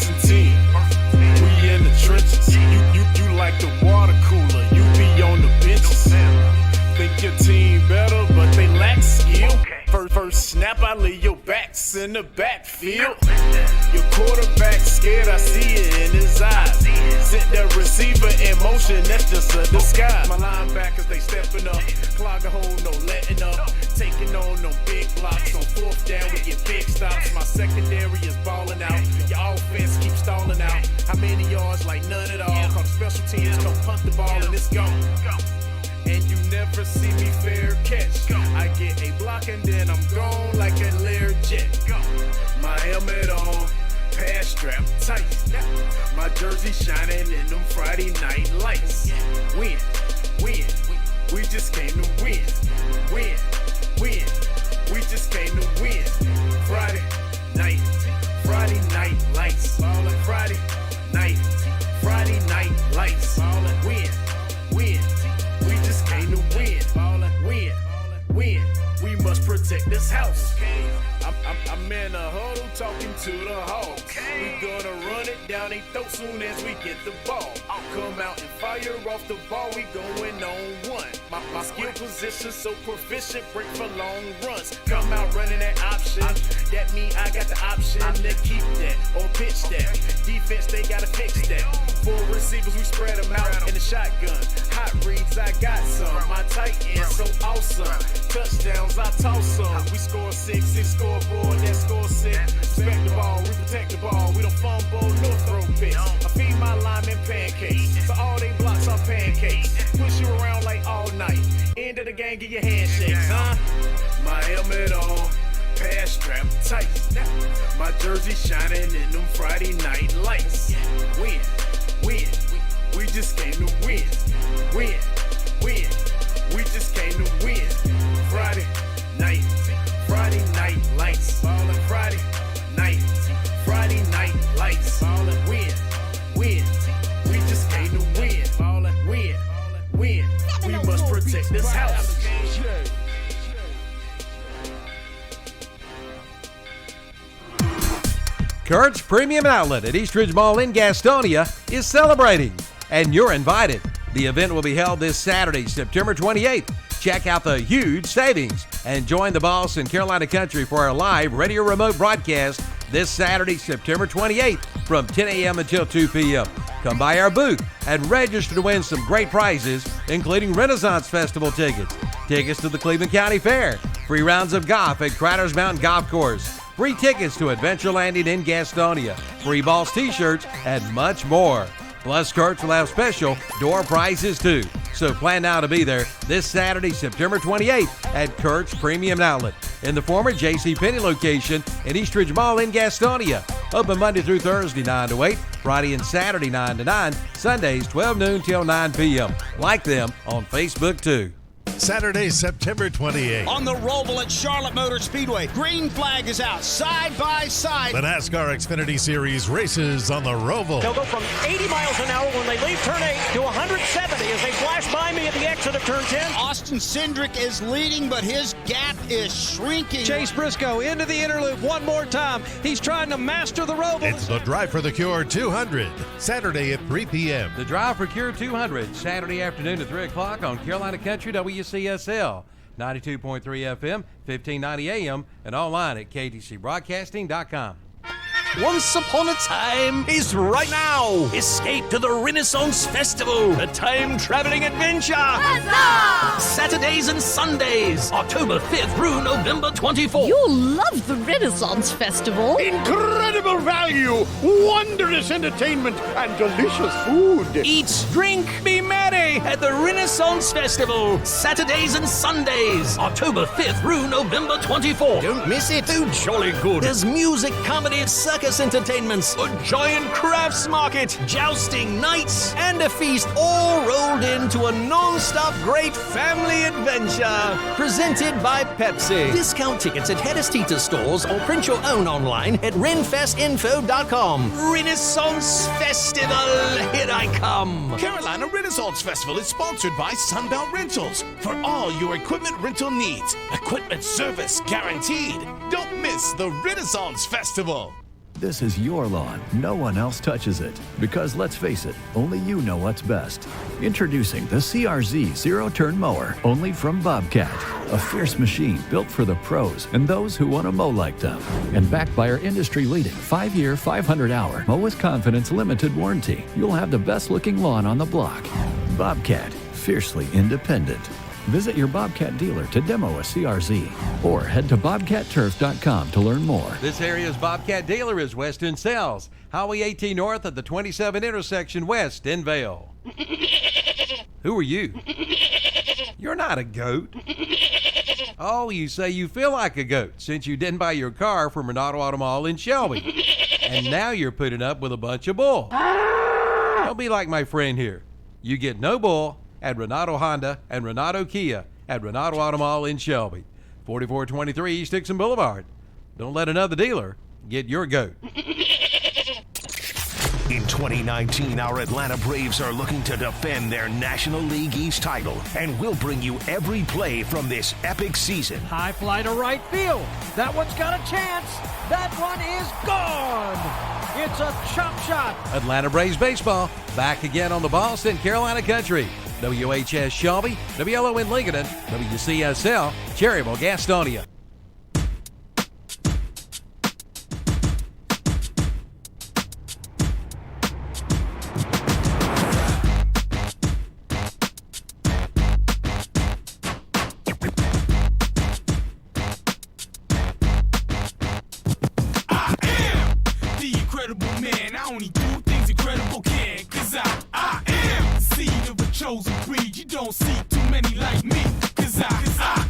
1st and 10. We in the trenches. You like the water cooler. You be on the benches. Think your team better, but they lack skill. First snap, I leave your backs in the backfield. Your quarterback scared, I see it in his eyes. Sent the receiver in motion, that's just a disguise. My linebackers, they stepping up. Clog a hole, no letting up. Taking on them big blocks. On 4th down, we get big stops. My secondary is balling out. Your offense keeps stalling out. How many yards? Like none at all. Call the special teams, come punt the ball and it's gone. And you never see me fair catch. I get a block and then I'm gone like a Learjet. My helmet on, pass strap tight. My jersey shining in them Friday night lights. Win, we just came to win. Win, we just came to win. Friday night lights. Friday night lights. Win. We just came to win. Win. We must protect this house. I'm in a huddle talking to the Hawks. We gonna run it down their throat soon as we get the ball. Come out and fire off the ball, we going on one. My skill position so proficient, break for long runs. Come out running that option. That mean I got the option to keep that or pitch that. Defense, they gotta fix that. 4 receivers, we spread them out in the shotgun. Hot reads, I got some. My tight end so awesome. Touchdowns, I toss some. We score 6, scoreboard, that score 6. Respect the ball, we protect the ball. We don't fumble, no throw picks. I feed my linemen pancakes, so all they blocks are pancakes. Push you around like all night. End of the game, get your handshakes, huh? My helmet on, pass strap tight. My jersey shining in them Friday night lights. Win. We just came to win. Win. We just came to win. Friday night lights. Friday night lights. Win. We just came to win. Win. We must protect this house. Kurt's Premium Outlet at Eastridge Mall in Gastonia is celebrating, and you're invited. The event will be held this Saturday, September 28th. Check out the huge savings and join the boss in Carolina Country for our live radio remote broadcast this Saturday, September 28th from 10 a.m. until 2 p.m. Come by our booth and register to win some great prizes, including Renaissance Festival tickets, tickets to the Cleveland County Fair, free rounds of golf at Critters Mountain Golf Course, free tickets to Adventure Landing in Gastonia, free Balls t-shirts, and much more. Plus, Kurt's will have special door prizes too. So plan now to be there this Saturday, September 28th at Kurt's Premium Outlet in the former JCPenney location in Eastridge Mall in Gastonia. Open Monday through Thursday 9 to 8, Friday and Saturday 9 to 9, Sundays 12 noon till 9 p.m. Like them on Facebook too. Saturday, September 28th. On the Roval at Charlotte Motor Speedway. Green flag is out, side by side. The NASCAR Xfinity Series races on the Roval. They'll go from 80 miles an hour when they leave turn 8 to 170 as they flash by me at the exit of turn 10. Austin Cindric is leading, but his gap is shrinking. Chase Briscoe into the inner loop one more time. He's trying to master the Roval. It's the Drive for the Cure 200, Saturday at 3 p.m. The Drive for Cure 200, Saturday afternoon at 3 o'clock on Carolina Country WCSL, 92.3 FM, 1590 AM, and online at ktcbroadcasting.com. Once upon a time is right now. Escape to the Renaissance Festival, a time-traveling adventure. Huzzah! Saturdays and Sundays, October 5th through November 24th. You'll love the Renaissance Festival. Incredible value, wondrous entertainment, and delicious food. Eat, drink, be merry at the Renaissance Festival. Saturdays and Sundays, October 5th through November 24th. Don't miss it. Too jolly good. There's music, comedy, circus entertainments, a giant crafts market, jousting nights, and a feast, all rolled into a non-stop great family adventure. Presented by Pepsi. Discount tickets at Hedestita stores or print your own online at renfestinfo.com. Renaissance Festival, here I come. Carolina Renaissance Festival is sponsored by Sunbelt Rentals for all your equipment rental needs. Equipment service guaranteed. Don't miss the Renaissance Festival. This is your lawn. No one else touches it. Because let's face it, only you know what's best. Introducing the CRZ Zero-Turn Mower, only from Bobcat. A fierce machine built for the pros and those who want to mow like them. And backed by our industry-leading 5-year, 500-hour Mow with Confidence limited warranty, you'll have the best-looking lawn on the block. Bobcat, fiercely independent. Visit your Bobcat dealer to demo a CRZ or head to bobcatturf.com to learn more. This area's Bobcat dealer is Western Sales, Highway 18 north of the 27 intersection west in Vale. Who are you? You're not a goat. Oh, you say you feel like a goat since you didn't buy your car from Renato Auto Mall in Shelby. And now you're putting up with a bunch of bull. Don't be like my friend here. You get no bull at Renato Honda and Renato Kia at Renato Auto Mall in Shelby, 4423 East Dixon Boulevard. Don't let another dealer get your goat. In 2019, our Atlanta Braves are looking to defend their National League East title, and we'll bring you every play from this epic season. High fly to right field. That one's got a chance. That one is gone. It's a chop shot. Atlanta Braves baseball back again on the Boston, Carolina country. WHS Shelby, WLON Lincoln, WCSL, Cherryville, Gastonia. Chosen breed, you don't see too many like me. Cause I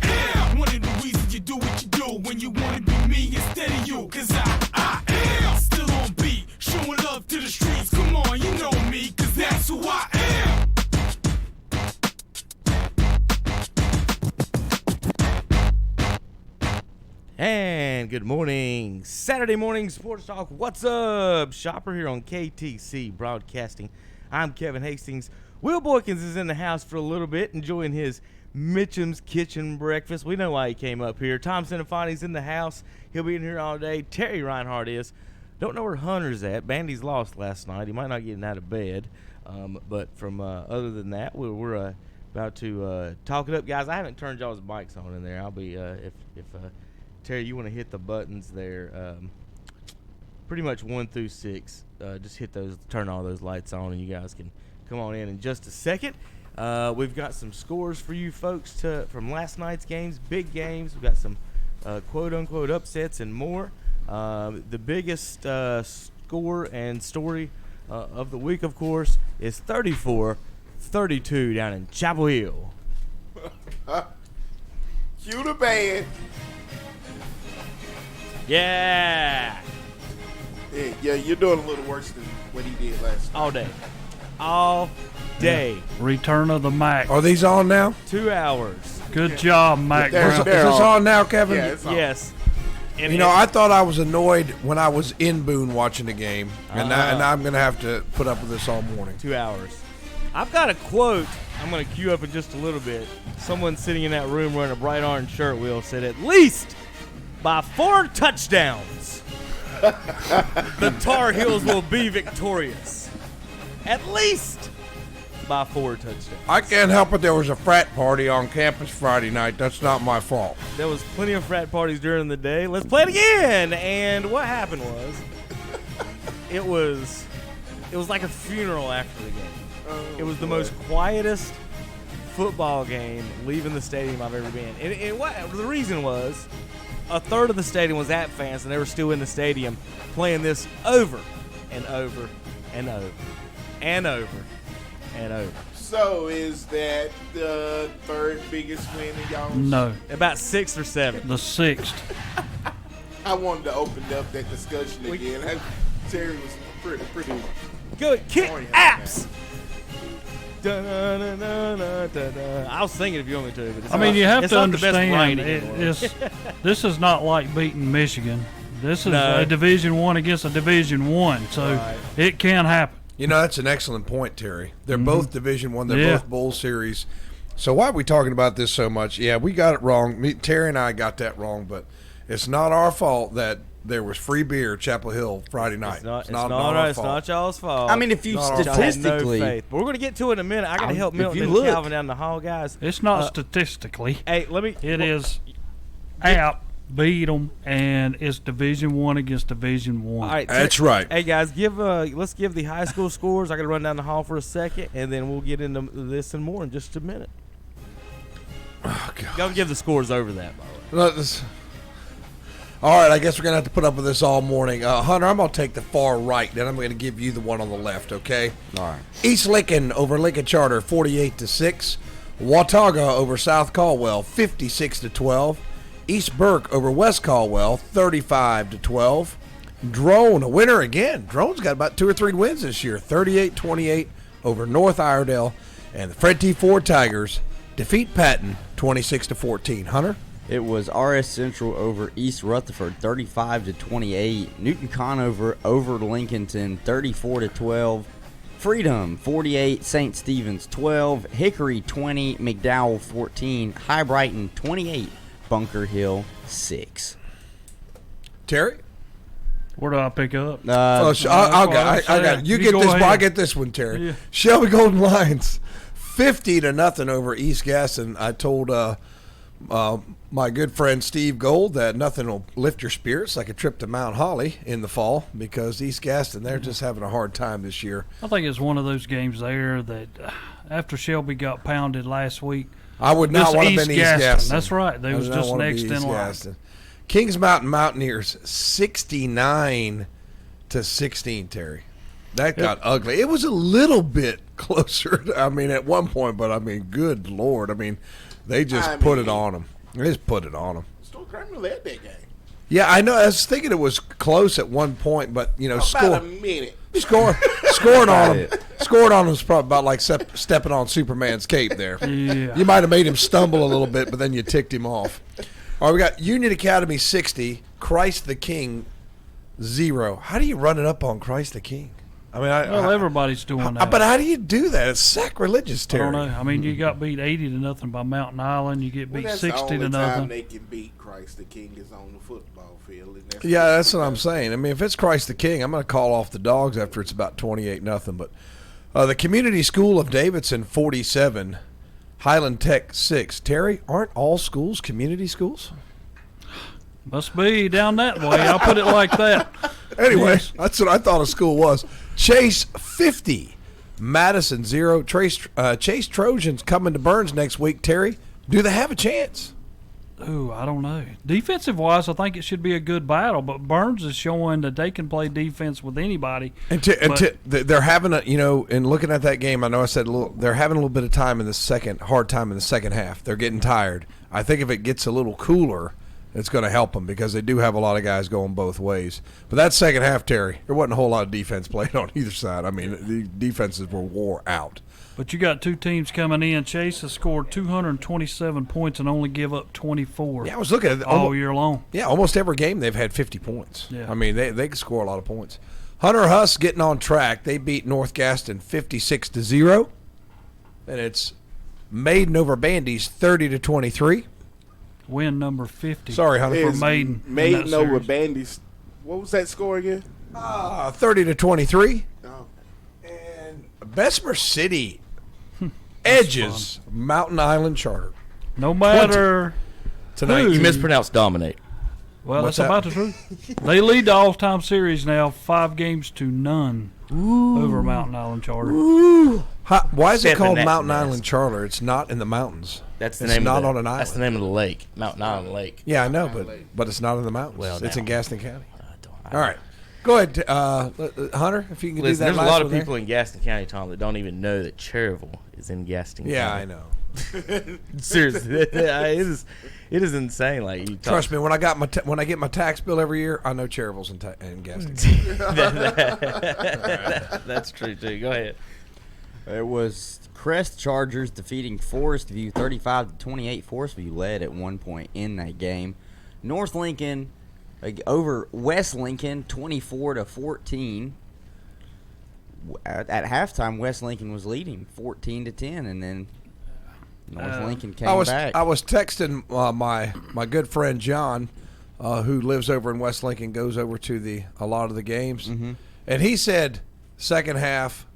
am one of the reasons you do what you do when you wanna be me instead of you. Cause I am still on beat, showing love to the streets. Come on, you know me, cause that's who I am. And good morning, Saturday morning sports talk. What's up, Shopper here on KTC Broadcasting. I'm Kevin Hastings. Will Boykins is in the house for a little bit, enjoying his Mitchum's Kitchen breakfast. We know why he came up here. Tom Cinefani's in the house. He'll be in here all day. Terry Reinhardt is. Don't know where Hunter's at. Bandy's lost last night. He might not get out of bed. But from other than that, we're about to talk it up. Guys, I haven't turned y'all's mics on in there. I'll be, if Terry, you want to hit the buttons there, pretty much 1 through 6. Just hit those, turn all those lights on, and you guys can come on in just a second. We've got some scores for you folks from last night's games, big games. We've got some quote-unquote upsets and more. The biggest score and story of the week, of course, is 34-32 down in Chapel Hill. Cue the band. Yeah, you're doing a little worse than what he did last night. All day. Return of the Mac. Are these on now? 2 hours. Good job, Mac. Is this on now, Kevin? Yeah, it's on. Yes. And I thought I was annoyed when I was in Boone watching the game, and I'm going to have to put up with this all morning. 2 hours. I've got a quote I'm going to cue up in just a little bit. Someone sitting in that room wearing a bright orange shirt, Will, said, at least by 4 touchdowns, the Tar Heels will be victorious. At least by 4 touchdowns. I can't help it. There was a frat party on campus Friday night. That's not my fault. There was plenty of frat parties during the day. Let's play it again. And what happened was, it was like a funeral after the game. It was the most quietest football game leaving the stadium I've ever been. And what the reason was, a third of the stadium was at fans, and they were still in the stadium playing this over and over and over. And over and over. So is that the third biggest win in y'all? No. About 6th or 7th. The 6th. I wanted to open up that discussion again. Terry was pretty good. Kick apps. I'll sing it if you want me to. But you have to understand, this is not like beating Michigan. This is a Division I against a Division I, so it can happen. You know, that's an excellent point, Terry. They're both Division I. They're both Bowl Series. So why are we talking about this so much? Yeah, we got it wrong. Terry and I got that wrong, but it's not our fault that there was free beer at Chapel Hill Friday night. It's not our fault. It's not y'all's fault. I mean, if you statistically, but we're gonna get to it in a minute. I gotta help Milton and Calvin down the hall, guys. It's not statistically. Hey, let me. It is app beat them, and it's Division 1 against Division 1. All right, that's right. Hey guys, let's give the high school scores. I gotta run down the hall for a second, and then we'll get into this and more in just a minute. Oh, God. Go give the scores over that, by the way. All right, I guess we're going to have to put up with this all morning. Hunter, I'm going to take the far right, then I'm going to give you the one on the left, okay? All right. East Lincoln over Lincoln Charter, 48-6. Watauga over South Caldwell, 56-12. East Burke over West Caldwell, 35-12. Drone, a winner again. Drone's got about 2 or 3 wins this year, 38-28 over North Iredell. And the Fred T. Ford Tigers defeat Patton, 26-14. Hunter? It was RS Central over East Rutherford, 35-28. Newton Conover over Lincolnton, 34-12. Freedom, 48. St. Stephen's, 12. Hickory, 20. McDowell, 14. High Brighton, 28. Bunker Hill, 6. Terry? Where do I pick up? I got it. You get this one. I get this one, Terry. Yeah. Shelby Golden Lions, 50-0 over East Gaston. I told my good friend Steve Gold that nothing will lift your spirits like a trip to Mount Holly in the fall, because East Gaston, they're just having a hard time this year. I think it's one of those games there that after Shelby got pounded last week, I would not want to have been East Gaston. That's right. They was just next in line. Kings Mountain Mountaineers, 69-16, Terry. That got ugly. It was a little bit closer, at one point, but, good Lord. They just put it on them. They just put it on them. Storm Kramer led that game. Yeah, I know. I was thinking it was close at one point, but, about a minute. Scoring on him. Scoring on him was probably about like stepping on Superman's cape there. Yeah. You might have made him stumble a little bit, but then you ticked him off. All right, we got Union Academy 60, Christ the King 0. How do you run it up on Christ the King? Everybody's doing that. But how do you do that? It's sacrilegious, Terry. I don't know. You got beat 80-0 by Mountain Island. You get beat 60-0. That's the only time they can beat Christ the King is on the football field. That's what I'm saying. If it's Christ the King, I'm going to call off the Dogs after it's about 28-0. But the Community School of Davidson 47, Highland Tech 6. Terry, aren't all schools community schools? Must be down that way. I'll put it like that. Anyway, that's what I thought a school was. Chase 50, Madison 0. Chase Trojans coming to Burns next week. Terry, do they have a chance? Ooh, I don't know. Defensive-wise, I think it should be a good battle, but Burns is showing that they can play defense with anybody. They're having in looking at that game, I know I said they're having a little bit of time in the hard time in the second half. They're getting tired. I think if it gets a little cooler, it's going to help them because they do have a lot of guys going both ways. But that second half, Terry, there wasn't a whole lot of defense played on either side. the defenses were wore out. But you got two teams coming in. Chase has scored 227 points and only give up 24. Yeah, I was looking at it all year long. Yeah, almost every game they've had 50 points. Yeah. They can score a lot of points. Hunter Huss getting on track. They beat North Gaston 56-0. And it's Maiden over Bandy's 30-23. Win number 50. Sorry, Hunter. For Maiden. Maiden over Bandy's. What was that score again? 30-23. Oh. And Bessemer City edges Mountain Island Charter. No matter tonight. You mispronounced dominate. Well, that's about the truth. They lead the all-time series now, 5-0 over Mountain Island Charter. Why is it called Mountain Island Charter? It's not in the mountains. That's the it's name. Not on an island. That's the name of the lake, Mountain Island Lake. Yeah, I know, but it's not in the mountains. Well, it's in Gaston County. All right, go ahead, Hunter. If you can do that. There's a lot of people in Gaston County, Tom, that don't even know that Cherryville is in Gaston County. Yeah, I know. Seriously, it is insane. Like you trust me, when I get my tax bill every year, I know Cherryville's in Gaston. That's true too. Go ahead. It was Crest Chargers defeating Forest View 35-28. Forest View led at one point in that game. North Lincoln over West Lincoln 24-14. At halftime, West Lincoln was leading 14-10, and then North Lincoln came back. I was texting my good friend John who lives over in West Lincoln, goes over to a lot of the games, Mm-hmm. and he said second half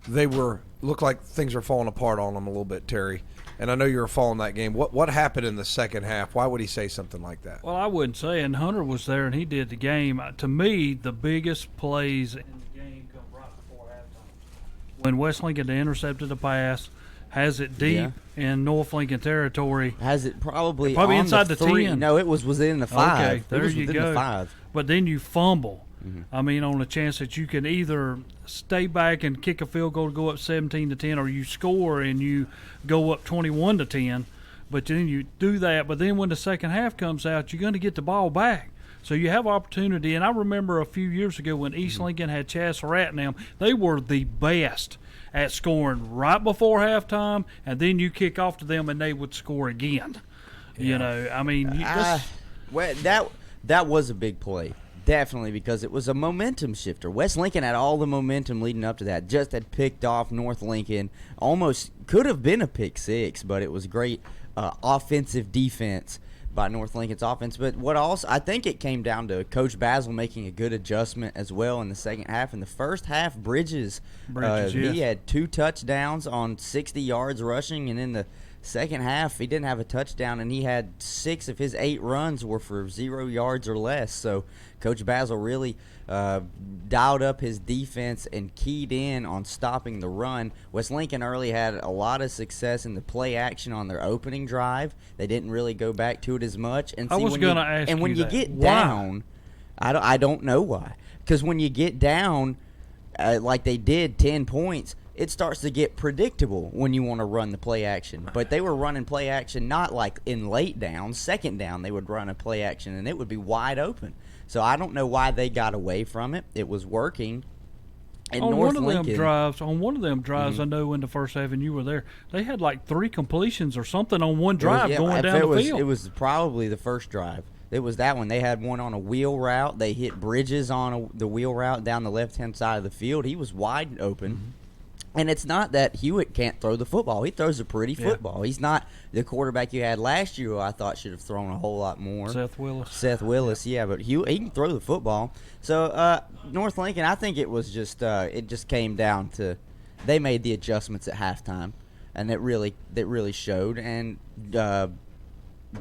looked like things were falling apart on them a little bit, Terry. And I know you were following that game. What happened in the second half? Why would he say something like that? Well, I wouldn't say, and Hunter was there and he did the game. To me, the biggest plays in the game come right before halftime. When West Lincoln intercepted the pass, has it deep in North Lincoln territory. Has it probably inside the 3? 10. No, it was within the 5. Okay, there you go. The 5. But then you fumble. Mm-hmm. I mean, on a chance that you can either stay back and kick a field goal to go up 17-10, or you score and you go up 21-10. But then you do that. But then when the second half comes out, you're going to get the ball back. So you have opportunity. And I remember a few years ago when East Lincoln had Chaz Surratt and them, they were the best at scoring right before halftime, and then you kick off to them and they would score again. Yeah. You know, I mean, well, that was a big play. Definitely, because it was a momentum shifter. West Lincoln had all the momentum leading up to that. Just had picked off North Lincoln. Almost could have been a pick six, but it was great offensive defense by North Lincoln's offense. But what also, I think it came down to Coach Basil making a good adjustment as well in the second half. In the first half, Bridges he had 2 touchdowns on 60 yards rushing, and in the second half, he didn't have a touchdown, and he had 6 of his 8 runs were for 0 yards or less. So Coach Basil really dialed up his defense and keyed in on stopping the run. West Lincoln early had a lot of success in the play action on their opening drive. They didn't really go back to it as much. And I was going to ask you when you that. get Why? down, I don't know why. Because when you get down, like they did 10 points, it starts to get predictable when you want to run the play action. But they were running play action not like in late downs. Second down, they would run a play action, and it would be wide open. So I don't know why they got away from it. It was working. And on North one of Lincoln, them drives, I know in the first half, and you were there, they had like 3 completions or something on one drive going down the field. It was probably the first drive. It was that one. They had one on a wheel route. They hit Bridges on the wheel route down the left-hand side of the field. He was wide open. Mm-hmm. And it's not that Hewitt can't throw the football. He throws a pretty football. He's not the quarterback you had last year who I thought should have thrown a whole lot more. Seth Willis, yeah, but he can throw the football. So North Lincoln, I think it was just it just came down to they made the adjustments at halftime, and that really showed. And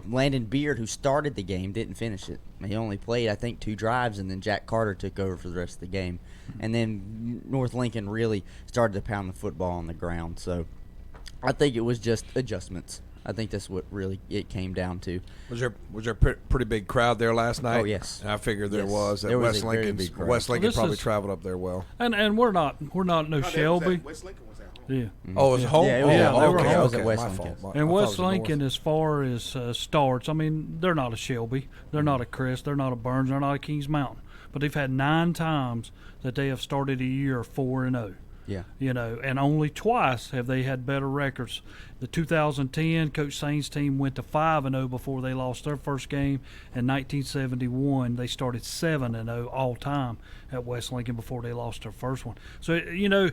Landon Beard, who started the game, didn't finish it. He only played, I think, 2 drives, and then Jack Carter took over for the rest of the game. And then North Lincoln really started to pound the football on the ground. So I think it was just adjustments. I think that's what really it came down to. Was there a pretty big crowd there last night? Oh, yes. I figured there was. There was West a very Lincoln big crowd. West Lincoln probably traveled up there well. And we're not no Shelby. West Lincoln was at home. Yeah. Oh, it was home? Yeah, they were okay, home. It was at West my Lincoln. fault. And I thought it West was the Lincoln, North. as far as starts, I mean, they're not a Shelby, they're not a Crest, they're not a Burns, they're not a Kings Mountain, but they've had 9 times that they have started a year 4-0. Yeah. You know, and only twice have they had better records. The 2010 Coach Sain's team went to 5-0 before they lost their first game. In 1971, they started 7-0 all time at West Lincoln before they lost their first one. So, you know,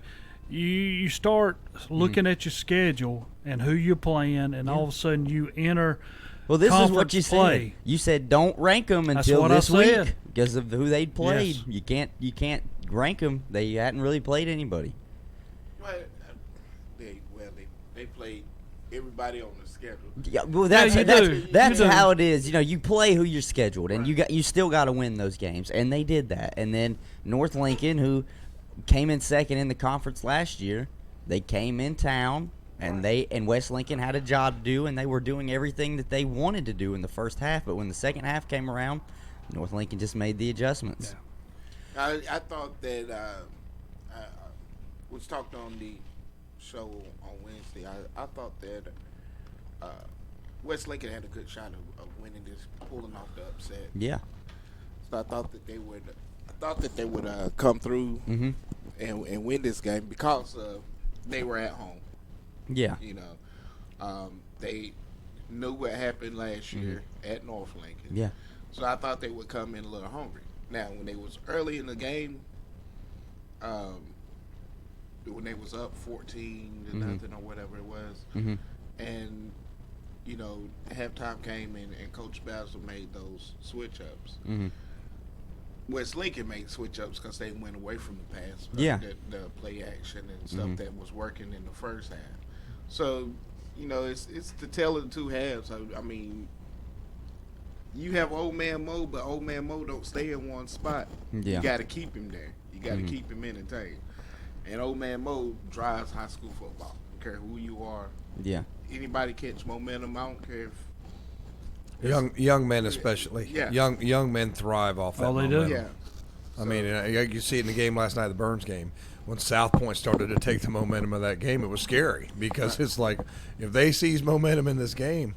you start looking at your schedule and who you're playing, and all of a sudden you enter. Well, this is what you play. said. You said don't rank them until this week because of who they'd played. Yes. You can't rank them. They hadn't really played anybody. Well, they played everybody on the schedule. Yeah, well, that's do. how it is. You know, you play who you're scheduled, and you still got to win those games, and they did that. And then North Lincoln, who came in second in the conference last year, they came in town, and West Lincoln had a job to do, and they were doing everything that they wanted to do in the first half. But when the second half came around, North Lincoln just made the adjustments. Yeah. I thought that was talked on the show on Wednesday. I thought that West Lincoln had a good shot of winning this, pulling off the upset. Yeah. So I thought that they would come through and win this game because they were at home. Yeah. You know, they knew what happened last year at North Lincoln. Yeah. So I thought they would come in a little hungry. Now, when they was early in the game, when they was up 14-0 or whatever it was, and halftime came and Coach Basil made those switch ups. Mm-hmm. West Lincoln made switch ups because they went away from the pass. Yeah. The play action and stuff that was working in the first half. So, it's the tale of the two halves. I mean, you have Old Man Mo, but Old Man Mo don't stay in one spot. Yeah. You got to keep him there. You got to keep him entertained. And Old Man Mo drives high school football. I don't care who you are. Yeah. Anybody catch momentum, I don't care if young men especially. Yeah. Young men thrive off that. Oh, they momentum. do. Yeah. I mean, you see it in the game last night, the Burns game. When South Point started to take the momentum of that game, it was scary because it's like if they seize momentum in this game,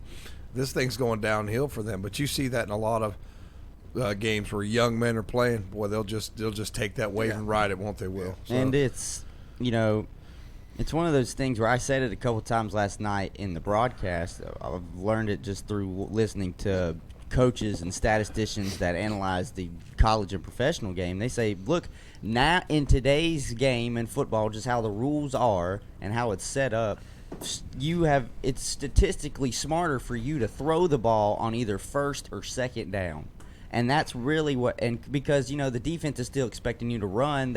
this thing's going downhill for them. But you see that in a lot of games where young men are playing. Boy, they'll just take that wave and ride it, won't they? Will. So. And it's it's one of those things where I said it a couple times last night in the broadcast. I've learned it just through listening to coaches and statisticians that analyze the college and professional game. They say, look, now in today's game in football, just how the rules are and how it's set up, it's statistically smarter for you to throw the ball on either first or second down. And that's really because the defense is still expecting you to run.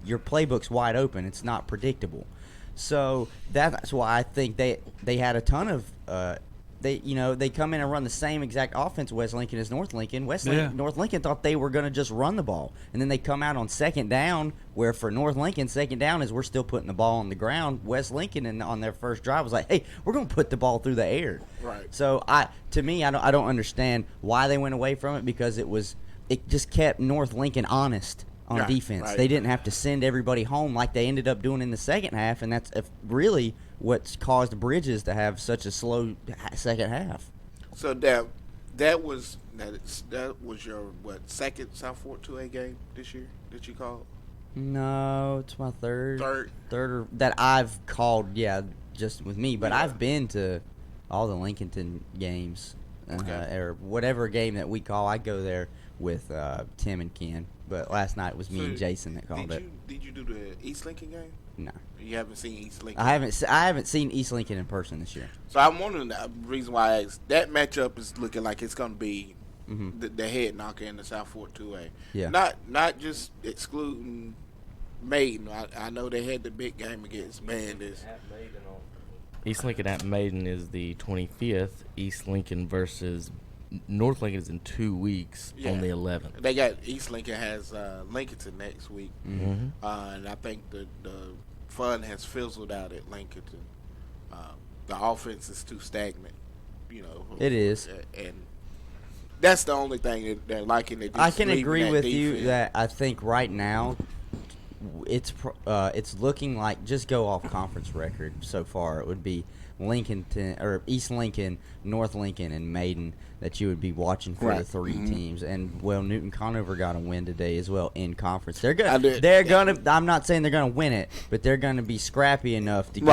Your playbook's wide open. It's not predictable. So that's why I think they had a ton of they come in and run the same exact offense West Lincoln as North Lincoln. North Lincoln thought they were going to just run the ball, and then they come out on second down, where for North Lincoln, second down is we're still putting the ball on the ground. West Lincoln on their first drive was like, hey, we're going to put the ball through the air. Right. So I don't understand why they went away from it, because it just kept North Lincoln honest on defense. Right. They didn't have to send everybody home like they ended up doing in the second half, and that's really what's caused Bridges to have such a slow second half. So that was your second South Fork 2A game this year that you called? No, it's my third or that I've called. Yeah, just with me, but I've been to all the Lincolnton games or whatever game that we call. I go there with Tim and Ken, but last night was me and Jason that called it. Did you do the East Lincoln game? No. You haven't seen East Lincoln? I haven't seen East Lincoln in person this year. So I'm wondering the reason why I asked. That matchup is looking like it's going to be the head knocker in the South Fork 2A. Yeah. Not just excluding Maiden. I know they had the big game against Bandits. East Lincoln at Maiden is the 25th. East Lincoln versus North Lincoln is in 2 weeks on the 11th. They got East Lincoln has Lincolnton next week, Mm-hmm. And I think the fun has fizzled out at Lincolnton. The offense is too stagnant, It is, and that's the only thing that they're liking. I can agree with you that I think right now it's looking like, just go off conference record so far, it would be Lincolnton or East Lincoln, North Lincoln, and Maiden that you would be watching for the three teams. And Newton Conover got a win today as well in conference. They're gonna. I'm not saying they're gonna win it, but they're gonna be scrappy enough to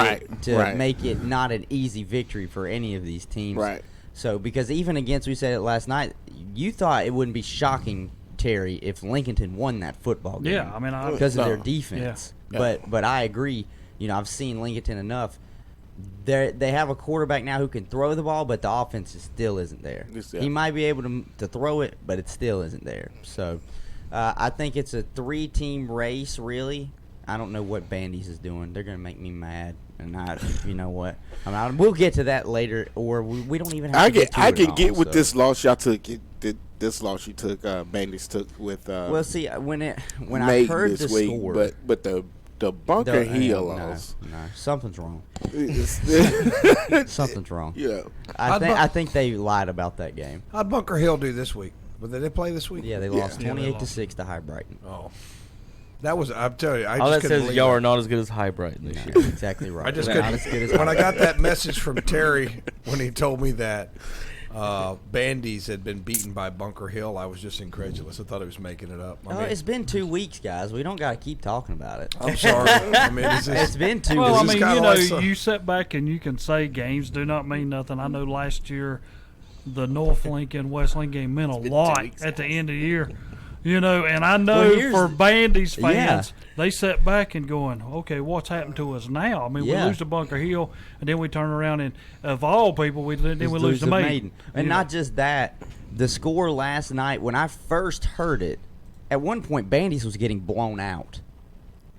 make it not an easy victory for any of these teams. Right. So because even against, we said it last night, you thought it wouldn't be shocking, Terry, if Lincolnton won that football game. Yeah, I mean, because of their defense. Yeah. But I agree. I've seen Lincolnton enough. They have a quarterback now who can throw the ball, but the offense still isn't there. He might be able to throw it, but it still isn't there. So I think it's a three-team race, really. I don't know what Bandy's is doing. They're going to make me mad. And you know what? We'll get to that later, or we don't even have to get to it. I can get with this loss y'all took. This loss you took, Bandy's took with. Well, see, when I heard the score, but the Bunker Hill loss. No, something's wrong. Something's wrong. Yeah, I think they lied about that game. How'd Bunker Hill do this week? Did they play this week? Yeah, they lost 28-6 to High Brighton. Oh, that was. I'm telling you, all that says y'all are not as good as High Brighton this year. Exactly right. I just couldn't. Not as good as when I got that message from Terry when he told me that Bandy's had been beaten by Bunker Hill, I was just incredulous. I thought he was making it up. It's been 2 weeks, guys. We don't got to keep talking about it. I'm sorry. It's been 2 weeks. Well, I mean, you sit back and you can say games do not mean nothing. I know last year the North Lincoln West Lincoln game meant a lot at the end of the year. You know, and I know for Bandy's fans, they sat back and going, okay, what's happened to us now? I mean, we lose to Bunker Hill, and then we turn around and, of all people, we lose to Maiden. And not just that, the score last night, when I first heard it, at one point, Bandy's was getting blown out.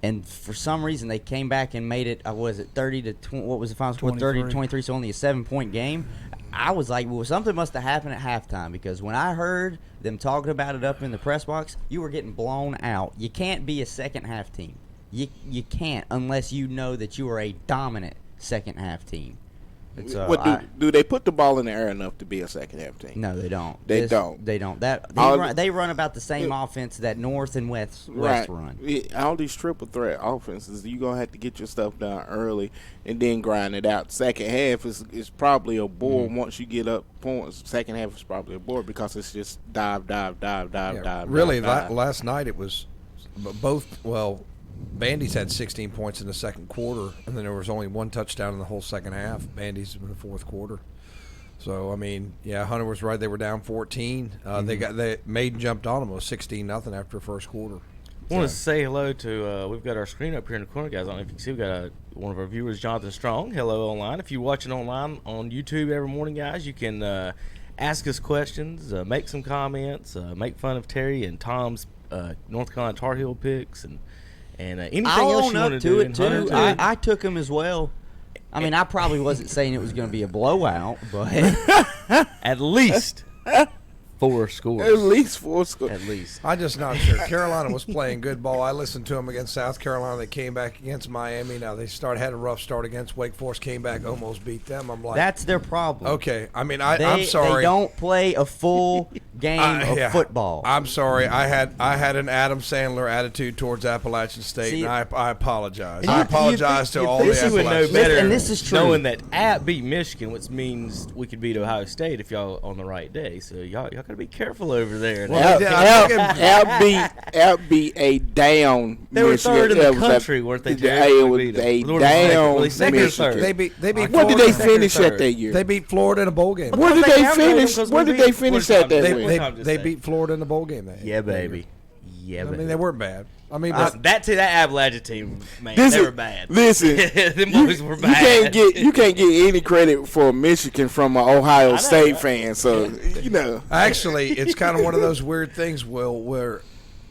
And for some reason, they came back and made it, was it 30 to 20, what was the final score? 30 to 23, so only a 7-point game. I was like, well, something must have happened at halftime, because when I heard them talking about it up in the press box, you were getting blown out. You can't be a second-half team. You can't unless you know that you are a dominant second-half team. So do they put the ball in the air enough to be a second-half team? No, they don't. They don't. They don't. They run about the same offense that North and West run. All these triple threat offenses, you're going to have to get your stuff done early and then grind it out. Second half is probably a bore once you get up points. Second half is probably a bore because it's just dive. Really, last night it was both, Bandy's had 16 points in the second quarter, and then there was only one touchdown in the whole second half. Bandy's in the fourth quarter. So, I mean, Hunter was right. They were down 14. Maiden jumped on them. It was 16-0 after the first quarter. I want to say hello to, we've got our screen up here in the corner, guys. I don't know if you can see, we've got one of our viewers, Jonathan Strong. Hello online. If you're watching online on YouTube every morning, guys, you can ask us questions, make some comments, make fun of Terry and Tom's North Carolina Tar Heel picks, and anything else you want to do. It too. I took him as well. I mean, I probably wasn't saying it was going to be a blowout, but at least 4 scores. At least 4 scores. At least. I'm just not sure. Carolina was playing good ball. I listened to them against South Carolina. They came back against Miami. Now they had a rough start against Wake Forest. Came back, almost beat them. I'm like, that's their problem. Okay, I mean, I'm sorry. They don't play a full game of football. I'm sorry. I had an Adam Sandler attitude towards Appalachian State, and I apologize. I apologize to all the Appalachian would know better, and this is true. Knowing that App beat Michigan, which means we could beat Ohio State if y'all on the right day. So y'all got to be careful over there. App beat a down. They were third in the country, weren't they? It was a down. They beat. Where did they finish at that year? They beat Florida in a bowl game. Where did they finish? Where did they finish at that year? They beat Florida in the bowl game. Yeah, baby. Yeah, I mean, they weren't bad. I mean, that Appalachian team, man, they were bad. Listen, them boys were bad. You can't get any credit for Michigan from an Ohio State fan. So actually, it's kind of one of those weird things, Will, where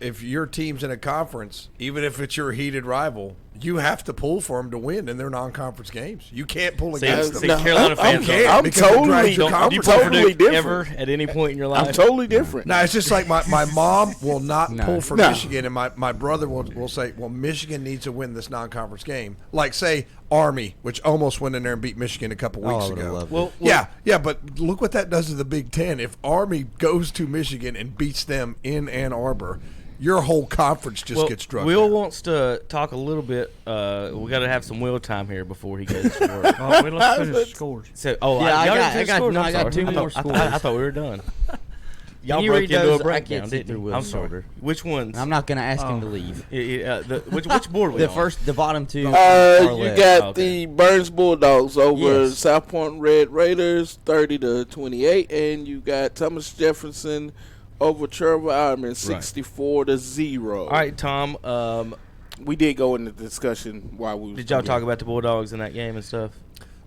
if your team's in a conference, even if it's your heated rival, you have to pull for them to win in their non-conference games. You can't pull against them. Carolina fans, I'm totally different. Ever at any point in your life? I'm totally different. No, it's just like my mom will not pull for Michigan, and my brother will say, well, Michigan needs to win this non-conference game. Like, say, Army, which almost went in there and beat Michigan a couple weeks ago. Yeah, but look what that does to the Big Ten. If Army goes to Michigan and beats them in Ann Arbor, your whole conference just gets drugged. Will wants to talk a little bit. We got to have some Will time here before he goes to work. Let's finish the scores. So, I got 2 more scores. I thought we were done. Y'all broke into a breakdown, didn't you? I'm sorry. Which ones? I'm not going to ask him to leave. Which board we on? The bottom 2. You got the Burns Bulldogs over South Point Red Raiders, 30-28, and you got Thomas Jefferson over Cherryville Ironman, 64-0. All right, Tom. We did go into discussion while we. Did y'all talk about the Bulldogs in that game and stuff?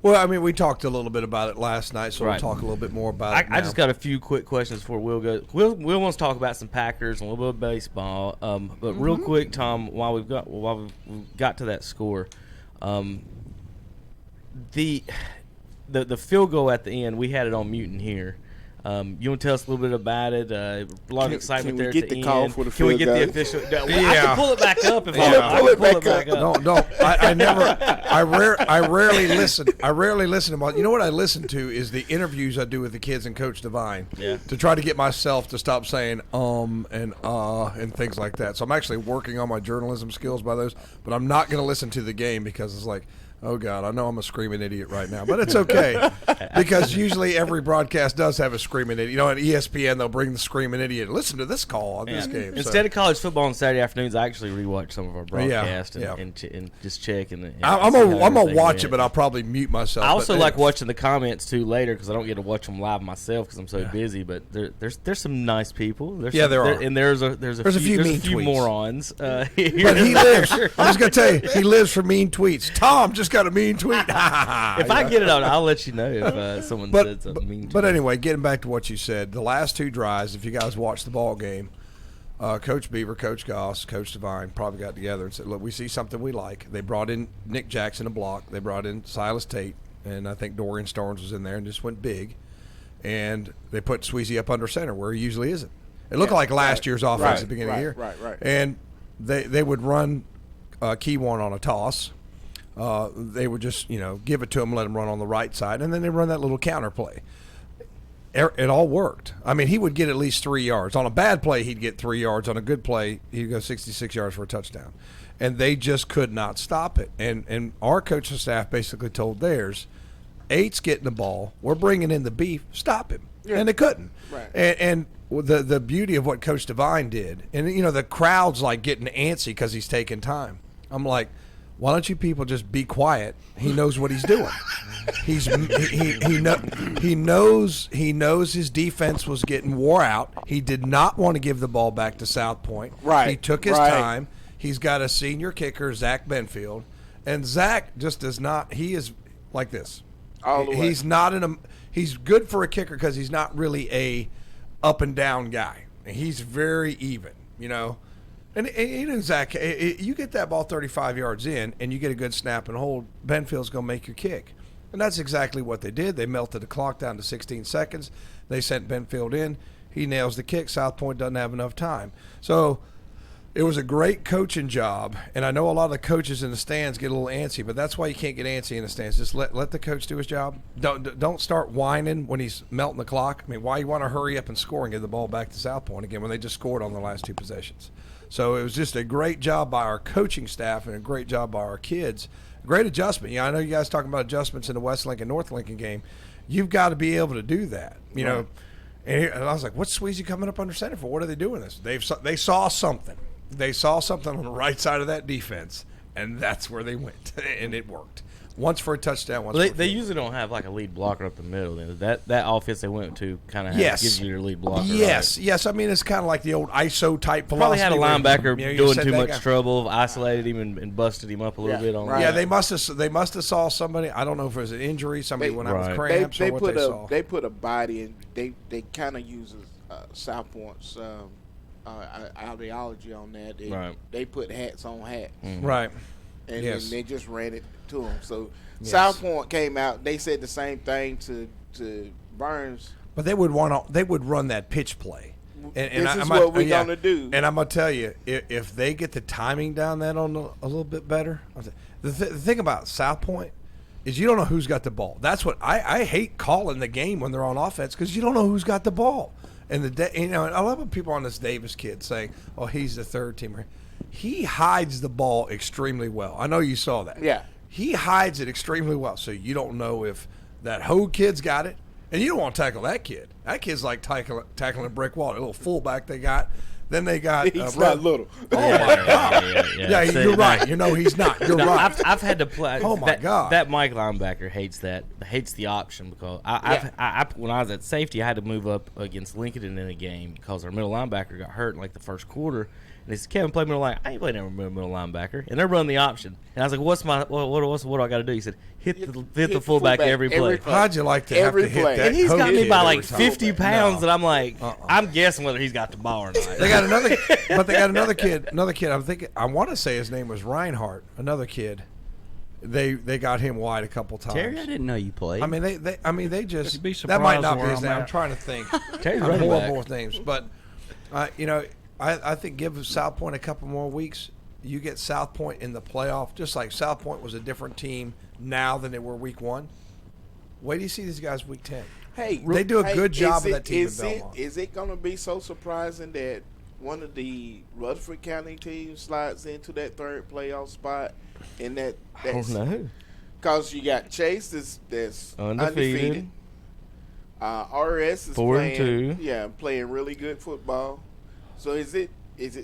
Well, I mean, we talked a little bit about it last night, so we'll talk a little bit more about it now. I just got a few quick questions before Will goes. Will wants to talk about some Packers and a little bit of baseball. But real quick, Tom, while we've got to that score, the field goal at the end, we had it on mute in here. You want to tell us a little bit about it? A lot of excitement there at the end. Can we get the official? I can pull it back up if I pull it back up. No. I rarely listen. I rarely listen to. You know what I listen to is the interviews I do with the kids and Coach Devine. Yeah. To try to get myself to stop saying and things like that. So I'm actually working on my journalism skills by those. But I'm not going to listen to the game because it's like, Oh, God, I know I'm a screaming idiot right now, but it's okay because usually every broadcast does have a screaming idiot. You know, at ESPN, they'll bring the screaming idiot. Listen to this call on this game. Instead of college football on Saturday afternoons, I actually rewatch some of our broadcasts and just check. I'm going to watch it, but I'll probably mute myself. I also like watching the comments, too, later because I don't get to watch them live myself because I'm so busy. But there's some nice people. There are. And there's a few morons. But he lives. I was going to tell you, he lives for mean tweets. Tom just got a mean tweet. If I get it out, I'll let you know if someone said something mean. But anyway, getting back to what you said, the last two drives, if you guys watched the ball game, Coach Beaver, Coach Goss, Coach Devine probably got together and said, look, we see something we like. They brought in Nick Jackson a block. They brought in Silas Tate, and I think Dorian Starnes was in there and just went big. And they put Sweezy up under center where he usually isn't. It looked like last year's offense at the beginning of the year. Right. And they would run Keywan on a toss. They would just, give it to him, let him run on the right side, and then they run that little counter play. It all worked. I mean, he would get at least 3 yards. On a bad play, he'd get 3 yards. On a good play, he'd go 66 yards for a touchdown. And they just could not stop it. And our coaching staff basically told theirs, 8's getting the ball. We're bringing in the beef. Stop him. Yeah. And they couldn't. Right. And the beauty of what Coach Devine did, and, the crowd's like getting antsy because he's taking time. I'm like, why don't you people just be quiet? He knows what he's doing. He knows his defense was getting wore out. He did not want to give the ball back to South Point. Right. He took his time. He's got a senior kicker, Zach Benfield, and Zach just does not. He is like this. He's not He's good for a kicker because he's not really a up and down guy. He's very even. And Zach, you get that ball 35 yards in and you get a good snap and hold, Benfield's going to make your kick. And that's exactly what they did. They melted the clock down to 16 seconds. They sent Benfield in. He nails the kick. South Point doesn't have enough time. So it was a great coaching job. And I know a lot of the coaches in the stands get a little antsy, but that's why you can't get antsy in the stands. Just let the coach do his job. Don't start whining when he's melting the clock. I mean, why you want to hurry up and score and get the ball back to South Point again when they just scored on the last two possessions? So it was just a great job by our coaching staff and a great job by our kids. Great adjustment. I know you guys talking about adjustments in the West Lincoln North Lincoln game. You've got to be able to do that. You know. And I was like, what's Sweezy coming up under center for? What are they doing this? They saw something. They saw something on the right side of that defense, and that's where they went, and it worked. Once for a touchdown, once for a field. They usually don't have like a lead blocker up the middle. That offense they went to kind of gives you your lead blocker. Yes, right? Yes. I mean, it's kind of like the old ISO type philosophy. Probably had a linebacker doing too much trouble, isolated him and busted him up a little bit on. Right. Yeah, they must have saw somebody. I don't know if it was an injury. Somebody went out with cramps or what they saw. They put a body in. They kind of use South Point's ideology on that. They put hats on hats. Mm-hmm. Right. And then they just ran it to them. So South Point came out. They said the same thing to Burns. But they would run that pitch play. And this is what we're gonna do. And I'm gonna tell you, if they get the timing down that on a little bit better. The thing about South Point is you don't know who's got the ball. That's what I hate calling the game when they're on offense because you don't know who's got the ball. And and I love when people on this Davis kid saying, "Oh, he's the third teamer." He hides the ball extremely well. I know you saw that. Yeah. He hides it extremely well, so you don't know if that Ho kid's got it, and you don't want to tackle that kid. That kid's like tackling a brick wall. A little fullback they got. Then they got. He's not little. Oh my God! Yeah, you're right. He's not. You're right. I've had to play. Oh my God! That Mike linebacker hates the option because I when I was at safety, I had to move up against Lincoln in a game because our middle linebacker got hurt in like the first quarter. And they said, Kevin, play middle linebacker. I ain't playing middle linebacker. And they're running the option. And I was like, what do I got to do? He said, hit the fullback every play. How'd you like to have to hit that? And he's got me by like 50 pounds, and I'm like, I'm guessing whether he's got the ball or not. They got another kid. I want to say his name was Reinhardt. Another kid. They got him wide a couple times. Terry, I didn't know you played. I mean, they just that might not be his name. I'm trying to think. Terry's horrible with names, but I think give South Point a couple more weeks. You get South Point in the playoff, just like South Point was a different team now than they were week 1. Wait do you see these guys week 10? Hey, they do a good job of that team in Belmont. Is it going to be so surprising that one of the Rutherford County teams slides into that third playoff spot? And I don't know. Because you got Chase that's undefeated. RS is 4-2. Yeah, playing really good football. So is it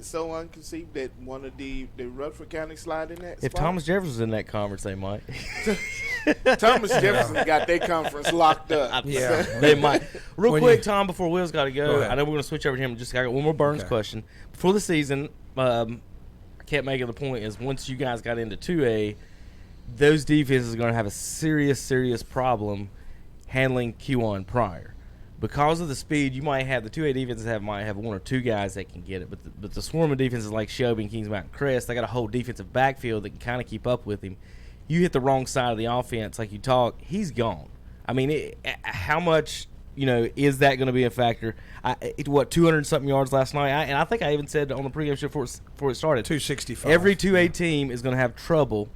so unconceived that one of the Rutherford County slide in that If spot? Thomas Jefferson's in that conference, they might. Thomas Jefferson got their conference locked up. Yeah, they might. Real When quick, you- Tom, before Will's got to Go go, ahead. I know we're going to switch over to him. Just I got one more Burns question. Before the season, I kept making the point is once you guys got into 2A, those defenses are going to have a serious problem handling Q1 prior. Because of the speed, you might have the 2A defenses might have one or two guys that can get it, but the swarm of defenses like Shelby and Kings Mountain Crest, they got a whole defensive backfield that can kind of keep up with him. You hit the wrong side of the offense, like you talk, he's gone. I mean, how much is that going to be a factor? 200-something yards last night, and I think I even said on the pregame show before it started, 265. Every 2A team is going to have trouble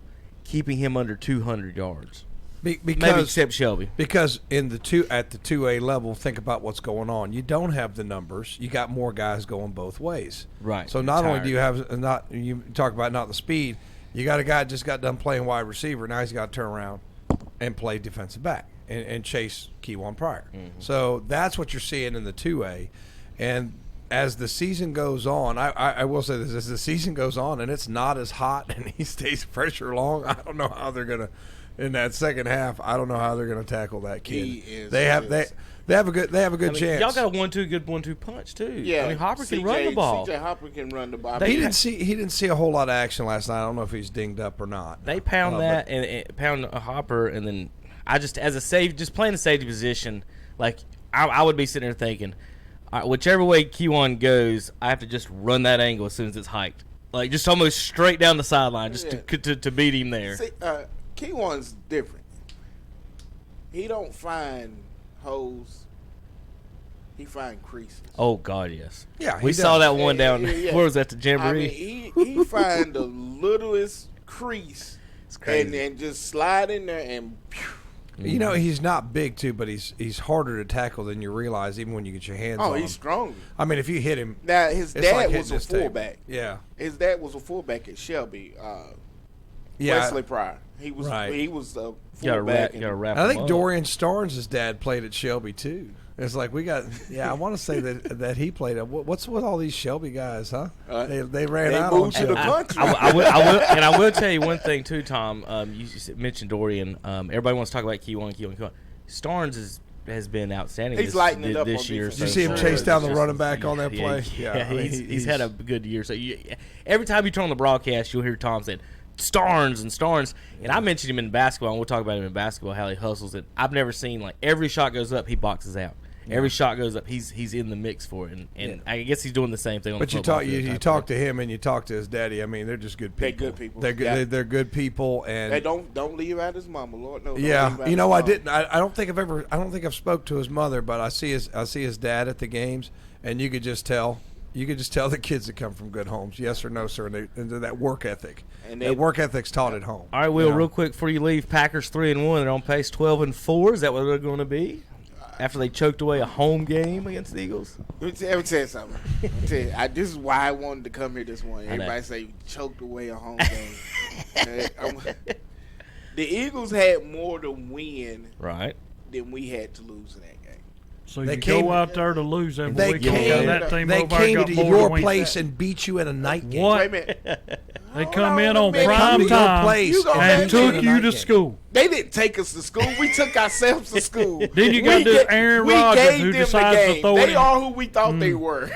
keeping him under 200 yards. Because, maybe except Shelby. Because at the 2A level, think about what's going on. You don't have the numbers. You got more guys going both ways. Right. So not only do you have you talk about not the speed, you got a guy just got done playing wide receiver. Now he's got to turn around and play defensive back and chase Keyone Pryor. Mm-hmm. So that's what you're seeing in the 2A. And as the season goes on, I will say this: as the season goes on and it's not as hot and he stays pressure long, I don't know how they're gonna. In that second half, I don't know how they're going to tackle that kid. They have a good chance. Y'all got a 1-2 good 1-2 punch too. Yeah, I mean Hopper can run the ball. CJ Hopper can run the ball. He didn't see a whole lot of action last night. I don't know if he's dinged up or not. They pound and pound a Hopper, and then I just as a just playing the safety position, like I would be sitting there thinking, all right, whichever way Q1 goes, I have to just run that angle as soon as it's hiked, like just almost straight down the sideline, just to beat him there. See, Keyon's different. He don't find holes. He find creases. Oh God, yes. Yeah, we saw that one down. Yeah. Where was that? The Jamboree. I mean, he find the littlest crease and just slide in there and. You know, he's not big too, but he's harder to tackle than you realize. Even when you get your hands on him. Oh, he's strong. I mean, if you hit him. Now his dad was a table. fullback. Yeah, his dad was a fullback at Shelby. Yeah. Wesley Pryor. He was Right. he was a fullback. I think Dorian Starnes' dad played at Shelby too. It's like we got. Yeah, I want to say that he played at. What's with all these Shelby guys, huh? They ran out. Moved on to the Shelby. country. I will tell you one thing too, Tom. You mentioned Dorian. Everybody wants to talk about Q1. Starnes has been outstanding. He's lighting it up this on year. defense. Did you see him chase down the running back on that play? Yeah, he's had a good year. So every time you turn on the broadcast, you'll hear Tom saying Starnes, and I mentioned him in basketball, and we'll talk about him in basketball, how he hustles it. I've never seen, like, every shot goes up, he boxes out. Every shot goes up, he's in the mix for it, and I guess he's doing the same thing on the football field. You talk to him and you talk to his daddy. I mean, they're just good people. They're good people. They're good. Yeah. They're good people, and Hey, don't leave out his mama, Lord. No. yeah, you know, I didn't. I don't think I've spoke to his mother, but I see his dad at the games, and you could just tell. You could just tell the kids that come from good homes, yes or no, sir, and that work ethic. And that work ethic's taught at home. All right, Will, real quick before you leave, Packers 3-1. They're on pace 12-4. Is that what they're going to be after they choked away a home game against the Eagles? Let me tell you something. This is why I wanted to come here this morning. Everybody say you choked away a home game. The Eagles had more to win than we had to lose in that game. So you go out there to lose every They weekend. came to your place and beat you in a night game. What? Wait a minute. They come in on They come prime to your time place and took you to school. They didn't take us to school. We took ourselves to school. Then you got this Aaron Rodgers who decides to throw it They in. are who we thought they were.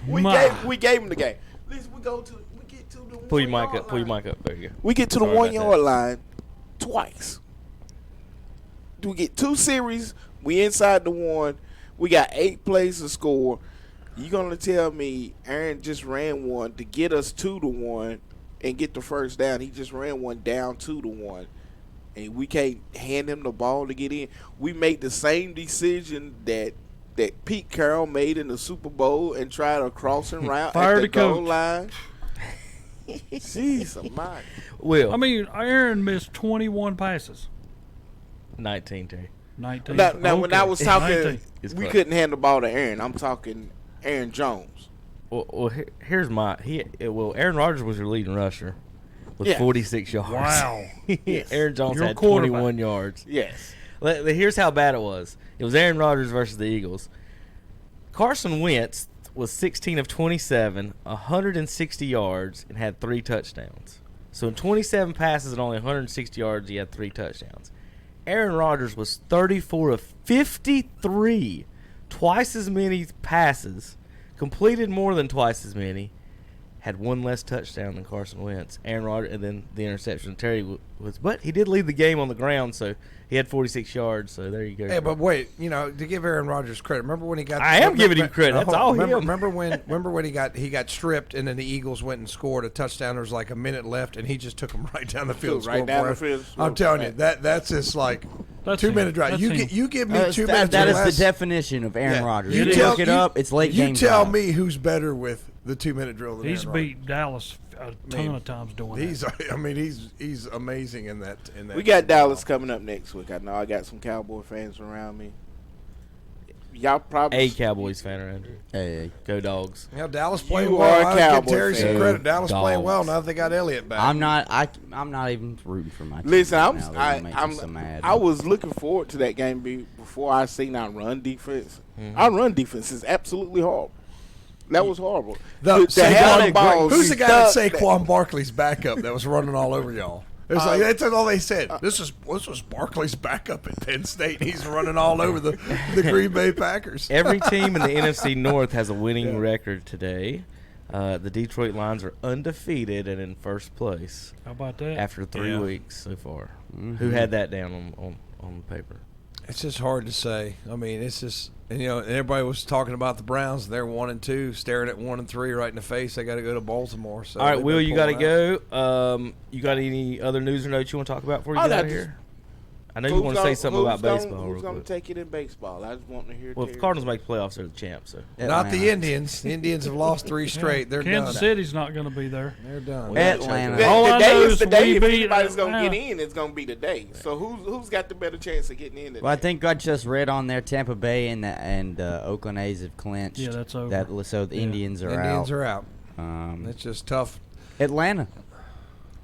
we gave them the game. Listen, we get to the Pull your mic up. Pull your mic up. There you go. We get to the 1 yard line twice. We get 2 series. We inside the 1. We got 8 plays to score. You gonna tell me Aaron just ran one to get us 2-1 and get the first down? He just ran one down 2-1, and we can't hand him the ball to get in. We made the same decision that Pete Carroll made in the Super Bowl and tried a crossing route at the goal line. Jeez, almighty. Will. I mean, Aaron missed 21 passes. 19, Terry. 19. Now when I was talking, 19. we couldn't hand the ball to Aaron. I'm talking Aaron Jones. Well, here's my Aaron Rodgers was your leading rusher. with 46 yards. Wow. Yes. Aaron Jones Your had quarterback. 21 yards. Yes. Here's how bad it was. It was Aaron Rodgers versus the Eagles. Carson Wentz was 16 of 27, 160 yards, and had 3 touchdowns. So in 27 passes and only 160 yards, he had 3 touchdowns. Aaron Rodgers was 34 of 53, twice as many passes, completed more than twice as many, had 1 less touchdown than Carson Wentz. Aaron Rodgers, and then the interception. Terry was, but he did lead the game on the ground, so he had 46 yards. So there you go. Hey, but wait, to give Aaron Rodgers credit, remember when he got? I am giving him credit. That's all him. Remember when he got stripped, and then the Eagles went and scored a touchdown. There was like a minute left, and he just took him right down the field. Right down the field. I'm telling you, that's just like 2-minute drive. You give me 2 minutes. That or is less. the definition of Aaron Rodgers. You look it up. It's late game. You tell drive. me who's better with the 2-minute drill than He's Aaron beat Dallas a ton of times doing that. He's amazing in that. We got Dallas coming up next week. I know I got some Cowboy fans around me. Y'all probably a Cowboys fan around here. Hey, go Dogs. Yeah, Dallas playing You well. are a I Cowboy give Terry fan. some credit. Dallas Dogs. playing well now that they got Elliott back. I'm not even rooting for my team. Listen, right now. They're gonna make me so mad. I was looking forward to that game before I seen our run defense. Our run defense is absolutely horrible. That was horrible. Who's the guy that Saquon Barkley's backup that was running all over y'all? It's like that's all they said. This was Barkley's backup at Penn State. And he's running all over the Green Bay Packers. Every team in the NFC North has a winning record today. The Detroit Lions are undefeated and in first place. How about that? After 3 weeks so far. Who had that down on paper? It's just hard to say. I mean, it's just and everybody was talking about the Browns. They're 1-2, staring at 1-3 right in the face. They got to go to Baltimore. So all right, Will, you got to go. You got any other news or notes you want to talk about before you get out of here? I know you want to say something about baseball. Who's going to take it in baseball? I just want to hear. Well, if the Cardinals make the playoffs, they're the champs. So. Not the Indians. The Indians have lost 3 straight. They're Kansas done. City's not going to be there. They're done. Atlanta. All I know is the day we if beat anybody's going to Atlanta. get in, it's going to be today. So who's got the better chance of getting in today? Well, I think I just read on there Tampa Bay and Oakland A's have clinched. Yeah, that's over. So the Indians are out. Indians are out. It's just tough. Atlanta.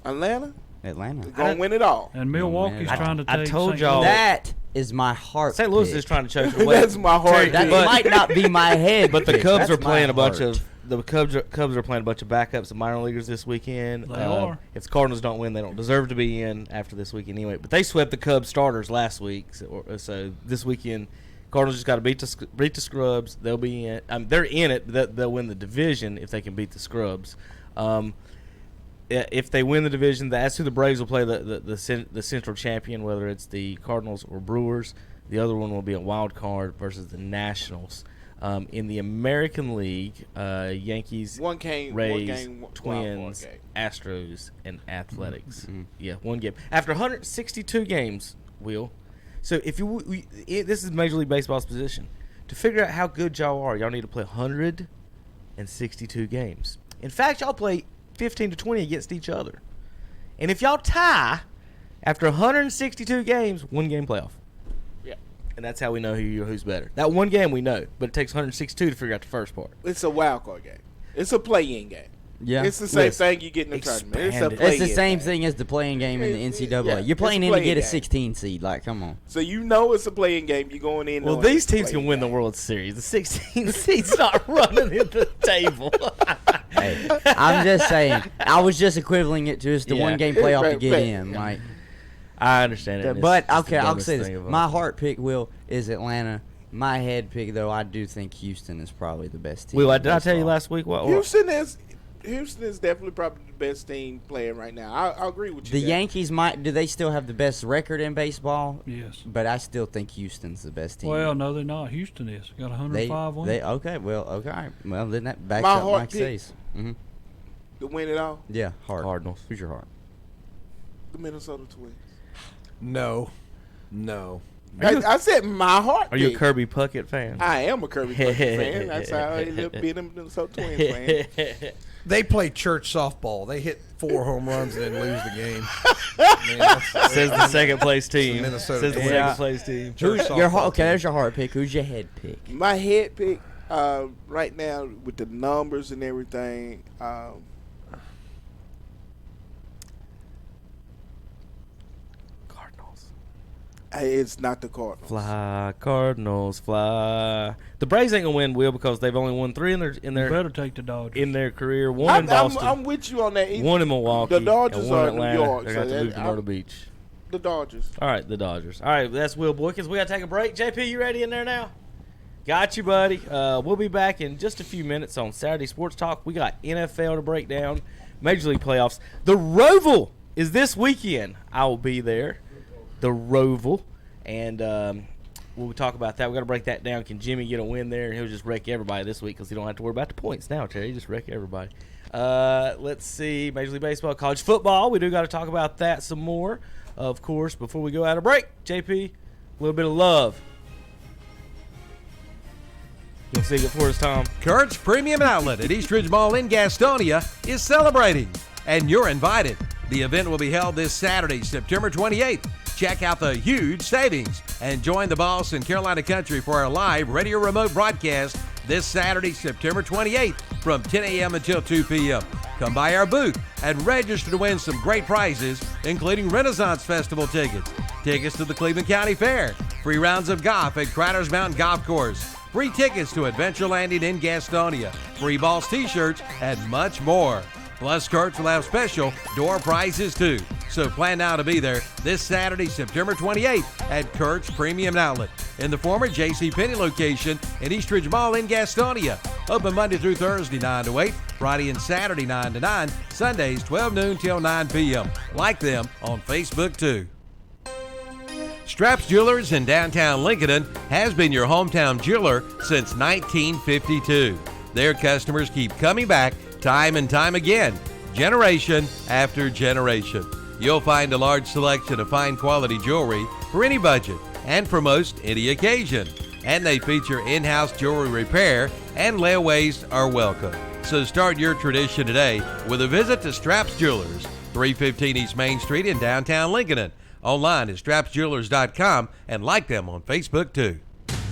Atlanta? Atlanta. Going to win it all. And Milwaukee's trying to take I told St. y'all. Louis. That is my heart. St. Louis pick. is trying to choke it away. That's my heart. That might not be my head. But the pick. Cubs That's are playing my a bunch heart. of the Cubs are playing a bunch of backups of minor leaguers this weekend. They are. If the Cardinals don't win, they don't deserve to be in after this weekend anyway. But they swept the Cubs starters last week, so this weekend Cardinals just got to beat the Scrubs. They'll be in. They're in it. But they'll win the division if they can beat the Scrubs. If they win the division, that's who the Braves will play the central champion, whether it's the Cardinals or Brewers. The other one will be a wild card versus the Nationals. In the American League, Yankees, Rays, Twins, Astros, and Athletics. Yeah, one game. After 162 games, Will. So this is Major League Baseball's position. To figure out how good y'all are, y'all need to play 162 games. In fact, y'all play 15 to 20 against each other. And if y'all tie after 162 games, 1 game playoff. Yeah. And that's how we know who's better. That 1 game we know, but it takes 162 to figure out the first part. It's a wild card game. It's a play-in game. Yeah. It's the same thing you get in the tournament. It's the same thing as the playing game in the NCAA. Yeah, You're playing in to get a game. 16 seed. Like, come on. So you know it's a playing game. You're going in. Well, these teams can win the World Series. The 16 seed's not running in the table. Hey, I'm just saying. I was just equivalent it to just the 1 game playoff to get in. Like, I understand it. But okay, I'll say this: my heart pick, Will, is Atlanta. My head pick, though, I do think Houston is probably the best team. Will, did I tell you last week what? Houston is definitely probably the best team playing right now. I agree with you. The Yankees do they still have the best record in baseball? Yes. But I still think Houston's the best team. Well, no, they're not. Houston is. Got 105 wins. Okay, well, then that backs My up heart Mike pick says. Mm-hmm. To win it all? Yeah, heart. Cardinals. Who's your heart? The Minnesota Twins. No. I said my heart. Are you a Kirby Puckett fan? I am a Kirby Puckett fan. That's how I ended up being a Minnesota Twins fan. They play church softball. They hit 4 home runs and then lose the game. Says the second place team. Minnesota Says the Twins. second place team. Who's your heart? Okay, there's your heart pick. Who's your head pick? My head pick right now with the numbers and everything. It's not the Cardinals. Fly, Cardinals, fly. The Braves ain't gonna win, Will, because they've only won 3 in their better take the Dodgers in their career. One in Boston. I'm with you on that. One in Milwaukee. The Dodgers and one are in New Atlanta. York. They're gonna have to move to Myrtle Beach. The Dodgers. All right, the Dodgers. All right, that's Will Boykins. We gotta take a break. JP, you ready in there now? Got you, buddy. We'll be back in just a few minutes on Saturday Sports Talk. We got NFL to break down, Major League playoffs. The Roval is this weekend. I will be there. The Roval. And we'll talk about that. We got to break that down. Can Jimmy get a win there? And he'll just wreck everybody this week because he don't have to worry about the points now, Terry. Just wreck everybody. Let's see. Major League Baseball, college football. We do got to talk about that some more, of course, before we go out of break. JP, a little bit of love. You'll sing it for us, Tom. Kurt's Premium Outlet at East Ridge Mall in Gastonia is celebrating, and you're invited. The event will be held this Saturday, September 28th. Check out the huge savings and join the boss in Carolina Country for our live radio remote broadcast this Saturday, September 28th from 10 a.m. until 2 p.m. Come by our booth and register to win some great prizes, including Renaissance Festival tickets, tickets to the Cleveland County Fair, free rounds of golf at Critters Mountain Golf Course, free tickets to Adventure Landing in Gastonia, free balls, t-shirts, and much more. Plus, Kurt's will have special door prizes, too. So plan now to be there this Saturday, September 28th at Kurt's Premium Outlet in the former JCPenney location in East Ridge Mall in Gastonia. Open Monday through Thursday, 9 to 8, Friday and Saturday, 9 to 9, Sundays, 12 noon till 9 p.m. Like them on Facebook, too. Straps Jewelers in downtown Lincoln has been your hometown jeweler since 1952. Their customers keep coming back time and time again, generation after generation. You'll find a large selection of fine quality jewelry for any budget and for most any occasion. And they feature in-house jewelry repair, and layaways are welcome. So start your tradition today with a visit to Straps Jewelers, 315 East Main Street in downtown Lincoln. Online at strapsjewelers.com and like them on Facebook too.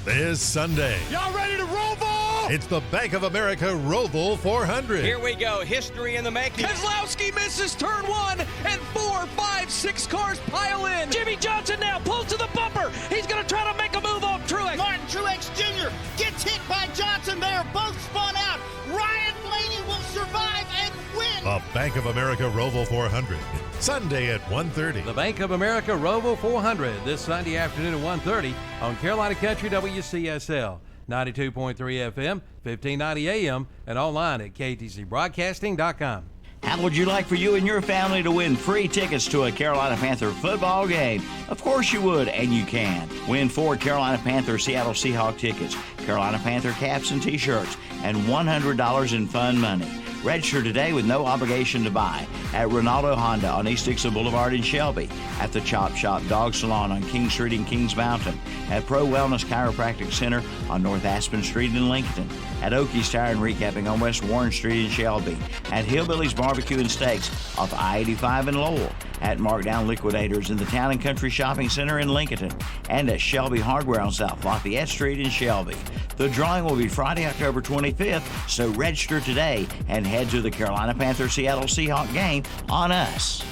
This Sunday, Y'all ready to roll ball? it's the Bank of America Roval 400. Here we go. History in the making. Keselowski misses turn 1, and 4, 5, 6 cars pile in. Jimmy Johnson now pulls to the bumper. He's going to try to make a move on Truex. Martin Truex Jr. gets hit by Johnson. They are both spun out. Ryan Blaney will survive and win. The Bank of America Roval 400, Sunday at 1:30. The Bank of America Roval 400 this Sunday afternoon at 1:30 on Carolina Country WCSL. 92.3 FM, 1590 AM, and online at ktcbroadcasting.com. How would you like for you and your family to win free tickets to a Carolina Panther football game? Of course you would, and you can. Win 4 Carolina Panther Seattle Seahawk tickets, Carolina Panther caps and t-shirts, and $100 in fun money. Register today with no obligation to buy at Ronaldo Honda on East Dixon Boulevard in Shelby, at the Chop Shop Dog Salon on King Street in Kings Mountain, at Pro Wellness Chiropractic Center on North Aspen Street in Lincoln, at Oakey's Tire and Recapping on West Warren Street in Shelby, at Hillbilly's Barbecue and Steaks off I-85 in Lowell, at Markdown Liquidators in the Town and Country Shopping Center in Lincoln, and at Shelby Hardware on South Lafayette Street in Shelby. The drawing will be Friday, October 25th, so register today and head to the Carolina Panther Seattle Seahawk game on us.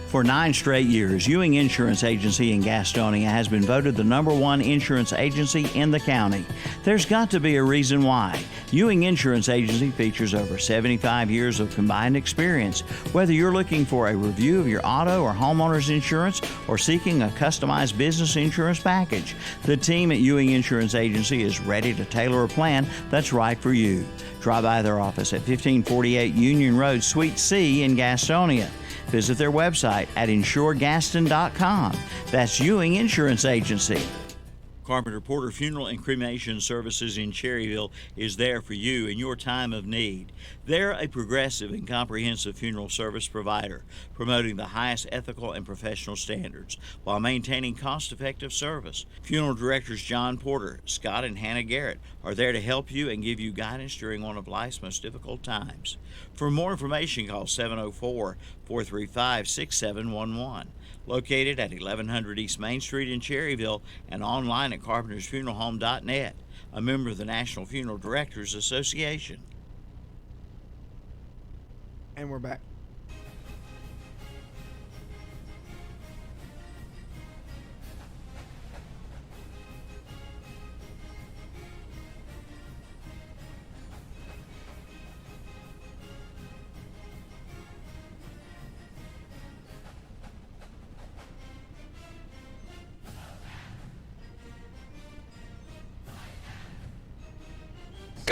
For 9 straight years, Ewing Insurance Agency in Gastonia has been voted the #1 insurance agency in the county. There's got to be a reason why. Ewing Insurance Agency features over 75 years of combined experience. Whether you're looking for a review of your auto or homeowner's insurance or seeking a customized business insurance package, the team at Ewing Insurance Agency is ready to tailor a plan that's right for you. Drop by their office at 1548 Union Road, Suite C in Gastonia. Visit their website at insuregaston.com. That's Ewing Insurance Agency. Carpenter Porter Funeral and Cremation Services in Cherryville is there for you in your time of need. They're a progressive and comprehensive funeral service provider, promoting the highest ethical and professional standards while maintaining cost-effective service. Funeral directors John Porter, Scott, and Hannah Garrett are there to help you and give you guidance during one of life's most difficult times. For more information, call 704-435-6711. Located at 1100 East Main Street in Cherryville and online at carpentersfuneralhome.net, a member of the National Funeral Directors Association. And we're back.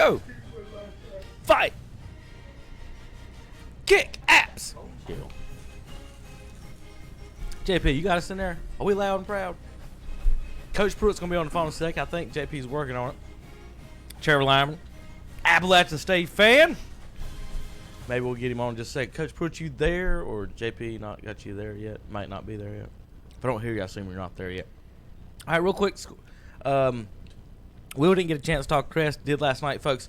Go. Fight. Kick. Apps. Kill. JP, you got us in there? Are we loud and proud? Coach Pruitt's going to be on the phone in a sec. I think JP's working on it. Cherryville Lineman. Appalachian State fan. Maybe we'll get him on in just a sec. Coach Pruitt, you there? Or JP not got you there yet? Might not be there yet. If I don't hear you, I assume you're not there yet. All right, real quick. Will didn't get a chance to talk. Crest did last night, folks.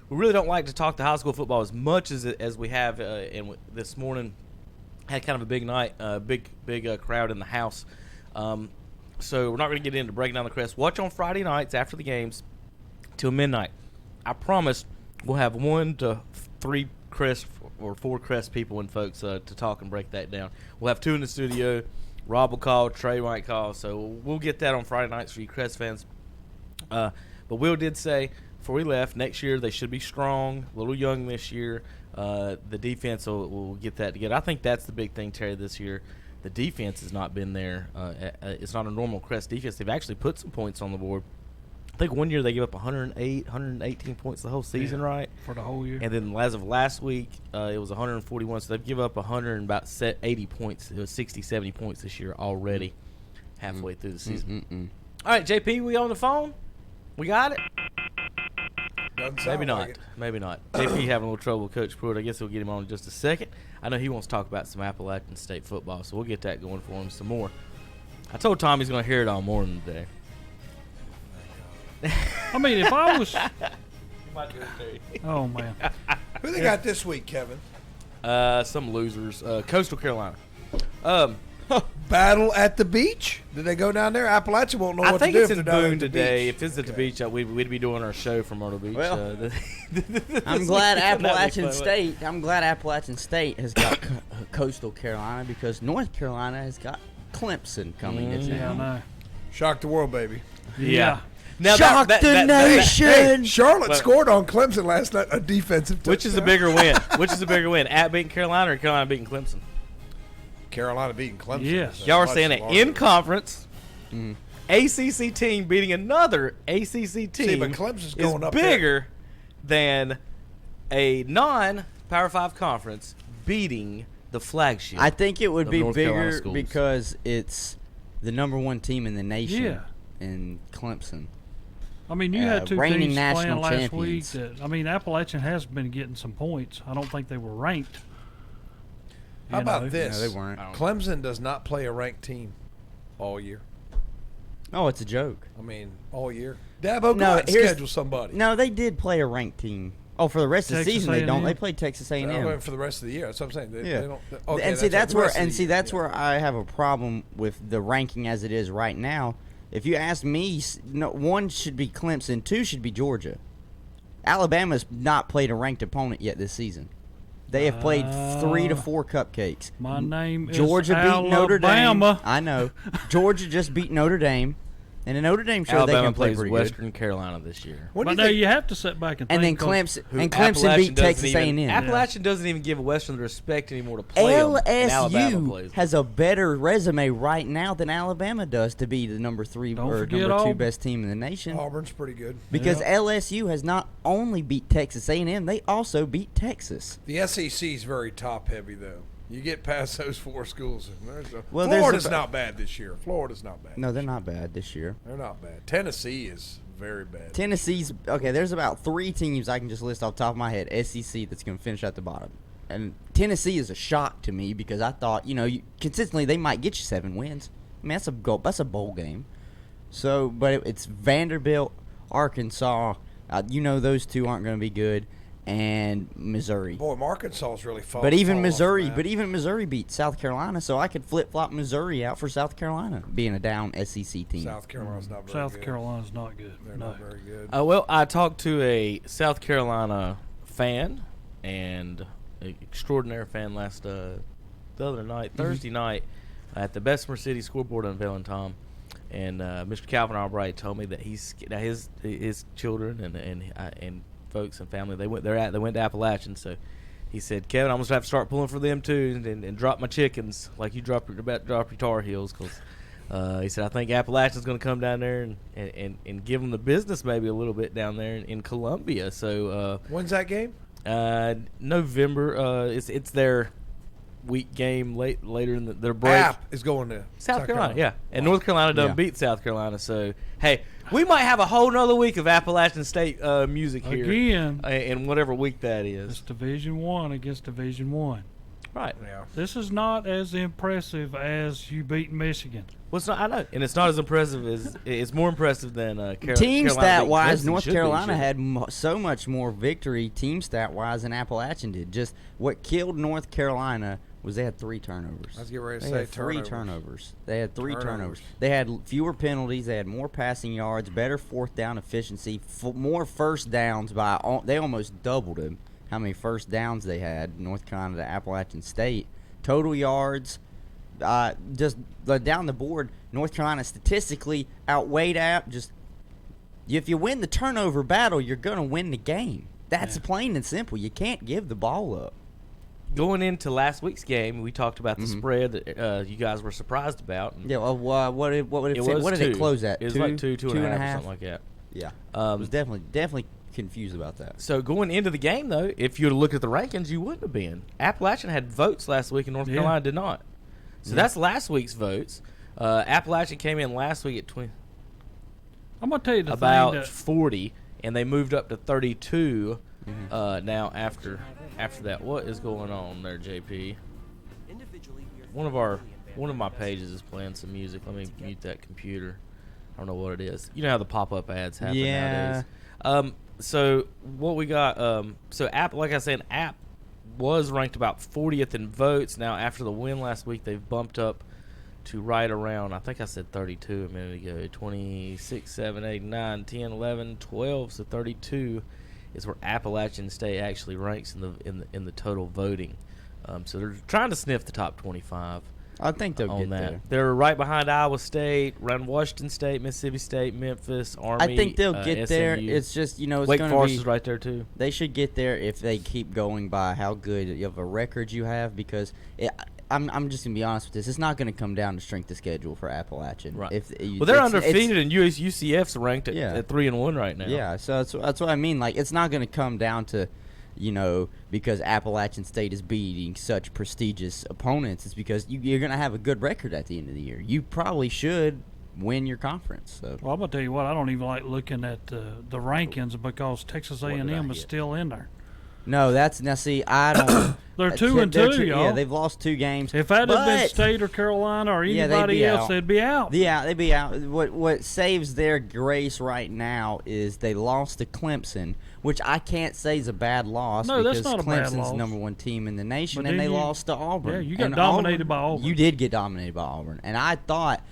We really don't like to talk to high school football as much as we have. And this morning had kind of a big night, big crowd in the house. So we're not going to get into breaking down the Crest. Watch on Friday nights after the games till midnight. I promise we'll have 1 to 3 Crest or 4 Crest people and folks to talk and break that down. We'll have 2 in the studio. Rob will call, Trey might call. So we'll get that on Friday nights for you Crest fans. But Will did say before we left, next year they should be strong, a little young this year. The defense will get that together. I think that's the big thing, Terry, this year. The defense has not been there. It's not a normal Crest defense. They've actually put some points on the board. I think one year they gave up 118 points the whole season, right? For the whole year. And then as of last week, it was 141. So they've given up 80 points. It was 60, 70 points this year already, halfway through the season. All right, JP, we on the phone? We got it? Maybe not. Maybe not. JP having a little trouble with Coach Pruitt. I guess we'll get him on in just a second. I know he wants to talk about some Appalachian State football, so we'll get that going for him some more. I told Tom he's going to hear it all morning today. I mean, if I was... Oh, man. Who they got this week, Kevin? Some losers. Coastal Carolina. Battle at the beach? Did they go down there? Appalachia won't know what to do. I think it's if in they're down Boone at the today. beach. If it's at the beach, we'd be doing our show from Myrtle Beach. Well, I'm glad Appalachian State has got Coastal Carolina because North Carolina has got Clemson coming to town. Yeah, I know. Shock the world, baby. Yeah. Now Shock the nation. Hey, Charlotte scored on Clemson last night, a defensive touchdown. Which is a bigger win? Which is a bigger win? At beating Carolina or Carolina beating Clemson? Carolina beating Clemson. Yes. Y'all are saying it in conference. ACC team beating another ACC team. See, but Clemson's going is up bigger than a non-Power 5 conference beating the flagship. I think it would be North Carolina bigger schools. because it's the number 1 team in the nation. Yeah. In Clemson. I mean, you had 2 reigning teams playing national last champions. week. I mean, Appalachian has been getting some points. I don't think they were ranked. How about this? No, they weren't. Clemson does not play a ranked team all year. Oh, it's a joke. I mean, all year. Dabo, go out and schedule somebody. No, they did play a ranked team. Oh, for the rest of the Texas season they don't. A&M? They played Texas A&M. For the rest of the year. That's what I'm saying. They don't, and see that's where I have a problem with the ranking as it is right now. If you ask me, 1 should be Clemson, 2 should be Georgia. Alabama's not played a ranked opponent yet this season. They have played 3 to 4 cupcakes. My name Georgia is beat Notre Dame. Alabama. I know. Georgia just beat Notre Dame. And the Notre Dame show Alabama they can play plays pretty Western good. Carolina this year. But now you have to sit back and think. And then Clemson beat Texas A&M. Appalachian doesn't even give Western the respect anymore to play them, and Alabama plays LSU has a better resume right now than Alabama does to be the number 3 or number 2 best team in the nation. Auburn's pretty good. Because LSU has not only beat Texas A&M, they also beat Texas. The SEC is very top heavy though. You get past those 4 schools. Well, Florida's not bad this year. Florida's not bad. No, they're not bad this year. They're not bad. Tennessee is very bad. Tennessee's okay. There's about 3 teams I can just list off the top of my head. SEC that's going to finish at the bottom, and Tennessee is a shock to me because I thought consistently they might get you 7 wins. I mean that's a bowl game. So, but it's Vanderbilt, Arkansas. Those 2 aren't going to be good. And Missouri. Boy, Arkansas's really fallen. But even Missouri beat South Carolina, so I could flip-flop Missouri out for South Carolina, being a down SEC team. South Carolina's not very good. South Carolina's not good. They're not very good. Well, I talked to a South Carolina fan and an extraordinary fan the other night, Thursday night, at the Bessemer City scoreboard unveiling, Tom. And Mr. Calvin Albright told me that his children and folks and family they went to Appalachian, so he said, Kevin, I'm gonna have to start pulling for them too and drop my chickens like you drop your Tar Heels, because He said, I think Appalachian's going to come down there and give them the business maybe a little bit down there in Columbia. So when's that game? November. It's their week game later in their break. App is going to South Carolina, yeah. And North Carolina doesn't beat South Carolina. So, hey, we might have a whole nother week of Appalachian State music here. Again. In whatever week that is. It's Division I against Division I. Right. Yeah. This is not as impressive as you beat Michigan. Well, it's not. I know, and it's not as impressive as it's more impressive than team stat wise. North should Carolina be. had so much more victory team stat wise than Appalachian did. Just what killed North Carolina was they had 3 turnovers. I was getting ready to They say had three turnovers. turnovers. They had 3 Turnovers. turnovers. They had fewer penalties. They had more passing yards, better fourth down efficiency, more first downs by. They almost doubled them. How many first downs they had? North Carolina to Appalachian State. Total yards, just down the board. North Carolina statistically outweighed out. Just if you win the turnover battle, you're gonna win the game. That's plain and simple. You can't give the ball up. Going into last week's game, we talked about the spread that you guys were surprised about. Yeah, what did it close at? It was like two and a half, something like that. Yeah, I was definitely confused about that. So going into the game, though, if you would have looked at the rankings, you wouldn't have been. Appalachian had votes last week, and North Carolina did not. So that's last week's votes. Appalachian came in last week at 20. I'm gonna tell you the about thing that 40, and they moved up to 32 now after that. What is going on there, JP? One of my pages is playing some music. Let me mute that computer. I don't know what it is. You know how the pop-up ads happen nowadays. So what we got? So App, like I said, App was ranked about 40th in votes. Now after the win last week, they've bumped up to right around, I think I said 32 a minute ago, 26, 7, 8, 9, 10, 11, 12, so 32 is where Appalachian State actually ranks in the total voting. So they're trying to sniff the top 25. I think they'll get there. They're right behind Iowa State, around Washington State, Mississippi State, Memphis, Army. I think they'll get there. SMU. It's just, it's Wake going Forest to be is right there too. They should get there if they keep going by how good of a record you have, because I'm just gonna be honest with this. It's not gonna come down to strength of schedule for Appalachian. Right. They're undefeated, and UCF's ranked at 3-1 right now. Yeah. So that's what I mean. Like, it's not gonna come down to, because Appalachian State is beating such prestigious opponents. It's because you're gonna have a good record at the end of the year. You probably should win your conference. So. Well, I'm gonna tell you what. I don't even like looking at the rankings because Texas A&M is still in there. No, I don't. They're 2-2, y'all. Yeah, they've lost 2 games. If that had been State or Carolina or anybody else, they'd be out. Yeah, they'd be out. What saves their grace right now is they lost to Clemson, which I can't say is a bad loss. No, that's not a bad Clemson's loss. the number 1 team in the nation, But and they then lost to Auburn. Yeah, you got dominated by Auburn. You did get dominated by Auburn, and I thought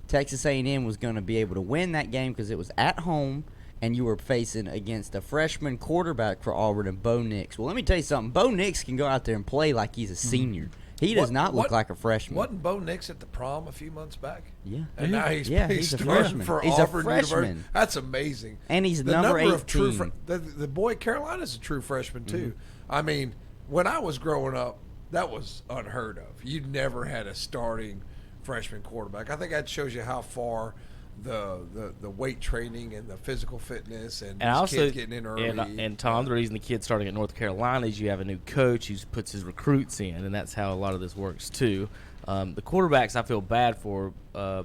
Texas A&M was going to be able to win that game because it was at home. And you were facing against a freshman quarterback for Auburn and Bo Nix. Well, let me tell you something. Bo Nix can go out there and play like he's a senior. He does not look like a freshman. Wasn't Bo Nix at the prom a few months back? Yeah. And now he's a freshman. for He's Auburn a freshman. University. That's amazing. And he's the number number of 18. true the boy Carolina's a true freshman too. I mean, when I was growing up, that was unheard of. You never had a starting freshman quarterback. I think that shows you how far the weight training and the physical fitness and these kids getting in early. And Tom, the reason the kid's starting at North Carolina is you have a new coach who puts his recruits in, and that's how a lot of this works too. The quarterbacks I feel bad for the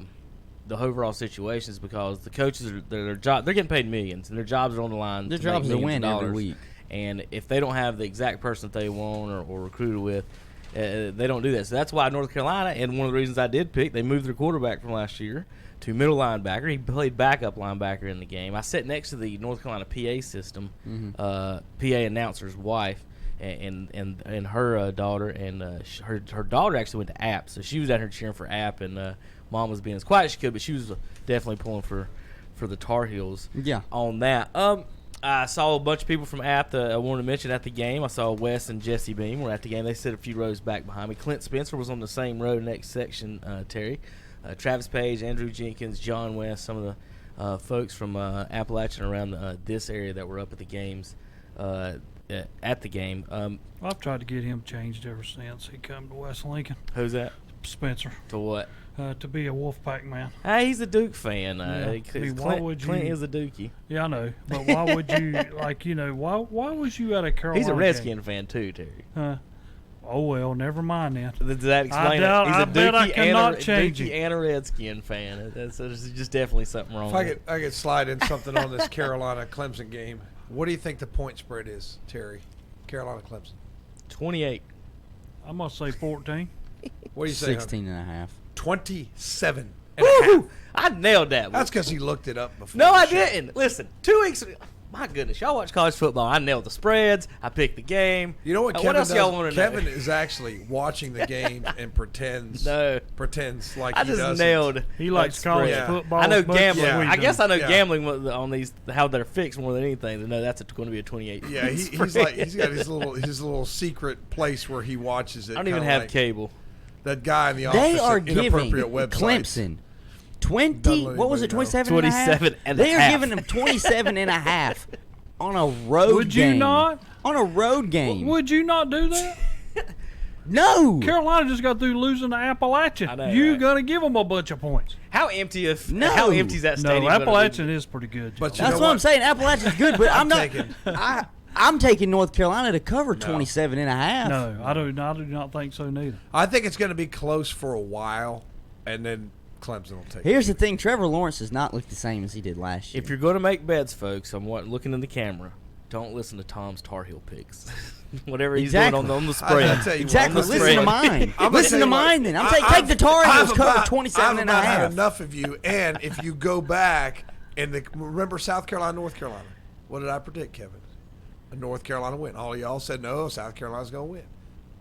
overall situations because the coaches they're getting paid millions and their jobs are on the line. Their jobs to win every week. And if they don't have the exact person that they want or recruited with, they don't do that. So that's why North Carolina, and one of the reasons I did pick, they moved their quarterback from last year to middle linebacker. He played backup linebacker in the game. I sat next to the North Carolina PA system, PA announcer's wife, and her daughter, and her daughter actually went to App, so she was out here cheering for App, and Mom was being as quiet as she could, but she was definitely pulling for the Tar Heels. Yeah. On that. I saw a bunch of people from App that I wanted to mention at the game. I saw Wes and Jesse Beam were at the game. They sit a few rows back behind me. Clint Spencer was on the same row next section, Terry. Travis Page, Andrew Jenkins, John West, some of the folks from Appalachian around this area that were up at the games. at the game. I've tried to get him changed ever since he come to West Lincoln. Who's that? Spencer. To what? To be a Wolfpack man. Hey, he's a Duke fan. Yeah. Clint is a Dookie. Yeah, I know. But why would you, why was you at a Carolina He's a Redskin game? Fan too, Terry. Oh, well, never mind then. Does that explain it? He's I bet I cannot change Dookie it. and a Redskin fan. There's just definitely something wrong with it. I could slide in something on this Carolina-Clemson game. What do you think the point spread is, Terry? Carolina-Clemson. 28. I'm going to say 14. What do you say? 16 and a half. 27 and a half. I nailed that one. That's because he looked it up before. No, I didn't. Listen, 2 weeks. My goodness, y'all watch college football. I nailed the spreads. I picked the game. You know what Kevin what else does? y'all want to know? Kevin is actually watching the game and pretends like I he just doesn't. nailed. He likes college football. I know as much as gambling. we I do. guess I know gambling on these how they're fixed more than anything. To know that's going to be a 28. Yeah, he's like he's got his little secret place where he watches it. I don't even have cable. That guy in the office. They are at giving inappropriate websites. Clemson 20. What was it? 27 and a half? 27 and a They are half. giving them 27 and a half on a road game. Would you not? On a road game. Would you not do that? No. Carolina just got through losing to Appalachian. I know, You right? got to give them a bunch of points. How empty is No. How empty is that No, stadium? Appalachian is pretty good. But you That's know what I'm saying. Appalachian's good, but I'm not. taking- I'm taking North Carolina to cover 27 and a half. No, I do not think so neither. I think it's going to be close for a while, and then Clemson will take it. Here's the thing: Trevor Lawrence does not look the same as he did last year. If you're going to make bets, folks, I'm looking in the camera. Don't listen to Tom's Tar Heel picks. Whatever he's doing on the spread. I'll tell you Exactly. what, Listen to mine. I'm gonna Listen tell to you what, mine then. Take the Tar Heels cover 27 and a I've about half. had enough of you. And if you go back and remember South Carolina, North Carolina, what did I predict, Kevin? A North Carolina win. All of y'all said no, South Carolina's going to win.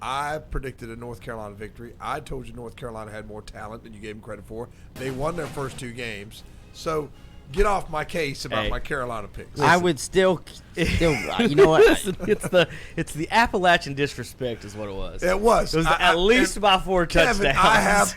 I predicted a North Carolina victory. I told you North Carolina had more talent than you gave them credit for. They won their first 2 games. So get off my case about my Carolina picks. I would still, you know what? Listen, it's the Appalachian disrespect is what it was. It was. It was at least by 4 Kevin, touchdowns.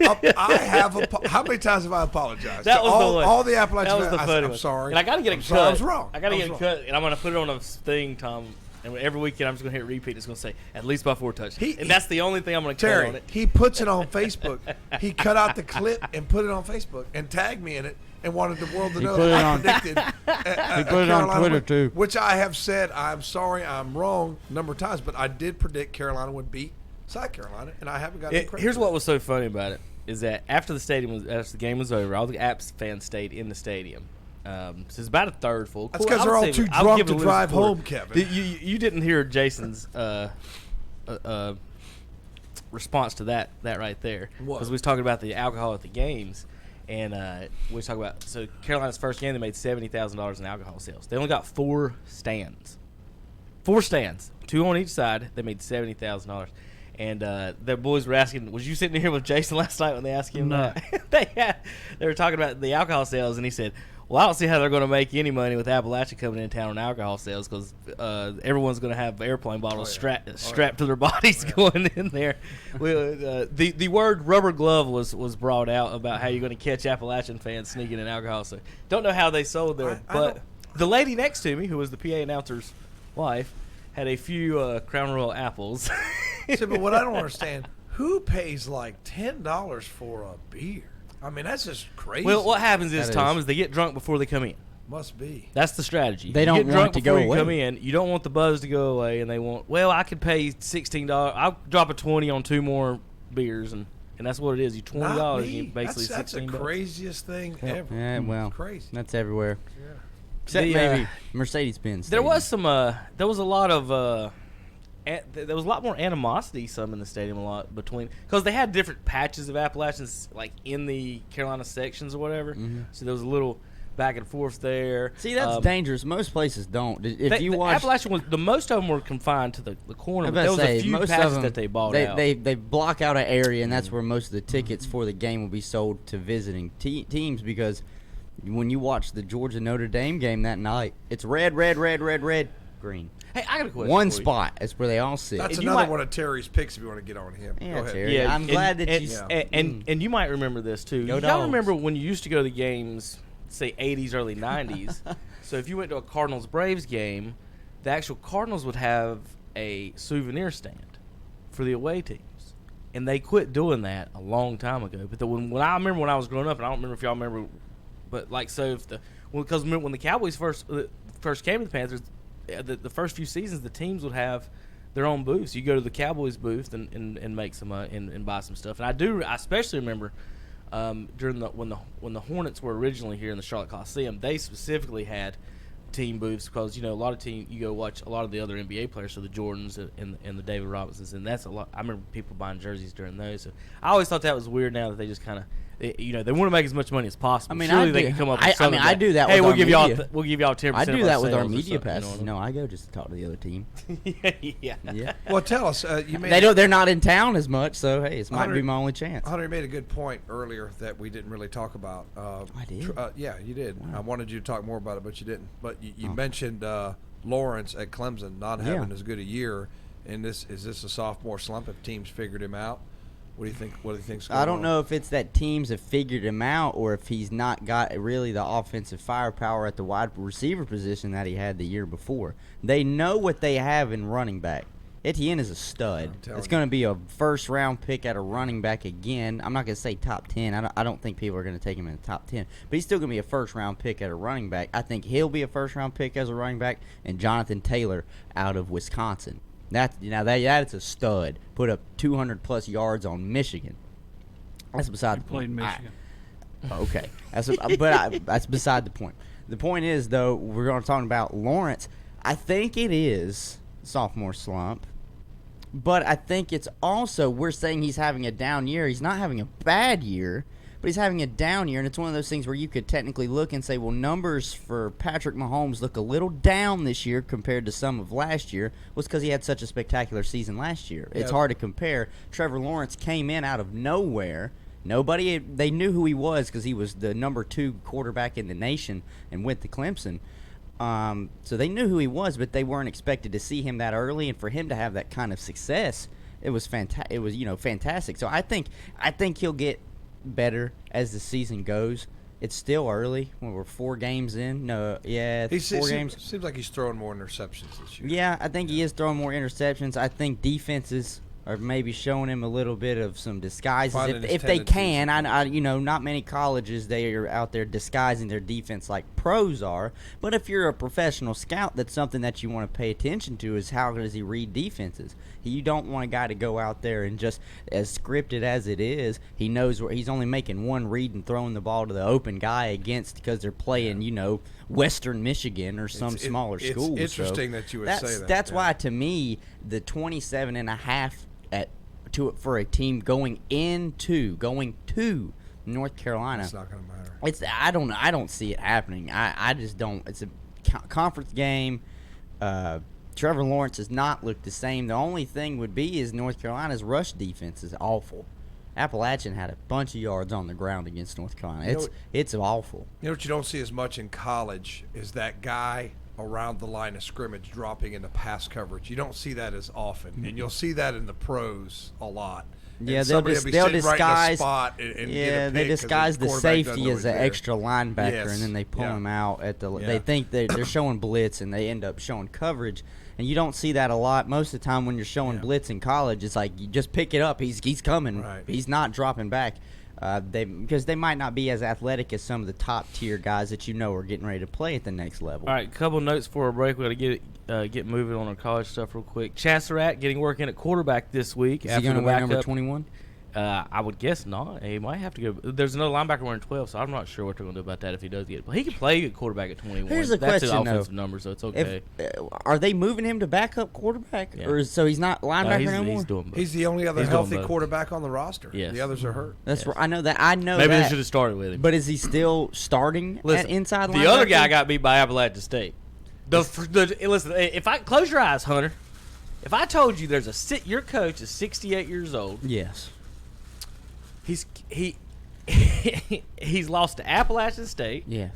how many times have I apologized? That to was all, the one. all the Appalachian That was the fans? funny I'm one. sorry. And I got to get a I'm cut. sorry, I was wrong. I got to I get a was cut, and I'm going to put it on a thing, Tom. And every weekend I'm just going to hit repeat. It's going to say at least by 4 touchdowns. And that's the only thing I'm going to cut Terry, on it. he puts it on Facebook. He cut out the clip and put it on Facebook and tagged me in it and wanted the world to know put it I on- predicted He put it on Twitter, too. Which I have said I'm sorry, I'm wrong a number of times, but I did predict Carolina would beat South Carolina, and I haven't got any credit. Here's for what it. was so funny about it is that after the game was over, all the Apps fans stayed in the stadium. So it's about a third full. That's 'cause they're all too drunk to drive home, Kevin. You didn't hear Jason's response to that right there. What? Because we was talking about the alcohol at the games. And we was talking about, so Carolina's first game, they made $70,000 in alcohol sales. They only got 4 stands. 4 stands. 2 on each side. They made $70,000. And their boys were asking, was you sitting here with Jason last night when they asked him No. that? They were talking about the alcohol sales, and he said, well, I don't see how they're going to make any money with Appalachia coming in town on alcohol sales because everyone's going to have airplane bottles strapped to their bodies going in there. The word rubber glove was brought out about how you're going to catch Appalachian fans sneaking in alcohol. So don't know how they sold there. But the lady next to me, who was the PA announcer's wife, had a few Crown Royal apples. See, but what I don't understand, who pays like $10 for a beer? I mean, that's just crazy. Well, what happens is, Tom, is they get drunk before they come in. Must be. That's the strategy. They don't you get want drunk it to before go you away. come in. You don't want the buzz to go away, and they want, well, I could pay $16. I'll drop a 20 on 2 more beers, and that's what it is. You $20, you basically that's the $16. craziest thing ever. Yeah, well, Crazy. that's everywhere. Except The, maybe Mercedes-Benz. There Stadium. was some. There was a lot of. There was a lot more animosity, in the stadium, a lot between, because they had different patches of Appalachians, like in the Carolina sections or whatever. Mm-hmm. So there was a little back and forth there. See, that's dangerous. Most places don't. If you the watch, Appalachian was, the most of them were confined to the corner. I But was there was about to a say, few most patches of them that they bought out. They block out an area, and that's where most of the tickets for the game will be sold to visiting teams. Because when you watch the Georgia Notre Dame game that night, it's red, green. Hey, I got a question. One for you. spot is where they all sit. That's another one of Terry's picks if you want to get on him. Yeah, Go ahead. Terry. Yeah, I'm glad that you. And you might remember this too. Go Y'all Dogs. remember when you used to go to the games, say 80s, early 90s. So if you went to a Cardinals Braves game, the actual Cardinals would have a souvenir stand for the away teams, and they quit doing that a long time ago. But when I remember when I was growing up, and I don't remember if y'all remember, but like so because when the Cowboys first came to the Panthers, the first few seasons the teams would have their own booths. You go to the Cowboys booth and make some and buy some stuff. And I especially remember during when the Hornets were originally here in the Charlotte Coliseum, they specifically had team booths because a lot of you go watch a lot of the other NBA players, so the Jordans and the David Robinsons, and that's a lot. I remember people buying jerseys during those. So I always thought that was weird. Now that they just kind of they want to make as much money as possible. I mean, surely they can come up with something. I do that. Hey, with we'll our give media. y'all 10%. I do that with our media You know passes. No, I go just to talk to the other team. yeah. Well, tell us. You made they're not in town as much, so hey, it might be my only chance. Hunter made a good point earlier that we didn't really talk about. I did. Yeah, you did. Wow. I wanted you to talk more about it, but you didn't. But you mentioned Lawrence at Clemson not having as good a year. And is this a sophomore slump? If teams figured him out, what do you think? What do you think's going on? I don't know if it's that teams have figured him out or if he's not got really the offensive firepower at the wide receiver position that he had the year before. They know what they have in running back. Etienne is a stud. It's going to be a first-round pick at a running back again. I'm not going to say top 10. I don't think people are going to take him in the top 10. But he's still going to be a first-round pick at a running back. I think he'll be a first-round pick as a running back, and Jonathan Taylor out of Wisconsin. That is a stud. Put up 200-plus yards on Michigan. That's beside the point. Played Michigan. Okay. That's beside the point. The point is, though, we're going to talk about Lawrence. I think it is sophomore slump, but I think it's also, we're saying he's having a down year. He's not having a bad year, but he's having a down year, and it's one of those things where you could technically look and say, well, numbers for Patrick Mahomes look a little down this year compared to some of last year. Was because he had such a spectacular season last year. It's hard to compare. Trevor Lawrence came in out of nowhere. They knew who he was because he was the number 2 quarterback in the nation and went to Clemson. So they knew who he was, but they weren't expected to see him that early, and for him to have that kind of success, it was fantastic. It was fantastic. So I think he'll get better as the season goes. It's still early. We're 4 games in. 4 games. Seems like he's throwing more interceptions this year. Yeah, I think he is throwing more interceptions. I think defenses are maybe showing him a little bit of some disguises if they can. Not many colleges they are out there disguising their defense like pros are. But if you're a professional scout, that's something that you want to pay attention to is how does he read defenses. You don't want a guy to go out there and just as scripted as it is. He knows where he's only making one read and throwing the ball to the open guy against because they're playing, Western Michigan or some smaller school. It's interesting that you would say that. That's why, to me, the 27.5 for a team going to North Carolina. It's not going to matter. I don't see it happening. I just don't. It's a conference game. Trevor Lawrence does not look the same. The only thing would be is North Carolina's rush defense is awful. Appalachian had a bunch of yards on the ground against North Carolina. It's awful. You know what you don't see as much in college is that guy around the line of scrimmage dropping into pass coverage. You don't see that as often, and you'll see that in the pros a lot. Yeah, they'll disguise. They disguise the safety as an extra linebacker, and then they pull him out at the. They think they're showing blitz, and they end up showing coverage. And you don't see that a lot. Most of the time when you're showing blitz in college, it's like you just pick it up. He's coming. Right. He's not dropping back. Because they might not be as athletic as some of the top tier guys that are getting ready to play at the next level. All right, a couple notes for a break. We got to get moving on our college stuff real quick. Chasserat getting work in at quarterback this week. Is he going to wear number 21? I would guess not. He might have to go. There's another linebacker wearing 12, so I'm not sure what they're going to do about that if he does get. But he can play at quarterback at 21. Here's the question, That's his offensive number, so it's okay. Are they moving him to backup quarterback, or so he's not linebacker no more? He's the only other healthy quarterback on the roster. Yes. The others are hurt. That's right. I know that. Maybe they should have started with him. But is he still starting at inside linebacker? The other guy got beat by Appalachian State. Listen, if I close your eyes, Hunter. If I told you your coach is 68 years old. Yes. He's lost to Appalachian State. Yes.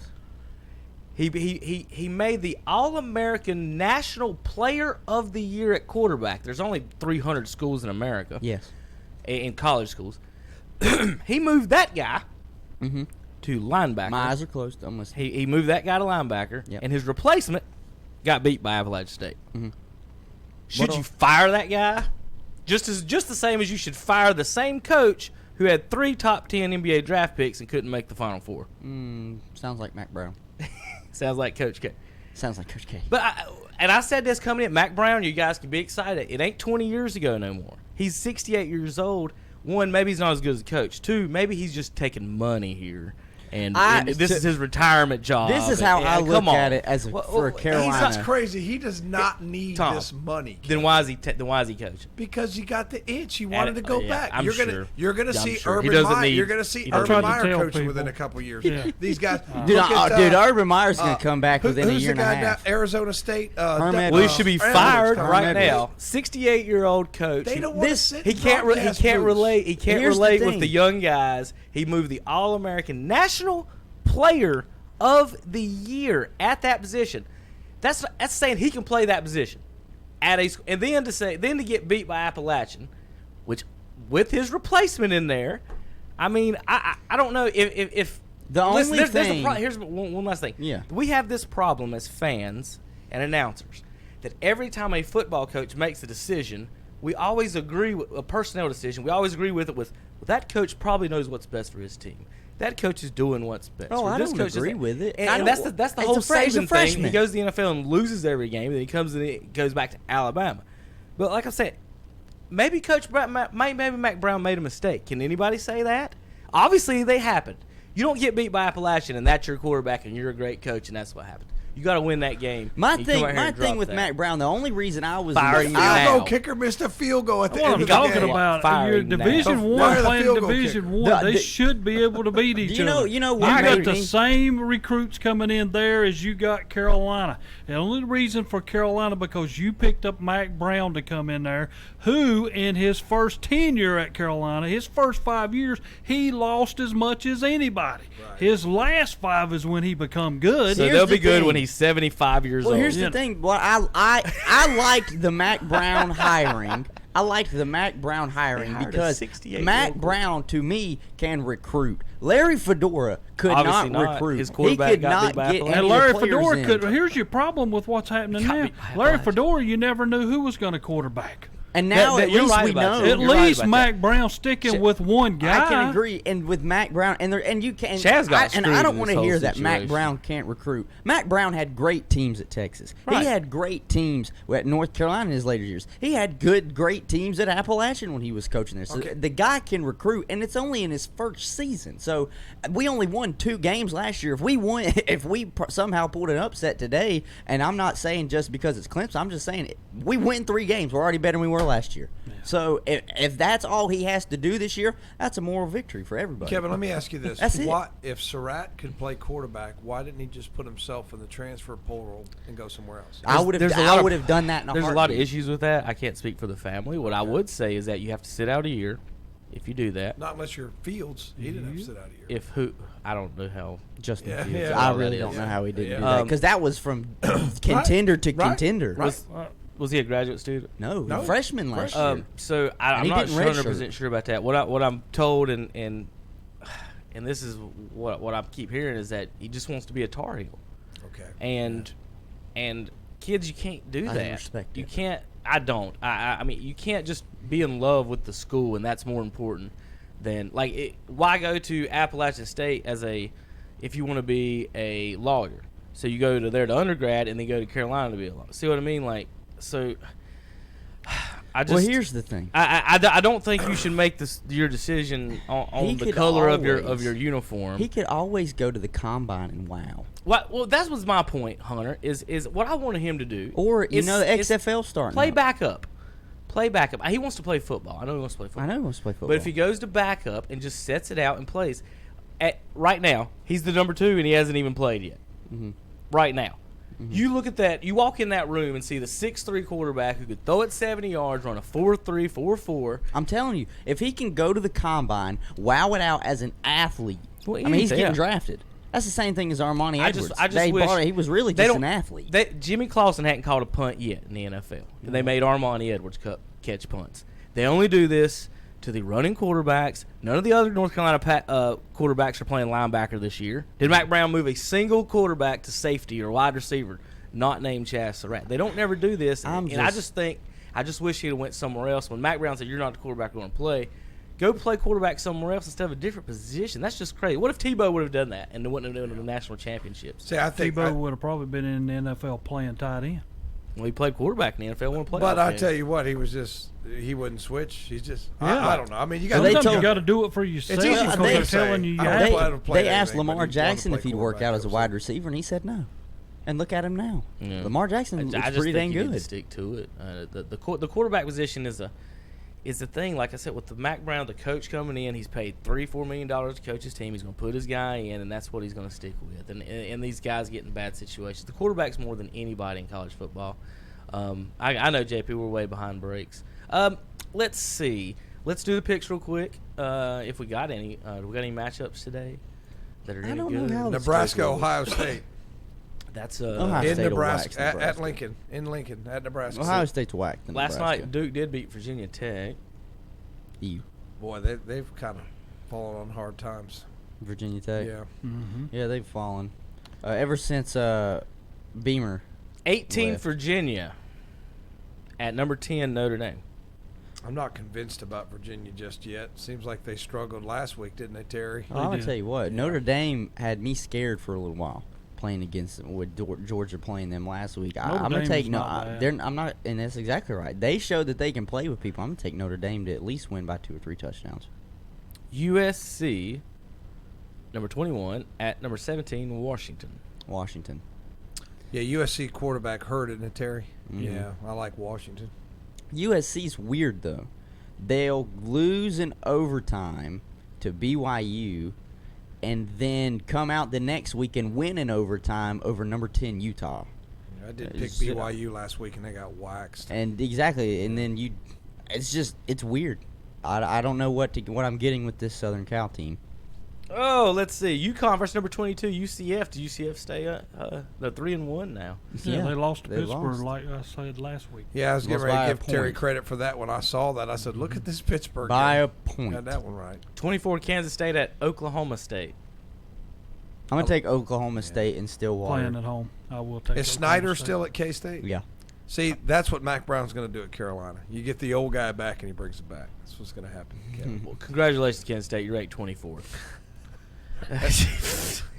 He made the All-American National Player of the Year at quarterback. There's only 300 schools in America. Yes. In college schools. He moved that guy to linebacker. My eyes are closed. He moved that guy to linebacker, and his replacement got beat by Appalachian State. Mm-hmm. Should you fire that guy? Just the same as you should fire the same coach who had 3 top 10 NBA draft picks and couldn't make the Final Four. Sounds like Mac Brown. Sounds like Coach K. Sounds like Coach K. But I said this coming in, Mac Brown, you guys can be excited. It ain't 20 years ago no more. He's 68 years old. 1, maybe he's not as good as a coach. 2, maybe he's just taking money here. And this is his retirement job. This is how I look at it as for Carolina. That's crazy. He does not need Tom, this money. Then why is he coaching? Because he got the itch. He wanted to go back. I'm you're gonna see sure. Urban Meyer. You're gonna see Urban Meyer coaching within a couple years. These guys, dude, Urban Meyer's gonna come back within a year and a half. Who's the guy now? Arizona State. He should be fired right now. 68-year-old coach. They don't want to sit. He can't relate. He can't relate with the young guys. He moved the All-American National Player of the Year at that position. That's saying he can play that position and then to get beat by Appalachian, which with his replacement in there, I mean, I don't know if the only thing. Here's one last thing. Yeah, we have this problem as fans and announcers that every time a football coach makes a decision, we always agree with a personnel decision. We always agree with it with that coach probably knows what's best for his team. That coach is doing what's best. Oh, I don't agree with it. And that's the whole Saban thing. He goes to the NFL and loses every game, and then he comes and he goes back to Alabama. But like I said, maybe maybe Mac Brown made a mistake. Can anybody say that? Obviously, they happened. You don't get beat by Appalachian, and that's your quarterback, and you're a great coach, and that's what happened. You got to win that game. My thing with Mac Brown, the only reason I was field kicker missed a field goal at the end of the game. I'm talking about your Division One playing Division One. They should be able to beat each other. You know, you got the same recruits coming in there as you got Carolina. The only reason for Carolina because you picked up Mac Brown to come in there, who in his first tenure at Carolina, his first 5 years, he lost as much as anybody. Right. His last 5 is when he become good. So they'll be good when he's 75 years old. Well, here's the thing. Well, I liked the Mac Brown hiring. Because Mac Brown, to me, can recruit. Larry Fedora could not recruit. His quarterback he could not get any Larry players Fedora in. could. Here's your problem with what's happening now. Larry Fedora, you never knew who was going to quarterback. And now at least we know. At least Mac Brown sticking with one guy. I can agree. And with Mac Brown, and you can. And I don't want to hear that Mac Brown can't recruit. Mac Brown had great teams at Texas. Right. He had great teams at North Carolina in his later years. He had great teams at Appalachian when he was coaching there. So the guy can recruit, and it's only in his first season. So we only won 2 games last year. If we somehow pulled an upset today, and I'm not saying just because it's Clemson, I'm just saying we win 3 games. We're already better than we were last year. Yeah. So if that's all he has to do this year, that's a moral victory for everybody. Kevin, let me ask you this. That's it. If Surratt could play quarterback, why didn't he just put himself in the transfer portal and go somewhere else? I would have done that in a There's heartbeat. a lot of issues with that. I can't speak for the family. What I would say is that you have to sit out a year if you do that. Not unless you're Fields. He didn't have to sit out a year. I don't know how Justin Fields. I really don't know how he didn't do that. Because that was from contender to contender. Was he a graduate student? No, freshman last year. So I'm not 100% sure about that. What I'm told, and this is what I keep hearing, is that he just wants to be a Tar Heel. Okay. And kids, you can't do that. I respect you can't. I don't. I mean, you can't just be in love with the school, and that's more important than why go to Appalachian State if you want to be a lawyer? So you go to there to undergrad, and then go to Carolina to be a lawyer. See what I mean? So well, here's the thing. I don't think you should make your decision on the color of your uniform. He could always go to the combine and wow. Well, that was my point, Hunter. Is what I wanted him to do. Or the XFL starting. Play backup. Play backup. He wants to play football. I know he wants to play football. But if he goes to backup and just sets it out and plays, right now he's the number 2 and he hasn't even played yet. Mm-hmm. Right now. Mm-hmm. You look at that. You walk in that room and see the 6'3" quarterback who could throw it 70 yards, run a 4.3, 4.4. I'm telling you, if he can go to the combine, wow it out as an athlete. Well, he's getting drafted. That's the same thing as Armani Edwards. I just wish he was really just an athlete. Jimmy Clausen hadn't called a punt yet in the NFL. And they made Armani Edwards catch punts. They only do this to the running quarterbacks. None of the other North Carolina quarterbacks are playing linebacker this year. Did Mac Brown move a single quarterback to safety or wide receiver? not named Chaz Surratt. They don't never do this, I just wish he'd have went somewhere else. When Mac Brown said, "You're not the quarterback we're going to play," go play quarterback somewhere else instead of a different position. That's just crazy. What if Tebow would have done that and they wouldn't have done the national championships? See, I think Tebow would have probably been in the NFL playing tight end. Well, he played quarterback in the NFL. Won't play. But I tell you what, he wouldn't switch. He's just I don't know. I mean, you got to do it for yourself. It's easy for they're telling you. They asked Lamar Jackson if he'd work out as a wide receiver, and he said no. And look at him now. Yeah. Lamar Jackson looks pretty dang good. Need to stick to it. The quarterback position is the thing. Like I said, with the Mac Brown, the coach coming in, he's paid $3-4 million to coach his team. He's going to put his guy in, and that's what he's going to stick with. And these guys get in bad situations. The quarterback's more than anybody in college football. I know, JP, we're way behind breaks. Let's see. Let's do the picks real quick. If we got any, do we got any matchups today that are any good? Nebraska, Ohio State. That's in Nebraska at Lincoln. In Lincoln at Nebraska. Ohio State's whacked. Last night, Duke did beat Virginia Tech. Boy, they've kind of fallen on hard times. Virginia Tech. Yeah. Mm-hmm. Yeah, they've fallen ever since Beamer. 18 Virginia at number 10 Notre Dame. I'm not convinced about Virginia just yet. Seems like they struggled last week, didn't they, Terry? I'm gonna tell you what. Notre Dame had me scared for a little while. Playing against them, with Georgia playing them last week, I'm gonna take I'm not, and that's exactly right. They showed that they can play with people. I'm gonna take Notre Dame to at least win by 2 or 3 touchdowns. USC, number 21 at number 17 Washington. Yeah, USC quarterback hurt, isn't it, Terry? Mm-hmm. Yeah, I like Washington. USC's weird though. They'll lose in overtime to BYU. And then come out the next week and win in overtime over number 10 Utah. I did pick BYU last week and they got waxed. And exactly, and then it's weird. I don't know what I'm getting with this Southern Cal team. Oh, let's see. UConn versus number 22 UCF. Did UCF stay? They're 3-1 now. Yeah, they lost to Pittsburgh, like I said last week. Yeah, I was getting ready to give Terry credit for that when I saw that. I said, "Look at this Pittsburgh by game." a point." Got that one right. 24 Kansas State at Oklahoma State. I'm gonna take Oklahoma State in Stillwater. Playing at home, I will take. Is Snyder still at K-State? Yeah. See, that's what Mac Brown's going to do at Carolina. You get the old guy back and he brings it back. That's what's going to happen. Well, congratulations, Kansas State. You're ranked 24th. Hey,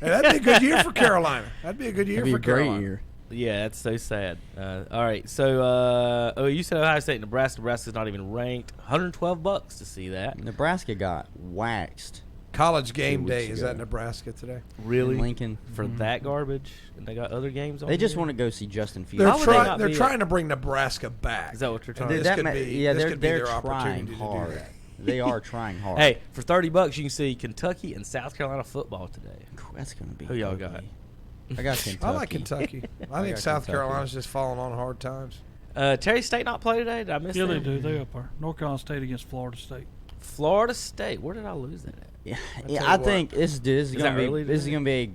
that'd be a good year for Carolina. That'd be a good year for Carolina. Great year. Yeah, that's so sad. All right, so you said Ohio State, Nebraska. Nebraska's not even ranked. $112 to see that. Nebraska got waxed. College game day is at Nebraska today. Really? In Lincoln for that garbage, and they got other games on. They just here? Want to go see Justin Fields. They're trying to bring Nebraska back. Is that what they're trying? This could be their trying opportunity hard. to do that. They are trying hard. Hey, for $30, you can see Kentucky and South Carolina football today. That's gonna be. Who y'all got? I got Kentucky. I like Kentucky. I think South Carolina's just falling on hard times. Terry State not play today? Did I miss that? Yeah, they do. They up there. North Carolina State against Florida State. Florida State. Where did I lose that at? Yeah, I think this is gonna be a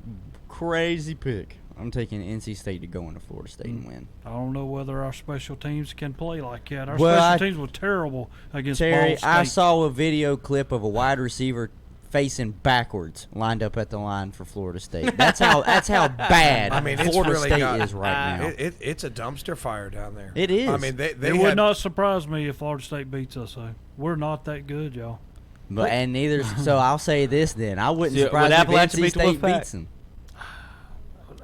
crazy pick. I'm taking NC State to go into Florida State and win. I don't know whether our special teams can play like that. Our Well, special teams were terrible against Terry, Ball State. I saw a video clip of a wide receiver facing backwards, lined up at the line for Florida State. That's how bad Florida State is right now. It's a dumpster fire down there. It is. I mean, they would not surprise me if Florida State beats us. Though we're not that good, y'all. But and neither. So I'll say this then: I wouldn't surprise me if NC State beats them.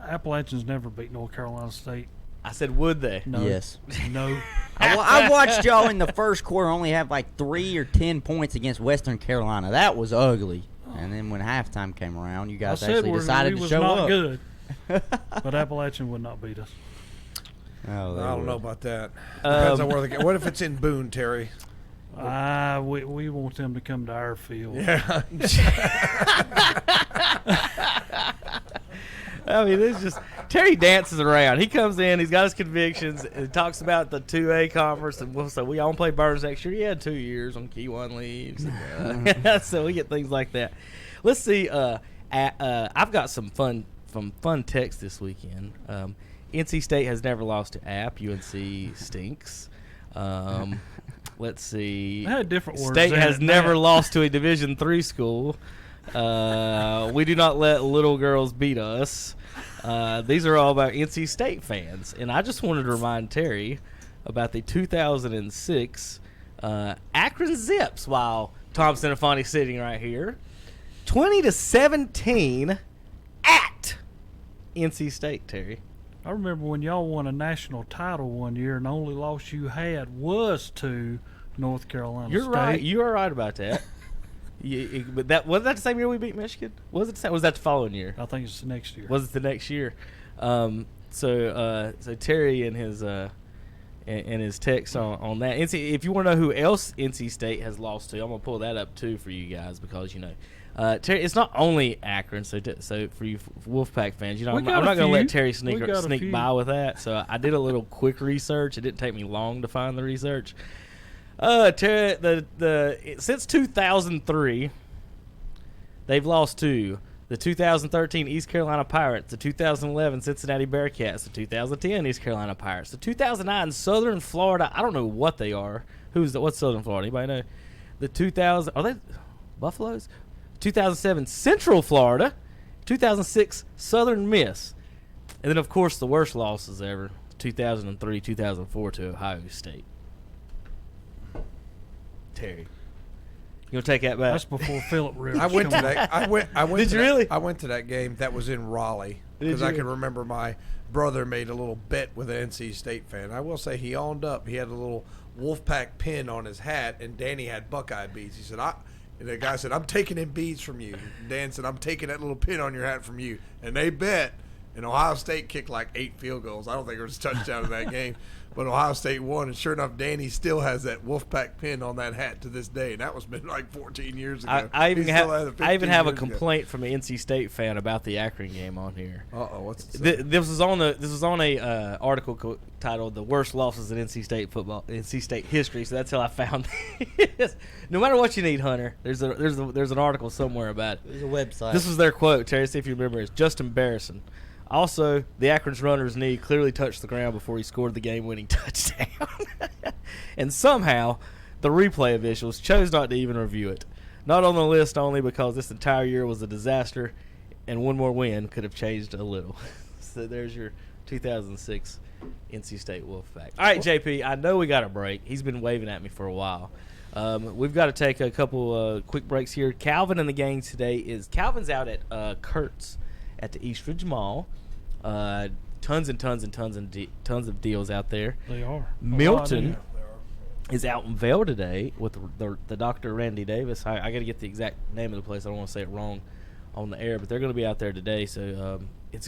Appalachians never beat North Carolina State. I said, would they? No. Yes. No. I watched y'all in the first quarter only have like 3 or 10 points against Western Carolina. That was ugly. And then when halftime came around, you guys actually decided to show up. We was not good. But Appalachian would not beat us. Oh, I don't know about that. Depends on where they get. What if it's in Boone, Terry? We want them to come to our field. Yeah. I mean, it's just Terry dances around. He comes in, he's got his convictions, and talks about the 2A conference, and we'll say we all play Burns next year. He had 2 years on Key1 leaves, so we get things like that. Let's see. I've got some fun text this weekend. NC State has never lost to App. UNC stinks. Let's see. I had different words. State has never lost to a Division III school. We do not let little girls beat us. These are all about NC State fans. And I just wanted to remind Terry about the 2006 Akron Zips while Thompson and Fonte sitting right here. 20-17 at NC State, Terry. I remember when y'all won a national title one year, and the only loss you had was to North Carolina You're State. right. You are right about that. But that was that the same year we beat Michigan? Was it? Was that the following year? I think it's the next year. Was it the next year? So Terry and his text on that. If you want to know who else NC State has lost to, I'm gonna pull that up too for you guys because Terry. It's not only Akron. So for you Wolfpack fans, I'm not gonna let Terry sneak by with that. So I did a little quick research. It didn't take me long to find the research. Terry, since 2003, they've lost to the 2013 East Carolina Pirates, the 2011 Cincinnati Bearcats, the 2010 East Carolina Pirates, the 2009 Southern Florida. I don't know what they are. What's Southern Florida? Anybody know? The 2000 are they Buffaloes? 2007 Central Florida, 2006 Southern Miss, and then of course the worst losses ever: 2003, 2004 to Ohio State. Terry, you gonna take that back? That's before Philip Rivers. I went to that. I went. Did you really? I went to that game. That was in Raleigh because I can remember my brother made a little bet with an NC State fan. I will say he owned up. He had a little Wolfpack pin on his hat, and Danny had Buckeye beads. He said, and the guy said, "I'm taking them beads from you." And Dan said, "I'm taking that little pin on your hat from you." And they bet, and Ohio State kicked like 8 field goals. I don't think there was a touchdown in that game. But Ohio State won, and sure enough, Danny still has that Wolfpack pin on that hat to this day, and that was been like 14 years ago. I even have a complaint from an NC State fan about the Akron game on here. What's it say? This was on a article titled "The Worst Losses in NC State History." So that's how I found this. No matter what you need, Hunter, there's an article somewhere about it. There's a website. This was their quote, Terry. See if you remember. It's just embarrassing. Also, the Akron's runner's knee clearly touched the ground before he scored the game-winning touchdown. And somehow, the replay officials chose not to even review it. Not on the list only because this entire year was a disaster, and one more win could have changed a little. So there's your 2006 NC State Wolfpack. All right, JP, I know we got a break. He's been waving at me for a while. We've got to take a couple quick breaks here. Calvin and the gang today Calvin's out at Kurt's at the Eastridge Mall. Tons of deals out there. They are. Milton is out in Vail today with the Dr. Randy Davis. I got to get the exact name of the place. I don't want to say it wrong on the air, but they're going to be out there today. So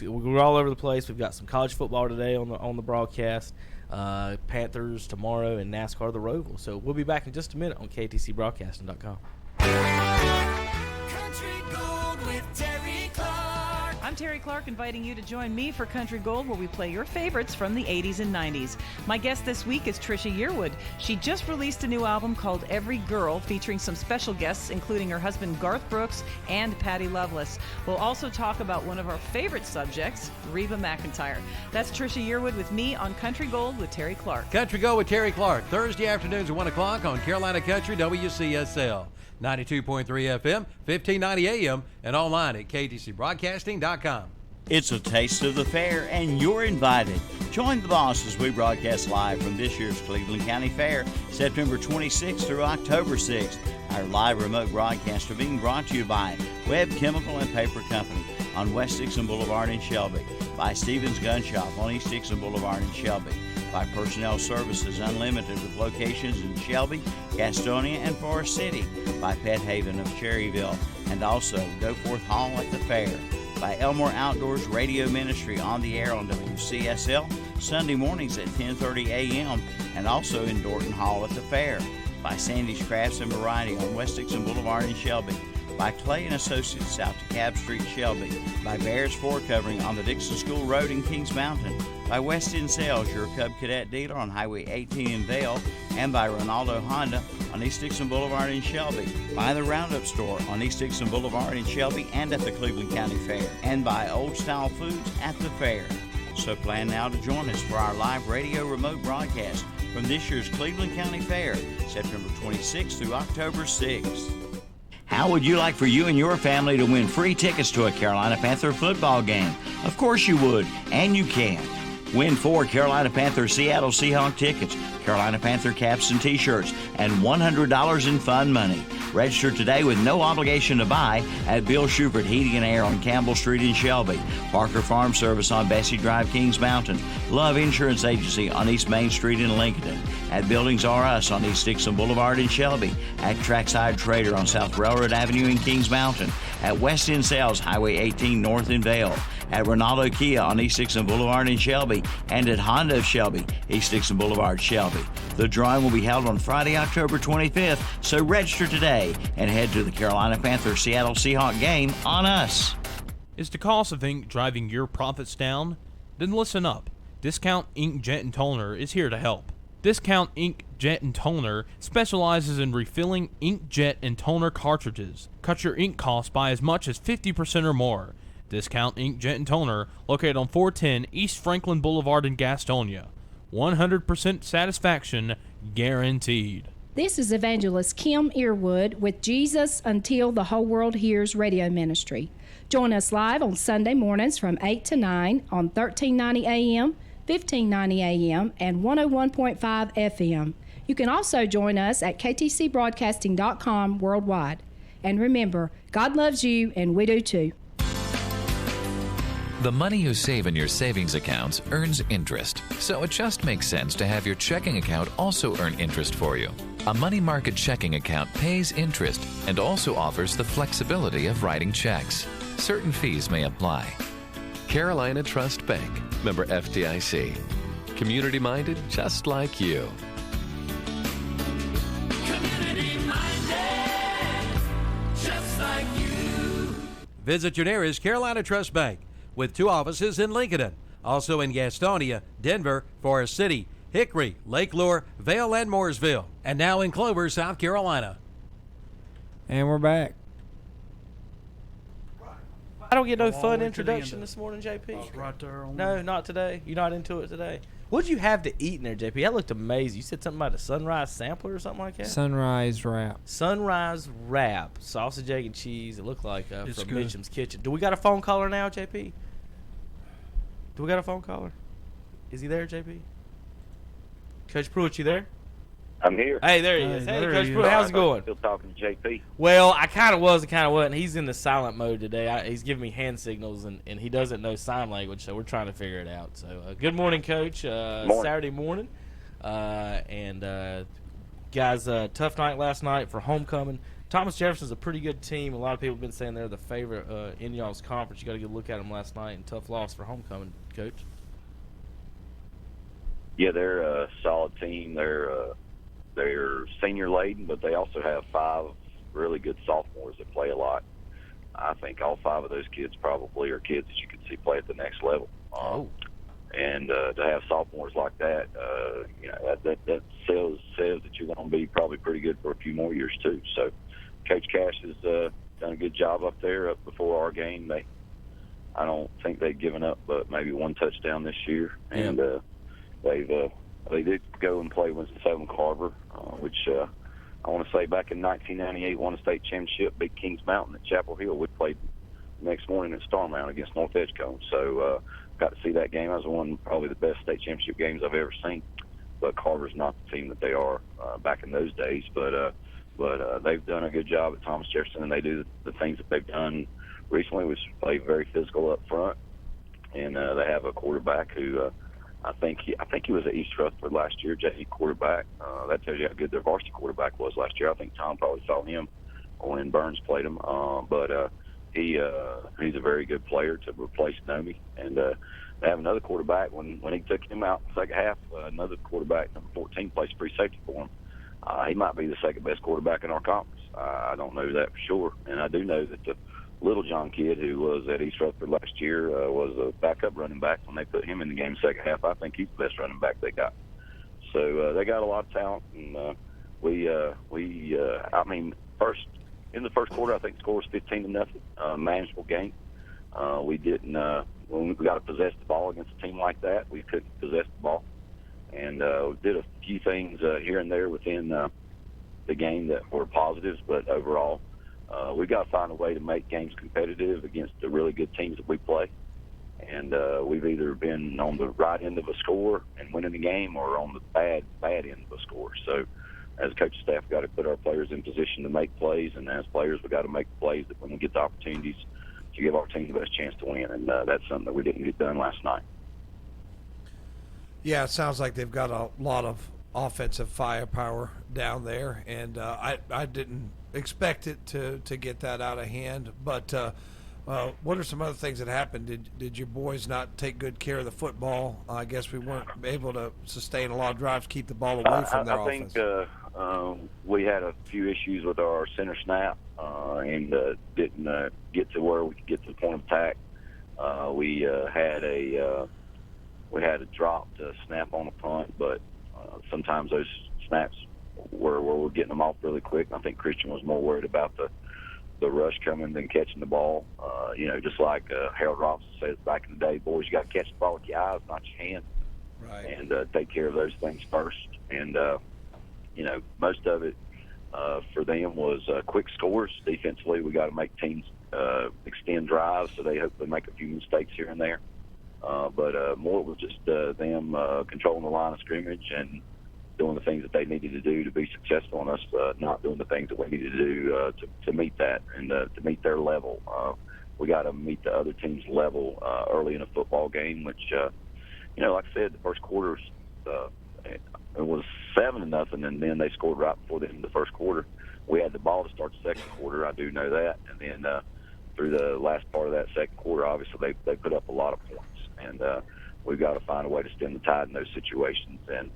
we're all over the place. We've got some college football today on the broadcast. Panthers tomorrow, and NASCAR the Roval. So we'll be back in just a minute on KTCBroadcasting.com. Country Gold with Terry Clark. I'm Terry Clark, inviting you to join me for Country Gold, where we play your favorites from the 80s and 90s. My guest this week is Trisha Yearwood. She just released a new album called Every Girl, featuring some special guests, including her husband Garth Brooks and Patty Loveless. We'll also talk about one of our favorite subjects, Reba McEntire. That's Trisha Yearwood with me on Country Gold with Terry Clark. Country Gold with Terry Clark, Thursday afternoons at 1 o'clock on Carolina Country WCSL. 92.3 FM, 1590 AM, and online at ktcbroadcasting.com. It's a taste of the fair, and you're invited. Join the boss as we broadcast live from this year's Cleveland County Fair, September 26th through October 6th. Our live remote broadcasts are being brought to you by Webb Chemical and Paper Company on West Dixon Boulevard in Shelby, by Stevens Gun Shop on East Dixon Boulevard in Shelby, by Personnel Services Unlimited with locations in Shelby, Gastonia, and Forest City, by Pet Haven of Cherryville, and also Goforth Hall at the fair, by Elmore Outdoors Radio Ministry on the air on WCSL Sunday mornings at 10:30 a.m. and also in Dorton Hall at the fair, by Sandy's Crafts and Variety on West Dixon Boulevard in Shelby, by Clay & Associates south to Cab Street, Shelby, by Bears Floor Covering on the Dixon School Road in Kings Mountain, by West End Sales, your Cub Cadet dealer on Highway 18 in Vail, and by Ronaldo Honda on East Dixon Boulevard in Shelby, by the Roundup Store on East Dixon Boulevard in Shelby and at the Cleveland County Fair, and by Old Style Foods at the fair. So plan now to join us for our live radio remote broadcast from this year's Cleveland County Fair, September 26th through October 6th. How would you like for you and your family to win free tickets to a Carolina Panther football game? Of course you would, and you can. Win 4 Carolina Panther Seattle Seahawk tickets, Carolina Panther caps and t-shirts, and $100 in fun money. Register today with no obligation to buy at Bill Schubert Heating and Air on Campbell Street in Shelby, Parker Farm Service on Bessie Drive, Kings Mountain, Love Insurance Agency on East Main Street in Lincoln, at Buildings R Us on East Dixon Boulevard in Shelby, at Trackside Trader on South Railroad Avenue in Kings Mountain, at West End Sales Highway 18 North in Vale, at Ronaldo Kia on East Dixon Boulevard in Shelby, and at Honda of Shelby, East Dixon Boulevard, Shelby. The drawing will be held on Friday, October 25th, so register today and head to the Carolina Panther Seattle Seahawk game on us. Is the cost of ink driving your profits down? Then listen up. Discount Ink Jet and Toner is here to help. Discount Ink Jet and Toner specializes in refilling ink jet and toner cartridges. Cut your ink costs by as much as 50% or more. Discount Ink Jet and Toner, located on 410 East Franklin Boulevard in Gastonia. 100% satisfaction guaranteed. This is Evangelist Kim Earwood with Jesus Until the Whole World Hears Radio Ministry. Join us live on Sunday mornings from 8 to 9 on 1390 AM, 1590 AM, and 101.5 FM. You can also join us at ktcbroadcasting.com worldwide. And remember, God loves you and we do too. The money you save in your savings accounts earns interest, so it just makes sense to have your checking account also earn interest for you. A money market checking account pays interest and also offers the flexibility of writing checks. Certain fees may apply. Carolina Trust Bank, member FDIC. Community-minded just like you. Community-minded, just like you. Visit your nearest Carolina Trust Bank with 2 offices in Lincoln, also in Gastonia, Denver, Forest City, Hickory, Lake Lure, Vale, and Mooresville, and now in Clover, South Carolina. And we're back. I don't get no fun introduction this morning, JP. Right there. No, not today. You're not into it today. What did you have to eat in there, JP? That looked amazing. You said something about a sunrise sampler or something like that? Sunrise wrap. Sunrise wrap. Sausage, egg, and cheese. It looked like from good. Mitchum's Kitchen. Do we got a phone caller now, JP? Do we got a phone caller? Is he there, JP? Coach Pruitt, you there? I'm here. Hey, there he is. Hey, Coach Pruitt, how's it going? Still talking to JP. Well, I kind of was and kind of wasn't. He's in the silent mode today. He's giving me hand signals, and he doesn't know sign language, so we're trying to figure it out. So, good morning, Coach. Morning. Saturday morning. Guys, tough night last night for homecoming. Thomas Jefferson's a pretty good team. A lot of people have been saying they're the favorite in y'all's conference. You got a good look at them last night, and tough loss for homecoming, Coach. Yeah, they're a solid team. They're senior laden, but they also have 5 really good sophomores that play a lot. I think all 5 of those kids probably are kids that you can see play at the next level. And to have sophomores like that, that says that you're going to be probably pretty good for a few more years too. So, Coach Cash has done a good job up there. Up before our game, I don't think they've given up, but maybe 1 touchdown this year, and they did go and play Winston-Salem Carver, which I want to say back in 1998 won a state championship, beat Kings Mountain at Chapel Hill. We played the next morning at Starmount against North Edgecombe. So got to see that game. That was one of probably the best state championship games I've ever seen. But Carver's not the team that they are back in those days. But they've done a good job at Thomas Jefferson, and they do the things that they've done recently, which play very physical up front. And they have a quarterback who I think he was at East Rutherford last year, JV quarterback. That tells you how good their varsity quarterback was last year. I think Tom probably saw him when Burns played him. He's a very good player to replace Nomi. And they have another quarterback. When he took him out in the second half, another quarterback, number 14, plays free safety for him. He might be the second best quarterback in our conference. I don't know that for sure. And I do know that the Little John kid who was at East Rutherford last year was a backup running back when they put him in the game second half. I think he's the best running back they got. So they got a lot of talent, and first in the first quarter, I think the score was 15-0, manageable game. We didn't when we got to possess the ball against a team like that, we couldn't possess the ball, and we did a few things here and there within the game that were positives, but overall. we got to find a way to make games competitive against the really good teams that we play. And we've either been on the right end of a score and winning the game, or on the bad end of a score. So, as coaching staff, we've got to put our players in position to make plays, and as players, we've got to make plays that when we get the opportunities to give our team the best chance to win. And that's something that we didn't get done last night. Yeah, it sounds like they've got a lot of offensive firepower down there, and I didn't expect it to get that out of hand. But what are some other things that happened? Did your boys not take good care of the football? I guess we weren't able to sustain a lot of drives, keep the ball away from their offense. I think we had a few issues with our center snap and didn't get to where we could get to the point of attack. We had a dropped snap on a punt, but sometimes those snaps were getting them off really quick. I think Christian was more worried about the rush coming than catching the ball. Just like Harold Robinson says back in the day, boys, you got to catch the ball with your eyes, not your hands. Right. And take care of those things first. And, most of it for them was quick scores. Defensively, we got to make teams extend drives, so they hopefully make a few mistakes here and there. But more was just them controlling the line of scrimmage and doing the things that they needed to do to be successful, and us not doing the things that we needed to do to meet that and to meet their level. We got to meet the other team's level early in a football game, which, like I said, the first quarter it was 7-0, and then they scored right before the end of the first quarter. We had the ball to start the second quarter, I do know that, and then through the last part of that second quarter, obviously they put up a lot of points, and we've got to find a way to stem the tide in those situations and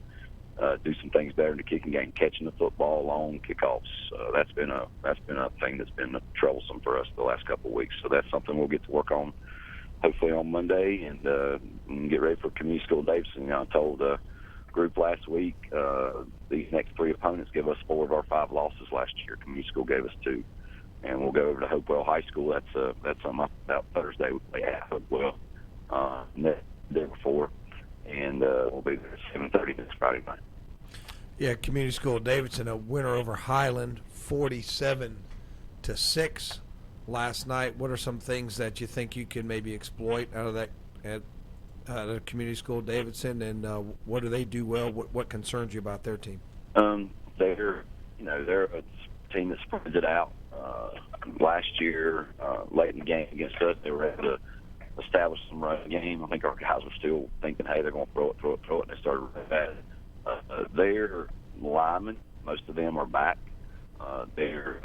do some things better in the kicking game, catching the football, long kickoffs. That's been a thing that's been troublesome for us the last couple of weeks. So that's something we'll get to work on, hopefully on Monday, and get ready for Community School Davidson. I told the group last week these next 3 opponents give us 4 of our 5 losses last year. Community School gave us 2, and we'll go over to Hopewell High School. That's on about Thursday. We play at Hopewell the day before, and we'll be there at 7:30 next Friday night. Yeah, Community School Davidson, a winner over Highland, 47-6 last night. What are some things that you think you can maybe exploit out of that at Community School Davidson, and what do they do well? What concerns you about their team? They're a team that spreads it out. Last year, late in the game against us, they were able to establish some run game. I think our guys were still thinking, hey, they're going to throw it, and they started running at it. Their linemen, most of them are back. Their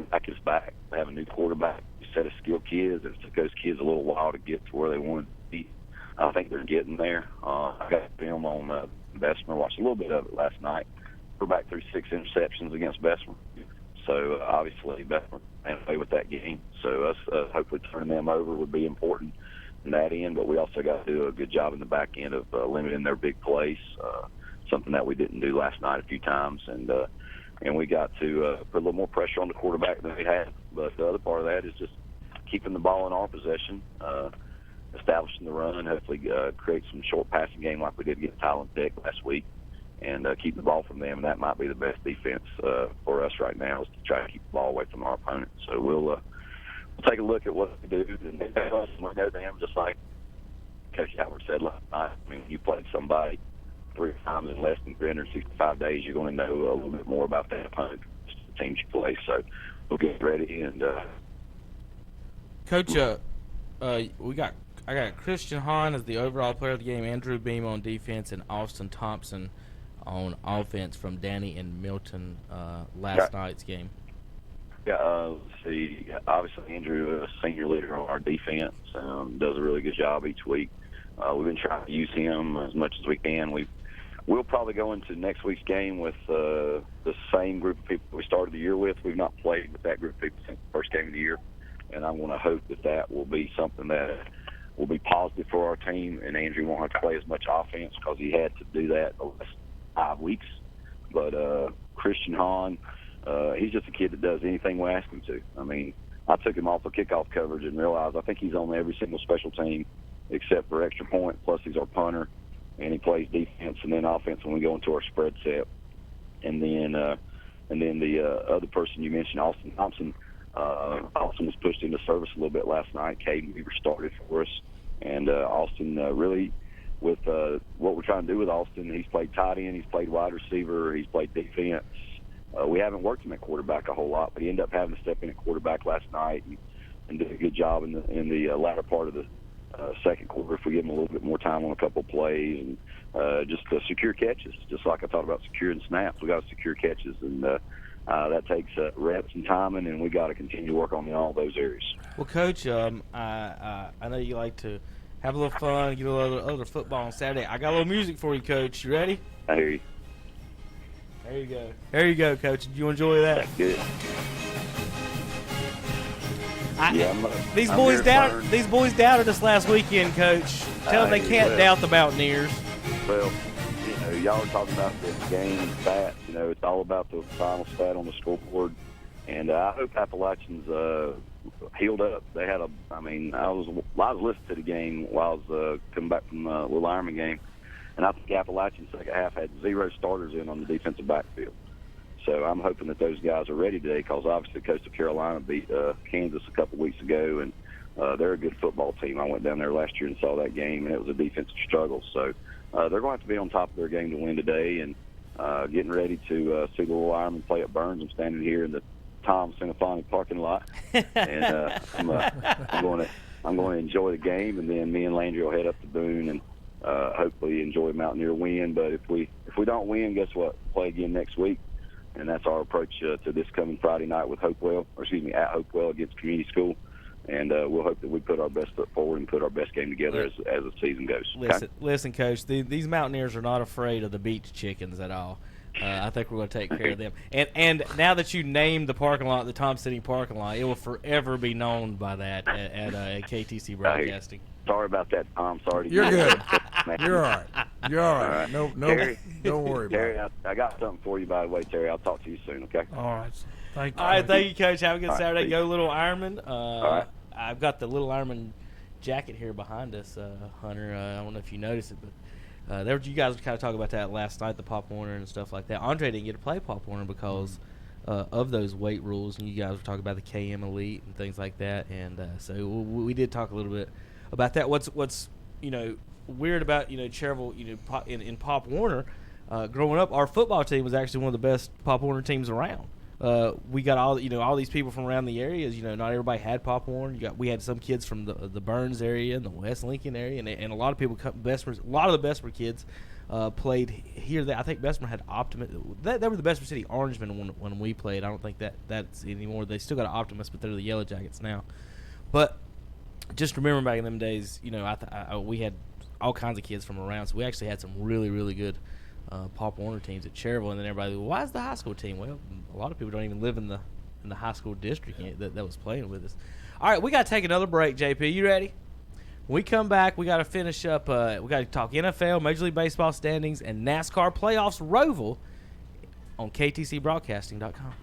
back is back. They have a new quarterback, a set of skilled kids, and it took those kids a little while to get to where they wanted to be. I think they're getting there. I got film on Bessemer, watched a little bit of it last night. We're back through 6 interceptions against Bessemer. So obviously Bessemer ran away with that game. So us hopefully turning them over would be important in that end, but we also got to do a good job in the back end of limiting their big plays, something that we didn't do last night a few times, and we got to put a little more pressure on the quarterback than we had. But the other part of that is just keeping the ball in our possession, establishing the run, hopefully create some short passing game like we did against Highland Tech last week, and keep the ball from them, and that might be the best defense for us right now, is to try to keep the ball away from our opponent. So we'll take a look at what we do, and we know them just like Coach Howard said last night. I mean, you played somebody 3 times in less than 365 days, you're going to know a little bit more about that opponent, the teams you play. So we'll get ready. And Coach, I got Christian Hahn as the overall player of the game, Andrew Beam on defense, and Austin Thompson on offense from Danny and Milton last night's game. Yeah, let's see. Obviously, Andrew, a senior leader on our defense, does a really good job each week. We've been trying to use him as much as we can. We'll probably go into next week's game with the same group of people we started the year with. We've not played with that group of people since the first game of the year, and I'm going to hope that will be something that will be positive for our team, and Andrew won't have to play as much offense because he had to do that the last 5 weeks. But Christian Hahn, he's just a kid that does anything we ask him to. I mean, I took him off the kickoff coverage and realized I think he's on every single special team except for extra point, plus he's our punter, and he plays defense and then offense when we go into our spread set. And then And then the other person you mentioned, Austin Thompson, Austin was pushed into service a little bit last night. Caden Weaver started for us. And Austin really, with what we're trying to do with Austin, he's played tight end, he's played wide receiver, he's played defense. We haven't worked him at quarterback a whole lot, but he ended up having to step in at quarterback last night and did a good job in the latter part of the second quarter if we give him a little bit more time on a couple of plays and just secure catches, just like I thought about securing snaps. We got to secure catches, and that takes reps and timing, and we got to continue to work on all those areas. Well, Coach, I know you like to have a little fun, get a little other football on Saturday. I got a little music for you, Coach. You ready? I hear you. There you go. There you go, Coach. Did you enjoy that? That's good. These boys doubted us last weekend, Coach. Tell them they can't doubt the Mountaineers. Well, y'all are talking about the game and stats. It's all about the final stat on the scoreboard. And I hope Appalachians healed up. They had I was listening to the game while I was coming back from the Little Ironman game, and I think Appalachians second half had 0 starters in on the defensive backfield. So I'm hoping that those guys are ready today, because obviously Coastal Carolina beat Kansas a couple weeks ago, and they're a good football team. I went down there last year and saw that game, and it was a defensive struggle. So they're going to have to be on top of their game to win today, and getting ready to see the Little Ironman play at Burns. I'm standing here in the Tom Sinafani parking lot, and I'm going to enjoy the game, and then me and Landry will head up to Boone and hopefully enjoy a Mountaineer win. But if we don't win, guess what? Play again next week, and that's our approach to this coming Friday night with at Hopewell against Community School. And we'll hope that we put our best foot forward and put our best game together as the season goes. Listen, Coach, these Mountaineers are not afraid of the beach chickens at all. I think we're going to take care of them. And now that you named the parking lot, the Tom City parking lot, it will forever be known by that at KTC Broadcasting. Sorry about that, Tom. Sorry to You're you. good. You're all right. You're all right. No, Terry, don't worry about Terry, I got something for you, by the way, Terry. I'll talk to you soon, okay? All right. Thank you. All right, thank you, Coach. Have a good All right, Saturday. peace. Go Little Ironman. All right. I've got the Little Ironman jacket here behind us, Hunter. I don't know if you noticed it, but you guys were kind of talking about that last night, the Pop Warner and stuff like that. Andre didn't get to play Pop Warner because of those weight rules, and you guys were talking about the KM Elite and things like that. And so we did talk a little bit about that. What's weird about Cherryville, in Pop Warner, growing up, our football team was actually one of the best Pop Warner teams around. We got all these people from around the areas. Not everybody had Pop Warner. We had some kids from the Burns area and the West Lincoln area, and a lot of people. A lot of the Bessemer kids played here. I think Bessemer had Optimus. They were the Bessemer City Orangemen when we played. I don't think that's anymore. They still got an Optimus, but they're the Yellow Jackets now. But just remember back in them days, we had all kinds of kids from around. So we actually had some really, really good Pop Warner teams at Cherryville, and then everybody, why is the high school team? Well, a lot of people don't even live in the high school district that was playing with us. All right, we got to take another break. JP, you ready? When we come back, we got to finish up. We got to talk NFL, Major League Baseball standings, and NASCAR playoffs. Roval on KTCBroadcasting.com.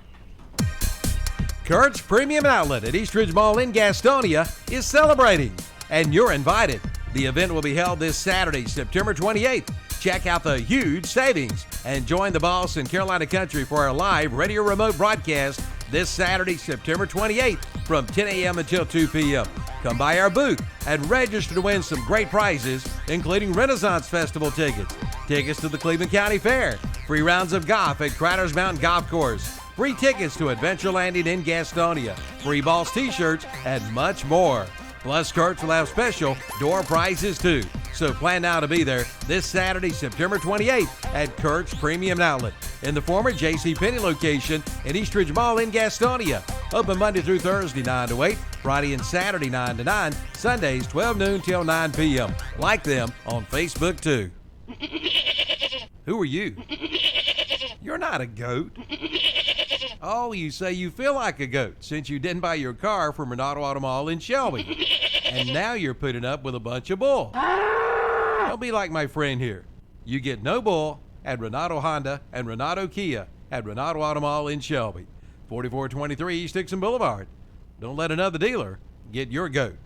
Kurt's Premium Outlet at East Ridge Mall in Gastonia is celebrating, and you're invited. The event will be held this Saturday, September 28th. Check out the huge savings and join the boss in Carolina Country for our live radio remote broadcast this Saturday, September 28th from 10 a.m. until 2 p.m. Come by our booth and register to win some great prizes, including Renaissance Festival tickets, tickets to the Cleveland County Fair, free rounds of golf at Critters Mountain Golf Course, free tickets to Adventure Landing in Gastonia, free balls, t-shirts, and much more. Plus, Kurt's will have special door prizes too. So plan now to be there this Saturday, September 28th at Kurt's Premium Outlet in the former JCPenney location at East Ridge Mall in Gastonia. Open Monday through Thursday 9 to 8, Friday and Saturday 9 to 9, Sundays 12 noon till 9 p.m. Like them on Facebook too. Who are you? You're not a goat. Oh, you say you feel like a goat since you didn't buy your car from Renato Auto Mall in Shelby. And now you're putting up with a bunch of bull. Don't be like my friend here. You get no bull at Renato Honda and Renato Kia at Renato Auto Mall in Shelby. 4423 East Dixon Boulevard. Don't let another dealer get your goat.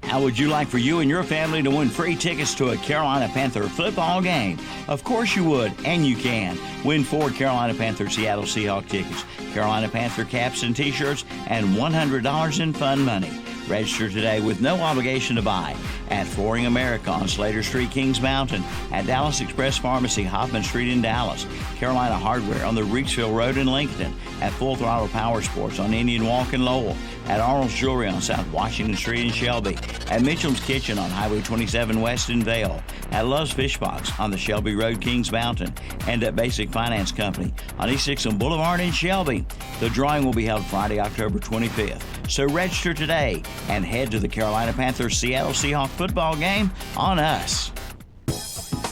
How would you like for you and your family to win free tickets to a Carolina Panther football game? Of course you would, and you can. Win 4 Carolina Panther Seattle Seahawks tickets, Carolina Panther caps and t-shirts, and $100 in fun money. Register today with no obligation to buy at Flooring America on Slater Street, Kings Mountain, at Dallas Express Pharmacy, Hoffman Street in Dallas, Carolina Hardware on the Reedsville Road in Lincoln, at Full Throttle Power Sports on Indian Walk in Lowell, at Arnold's Jewelry on South Washington Street in Shelby, at Mitchell's Kitchen on Highway 27 West in Vale, at Love's Fish Box on the Shelby Road, Kings Mountain, and at Basic Finance Company on East Dixon Boulevard in Shelby. The drawing will be held Friday, October 25th. So register today and head to the Carolina Panthers Seattle Seahawks football game on us.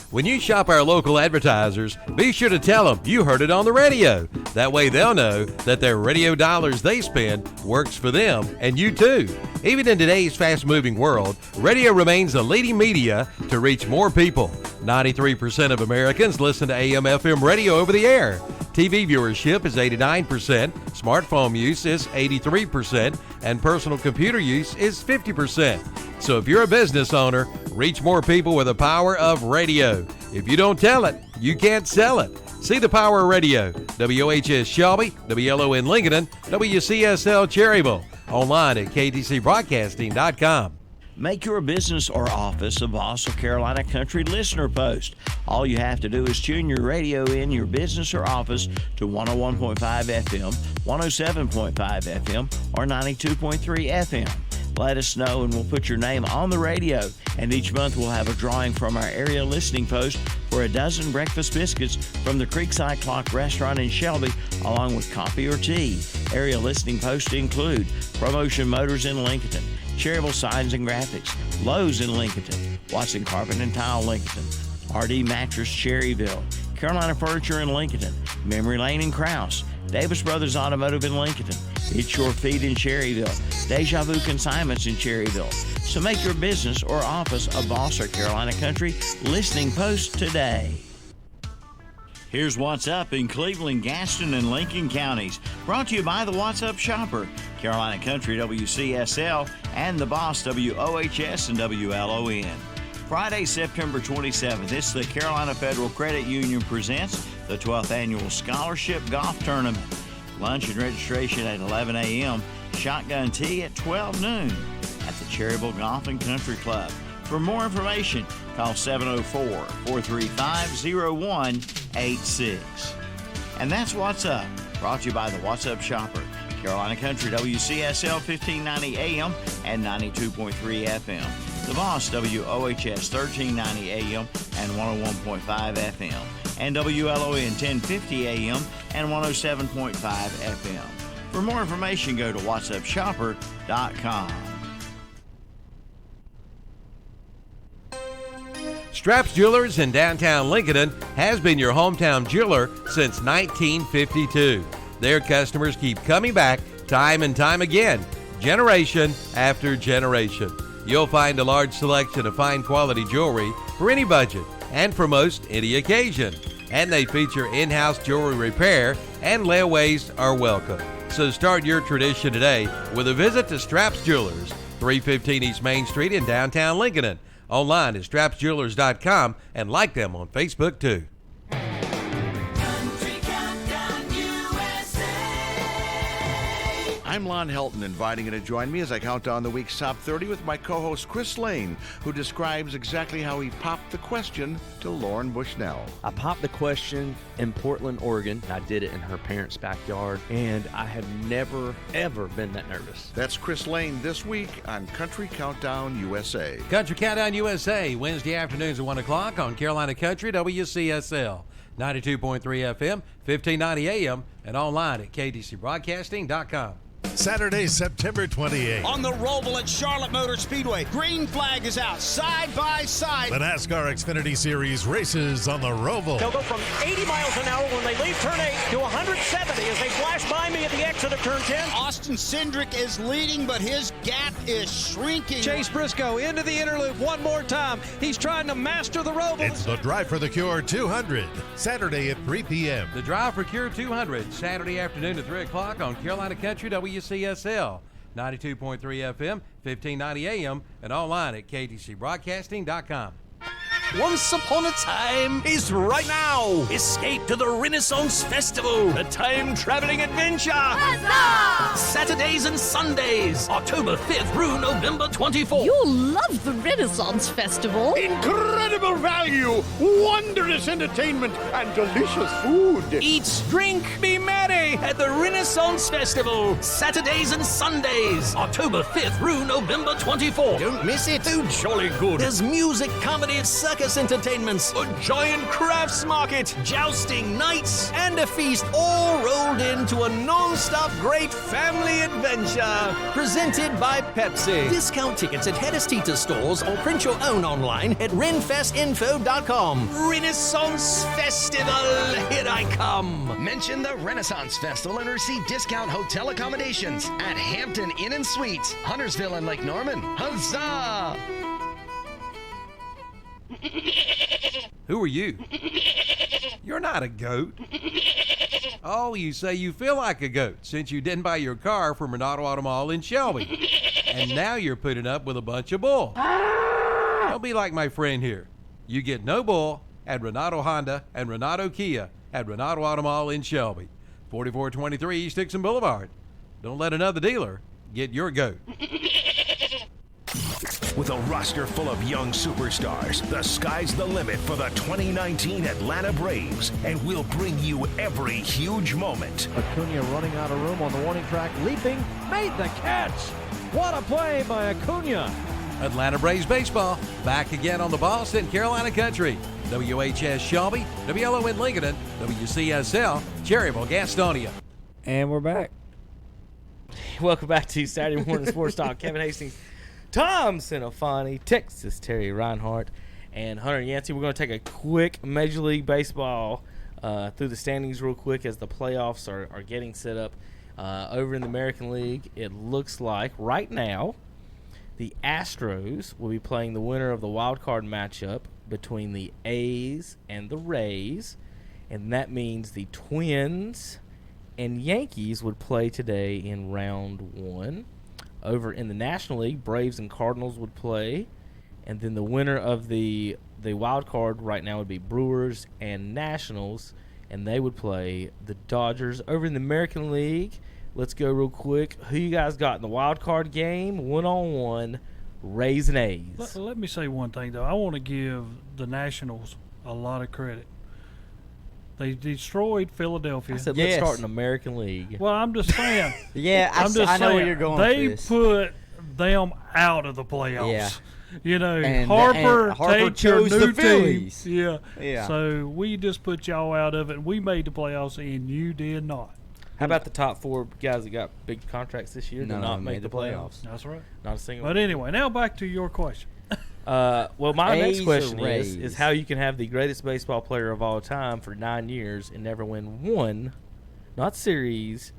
When you shop our local advertisers, be sure to tell them you heard it on the radio. That way they'll know that their radio dollars they spend works for them and you too. Even in today's fast-moving world, radio remains the leading media to reach more people. 93% of Americans listen to AM/FM radio over the air. TV viewership is 89%, smartphone use is 83%, and personal computer use is 50%. So if you're a business owner, reach more people with the power of radio. If you don't tell it, you can't sell it. See the power of radio. WOHS Shelby, WLON Lincoln, and WCSL Cherryville. Online at ktcbroadcasting.com. Make your business or office a Boss of Carolina Country listener post. All you have to do is tune your radio in your business or office to 101.5 FM, 107.5 FM, or 92.3 FM. Let us know and we'll put your name on the radio. And each month we'll have a drawing from our area listening post for a dozen breakfast biscuits from the Creekside Clock Restaurant in Shelby, along with coffee or tea. Area listening posts include Promotion Motors in Lincoln, Cherryville Signs and Graphics, Lowe's in Lincoln, Watson Carpet and Tile Lincoln, RD Mattress Cherryville, Carolina Furniture in Lincoln, Memory Lane in Krause, Davis Brothers Automotive in Lincoln, It's Your Feed in Cherryville, Deja Vu Consignments in Cherryville. So make your business or office a Boss or Carolina Country listening post today. Here's What's Up in Cleveland, Gaston, and Lincoln counties. Brought to you by the What's Up Shopper, Carolina Country WCSL, and the Boss WOHS and WLON. Friday, September 27th, it's the Carolina Federal Credit Union presents the 12th Annual Scholarship Golf Tournament. Lunch and registration at 11 a.m., shotgun tea at 12 noon at the Cherryville Golf and Country Club. For more information, call 704-435-0186. And that's What's Up, brought to you by the What's Up Shopper, Carolina Country WCSL 1590 AM and 92.3 FM. The Boss WOHS 1390 AM and 101.5 FM. And WLON 1050 AM and 107.5 FM. For more information, go to whatsupshopper.com. Straps Jewelers in downtown Lincoln has been your hometown jeweler since 1952. Their customers keep coming back time and time again, generation after generation. You'll find a large selection of fine quality jewelry for any budget and for most any occasion. And they feature in-house jewelry repair and layaways are welcome. So start your tradition today with a visit to Straps Jewelers, 315 East Main Street in downtown Lincoln. Online at strapsjewelers.com and like them on Facebook too. I'm Lon Helton, inviting you to join me as I count down the week's top 30 with my co-host Chris Lane, who describes exactly how he popped the question to Lauren Bushnell. I popped the question in Portland, Oregon. I did it in her parents' backyard, and I have never, ever been that nervous. That's Chris Lane this week on Country Countdown USA. Country Countdown USA, Wednesday afternoons at 1 o'clock on Carolina Country WCSL. 92.3 FM, 1590 AM, and online at ktcbroadcasting.com. Saturday, September 28th. On the Roval at Charlotte Motor Speedway. Green flag is out, side by side. The NASCAR Xfinity Series races on the Roval. They'll go from 80 miles an hour when they leave turn 8 to 170 as they flash by me at the exit of turn 10. Austin Cindric is leading, but his gap is shrinking. Chase Briscoe into the inner loop one more time. He's trying to master the Roval. It's the Drive for the Cure 200, Saturday at 3 p.m. The Drive for Cure 200, Saturday afternoon at 3 o'clock on Carolina Country WCSL. 92.3 FM, 1590 AM, and online at ktcbroadcasting.com. Once upon a time is right now. Escape to the Renaissance Festival, a time-traveling adventure. Huzzah! Saturdays and Sundays, October 5th through November 24th. You'll love the Renaissance Festival. Incredible value, wondrous entertainment, and delicious food. Eat, drink, be merry at the Renaissance Festival. Saturdays and Sundays, October 5th through November 24th. Don't miss it. Too jolly good. There's music, comedy, circus entertainments, a giant crafts market, jousting nights, and a feast, all rolled into a non-stop great family adventure. Presented by Pepsi. Discount tickets at Hedestita stores or print your own online at renfestinfo.com. Renaissance Festival, here I come. Mention the Renaissance Festival and receive discount hotel accommodations at Hampton Inn and Suites, Huntersville and Lake Norman. Huzzah! Who are you? You're not a goat. Oh, you say you feel like a goat since you didn't buy your car from Renato Auto Mall in Shelby. And now you're putting up with a bunch of bull. Don't be like my friend here. You get no bull at Renato Honda and Renato Kia at Renato Auto Mall in Shelby. 4423 East Dixon Boulevard. Don't let another dealer get your goat. With a roster full of young superstars, the sky's the limit for the 2019 Atlanta Braves, and we'll bring you every huge moment. Acuna running out of room on the warning track, leaping, made the catch. What a play by Acuna. Atlanta Braves baseball back again on the Boston Carolina Country. WHS Shelby, WLON Lincoln, and WCSL Cherryville, Gastonia. And we're back. Welcome back to Saturday Morning Sports Talk. Kevin Hastings, Tom Sinofani, Texas Terry Reinhardt, and Hunter Yancey. We're going to take a quick Major League Baseball through the standings real quick as the playoffs are getting set up. Over in the American League, it looks like right now the Astros will be playing the winner of the wild card matchup between the A's and the Rays, and that means the Twins and Yankees would play today in round one. Over in the National League, Braves and Cardinals would play, and then the winner of the wild card right now would be Brewers and Nationals, and they would play the Dodgers. Over in the American League, let's go real quick. Who you guys got in the wild card game? 1-on-1, Rays and A's. Let me say one thing, though. I want to give the Nationals a lot of credit. They destroyed Philadelphia. I said, let's start in American League. Well, I'm just saying. I know where you're going They with this. put them out of the playoffs. Yeah. You know, And Harper Harper take your chose the new Phillies. team. Yeah. So we just put y'all out of it. We made the playoffs, and you did not. How about the top four guys that got big contracts this year did not make the playoffs? That's right. Not a single. But anyway, now back to your question. Well, my A's next question or is Rays? how you can have the greatest baseball player of all time for 9 years and never win one, not series,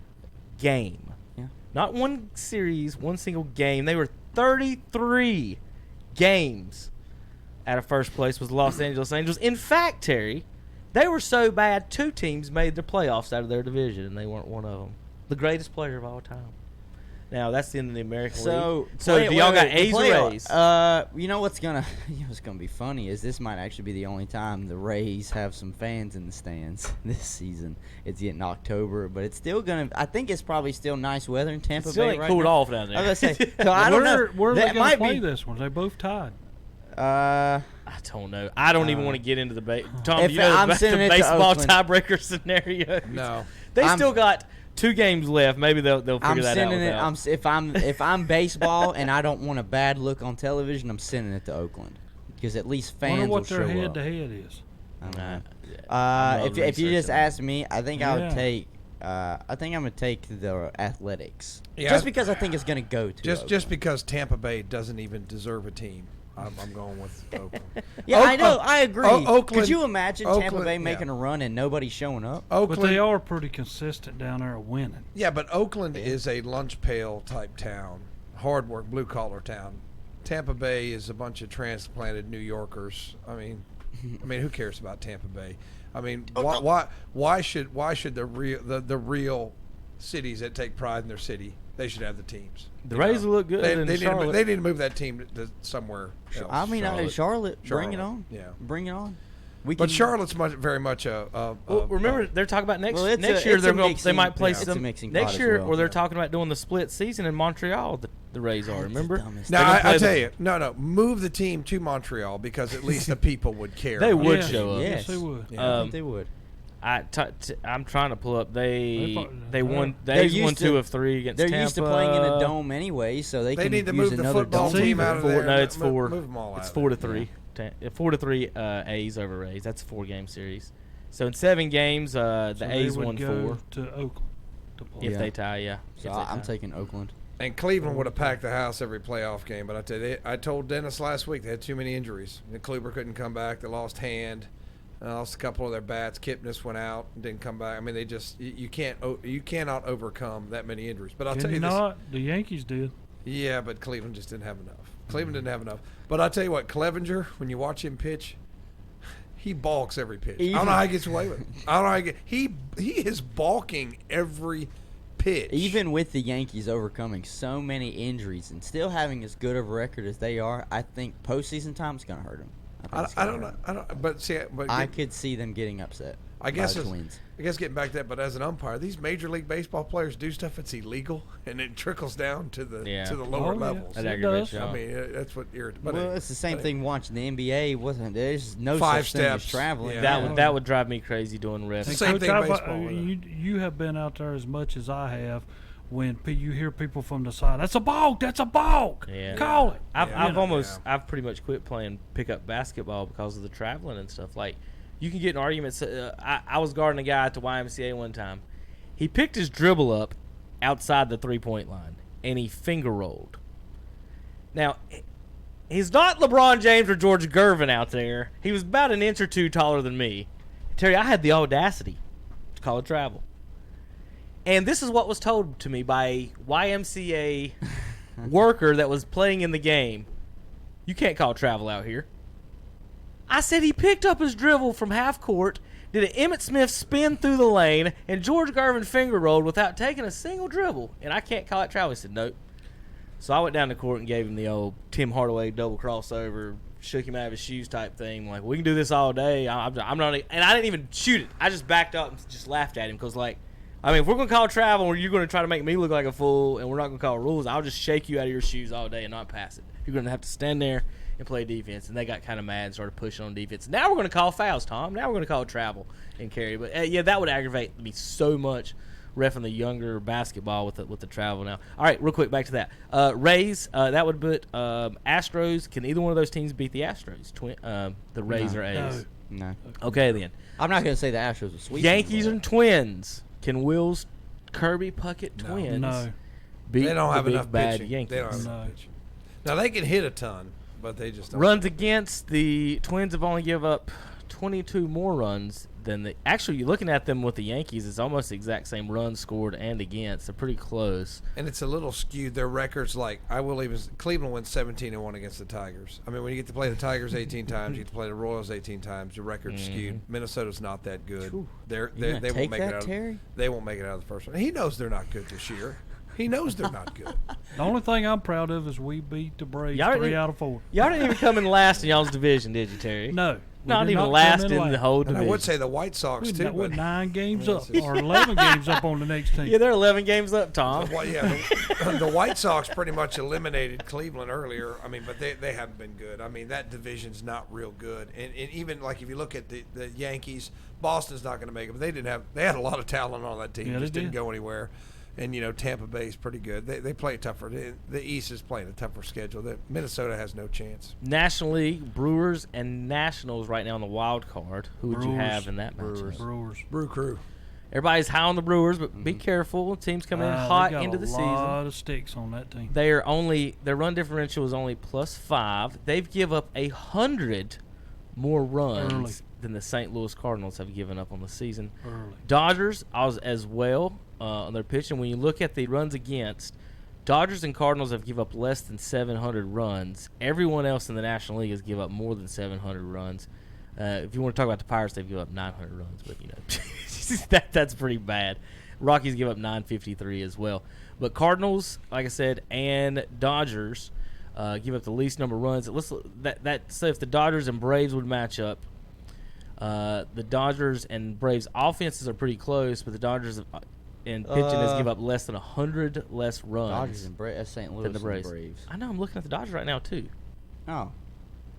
game. Yeah. Not one series, one single game. They were 33 games out of first place was the Los Angeles Angels. In fact, Terry, they were so bad 2 teams made the playoffs out of their division, and they weren't one of them. The greatest player of all time. Now that's in the American League. So do y'all got A's or Rays? You know what's gonna be funny is this might actually be the only time the Rays have some fans in the stands this season. It's in October, but it's still gonna. I think it's probably still nice weather in Tampa Still Bay ain't right cooled now. off down there. I was gonna say, so I don't know. Where are they That going to might play be. this one? They both tied. I don't know. I don't even want to get into the Tom, If you know I'm the sending it to baseball Oakland. tiebreaker scenario. No. They still got 2 games left. Maybe they'll figure I'm that sending out. it. If I'm baseball and I don't want a bad look on television, I'm sending it to Oakland because at least fans Wonder will what show their up. head-to-head is. I don't know. I'm not If you just researching. asked me, I think I would Yeah. take. I think I'm gonna take the Athletics. Yeah, Just because I think it's gonna go to. Just because Tampa Bay doesn't even deserve a team. I'm going with Oakland. Yeah, I know. I agree. Oakland. Could you imagine Tampa Oakland, Bay yeah. making a run and nobody showing up? But Oakland. they are pretty consistent down there at winning. Yeah, but Oakland is a lunch pail type town, hard work, blue collar town. Tampa Bay is a bunch of transplanted New Yorkers. I mean, who cares about Tampa Bay? I mean, why should the real cities that take pride in their city they should have the teams. The Rays will look good in Charlotte. They need to move that team to somewhere else. I mean, Charlotte, bring it on. Yeah. Bring it on. But Charlotte's very much remember, they're talking about next year. They might play some next year, or they're talking about doing the split season in Montreal. The Rays are. Remember? Now I tell you, no, move the team to Montreal because at least the people would care. They would show up. Yes, they would. I think they would. I'm trying to pull up. They won. They're They won 2 of 3 against Tampa. They're used to playing in a dome anyway, so they can need to use move the another football dome. team out of there. No, it's 4. Move them all out It's of 4-3. 4-3 A's over Rays. That's a 4-game series. So in 7 games, the A's won 4 to Oakland to play. if they tie. Yeah, So I'm taking Oakland. And Cleveland would have packed the house every playoff game. But I tell you, I told Dennis last week they had too many injuries. Kluber couldn't come back. They lost Hand. Lost a couple of their bats. Kipnis went out and didn't come back. I mean, they just you cannot overcome that many injuries. But I'll tell you this. The Yankees did. Yeah, but Cleveland just didn't have enough. Cleveland didn't have enough. But I'll tell you what, Clevenger, when you watch him pitch, he balks every pitch. I don't know how he gets away with it. I don't know how he is balking every pitch. Even with the Yankees overcoming so many injuries and still having as good of a record as they are, I think postseason time is going to hurt them. I don't know. I could see them getting upset. I guess by the Twins. I guess getting back to that, but as an umpire, these Major League Baseball players do stuff that's illegal, and it trickles down to the lower levels. That aggravates you. I mean, that's what irritates. Well, it's the same thing watching the NBA. Wasn't there's no 5 such thing as steps. traveling. Yeah. That would drive me crazy doing refs. Same thing baseball. You have been out there as much as I have. When you hear people from the side, that's a balk. That's a balk. Yeah. Call it. I've pretty much quit playing pickup basketball because of the traveling and stuff. Like, you can get in arguments. I was guarding a guy at the YMCA one time. He picked his dribble up outside the 3-point line and he finger rolled. Now, he's not LeBron James or George Gervin out there. He was about an inch or 2 taller than me. Terry, I had the audacity to call it travel. And this is what was told to me by a YMCA worker that was playing in the game. You can't call travel out here. I said he picked up his dribble from half court, did an Emmitt Smith spin through the lane, and George Garvin finger rolled without taking a single dribble. And I can't call it travel. He said, nope. So I went down to court and gave him the old Tim Hardaway double crossover, shook him out of his shoes type thing. Like, we can do this all day. I'm not, and I didn't even shoot it. I just backed up and just laughed at him because, like, I mean, if we're going to call travel or you're going to try to make me look like a fool and we're not going to call rules, I'll just shake you out of your shoes all day and not pass it. You're going to have to stand there and play defense. And they got kind of mad and started pushing on defense. Now we're going to call fouls, Tom. Now we're going to call travel and carry. But, yeah, that would aggravate me so much reffing the younger basketball with the travel now. All right, real quick, back to that. Rays, that would put Astros. Can either one of those teams beat the Astros? The Rays or A's? No. Okay, then. I'm not going to say the Astros will sweep Yankees them, and Twins. Can Will's Kirby Puckett Twins beat they don't the have big enough bad pitching. Yankees? They don't have enough pitching. Now, they can hit a ton, but they just don't. Runs against, the Twins have only give up 22 more runs than the. Actually, you're looking at them with the Yankees, it's almost the exact same runs scored and against. They're pretty close. And it's a little skewed. Their records, like, Cleveland wins 17-1 against the Tigers. I mean, when you get to play the Tigers 18 times, you get to play the Royals 18 times, your record's skewed. Minnesota's not that good. They won't make it out. They won't make it out of the first one. He knows they're not good this year. He knows they're not good. The only thing I'm proud of is we beat the Braves 3 out of 4. Y'all didn't even come in last in y'all's division, did you, Terry? No. Not even last in the whole division. And I would say the White Sox, too. We're 9 games up or 11 games up on the next team. Yeah, they're 11 games up, Tom. The White Sox pretty much eliminated Cleveland earlier. I mean, but they haven't been good. I mean, that division's not real good. And even, like, if you look at the Yankees, Boston's not going to make it. But they had a lot of talent on that team. Just didn't go anywhere. And, Tampa Bay's pretty good. They play tougher. The East is playing a tougher schedule. Minnesota has no chance. National League, Brewers, and Nationals right now on the wild card. Who would you have in that matchup? Brew Crew. Everybody's high on the Brewers, but be careful. Teams come in hot into the season. A lot of sticks on that team. Their run differential is only +5. They've given up 100 more runs than the St. Louis Cardinals have given up on the season. Dodgers as well on their pitching. When you look at the runs against, Dodgers and Cardinals have given up less than 700 runs. Everyone else in the National League has given up more than 700 runs. If you want to talk about the Pirates, they've given up 900 runs, but that's pretty bad. Rockies give up 953 as well. But Cardinals, like I said, and Dodgers give up the least number of runs. So if the Dodgers and Braves would match up, the Dodgers and Braves offenses are pretty close, but the Dodgers and pitching has give up less than 100 less runs. Dodgers and Braves, St. Louis than the Braves. and Braves. I know. I'm looking at the Dodgers right now too. Oh.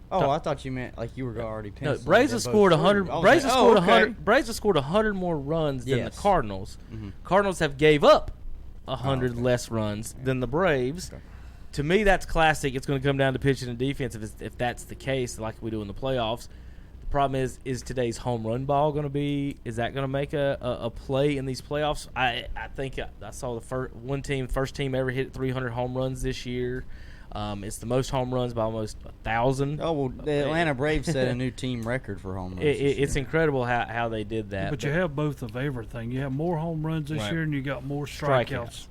Oh, I thought you meant like you were already penciling. No, Braves have scored 100. Braves have scored 100. Braves have scored 100 more runs than the Cardinals. Mm-hmm. Cardinals have gave up 100 less runs than the Braves. Okay. To me, that's classic. It's going to come down to pitching and defense if that's the case, like we do in the playoffs. The problem is today's home run ball going to be? Is that going to make a play in these playoffs? I think I saw the first team ever hit 300 home runs this year. It's the most home runs by almost 1,000. Oh, well, the Atlanta Braves set a new team record for home runs. It's incredible how they did that. But you have both of everything. You have more home runs this year, and you got more strikeouts.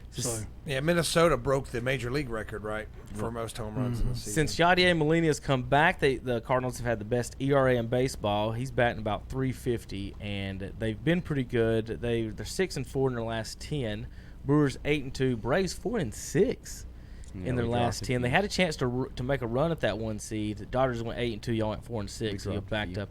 So yeah, Minnesota broke the major league record, right, for most home runs in the season. Since Yadier Molina has come back, the Cardinals have had the best ERA in baseball. He's batting about 350, and they've been pretty good. They're 6-4 in their last 10. Brewers 8-2. Braves 4-6. In their last 10, they had a chance to make a run at that 1 seed. The Dodgers went 8-2. Y'all went 4-6. So you backed up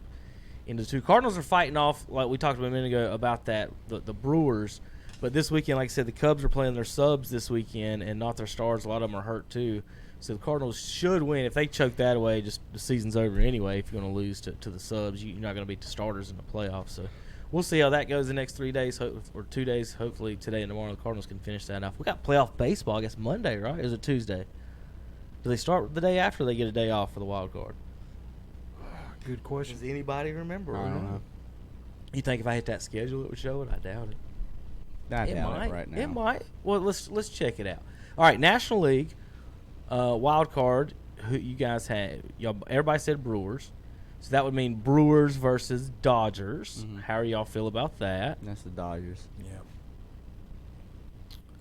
into 2. Cardinals are fighting off, like we talked about a minute ago, about that the Brewers. But this weekend, like I said, the Cubs are playing their subs this weekend and not their stars. A lot of them are hurt too. So the Cardinals should win. If they choke that away, just the season's over anyway. If you're going to lose to the subs, you're not going to beat the starters in the playoffs. So we'll see how that goes the next 3 days or 2 days. Hopefully today and tomorrow the Cardinals can finish that off. We got playoff baseball, I guess, Monday, right? Or is it Tuesday? Do they start the day after, or they get a day off for the wild card? Good question. Does anybody remember? I don't know. You think if I hit that schedule it would show it? I doubt it. I doubt it right now. It might. Well, let's check it out. All right, National League wild card. Who you guys have? Everybody said Brewers. So that would mean Brewers versus Dodgers. Mm-hmm. How do y'all feel about that? That's the Dodgers. Yeah.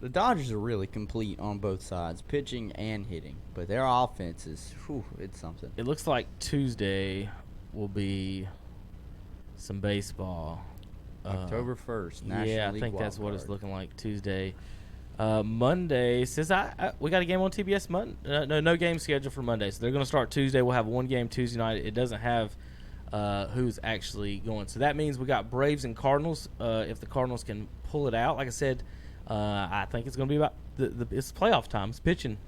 The Dodgers are really complete on both sides, pitching and hitting. But their offense is, it's something. It looks like Tuesday will be some baseball. October 1st, National Yeah, I League think wild that's what card. it's looking like Tuesday. Monday, since we got a game on TBS Monday. No game scheduled for Monday, so they're going to start Tuesday. We'll have one game Tuesday night. It doesn't have who's actually going, so that means we got Braves and Cardinals. If the Cardinals can pull it out, like I said, I think it's going to be about it's playoff time. It's pitching.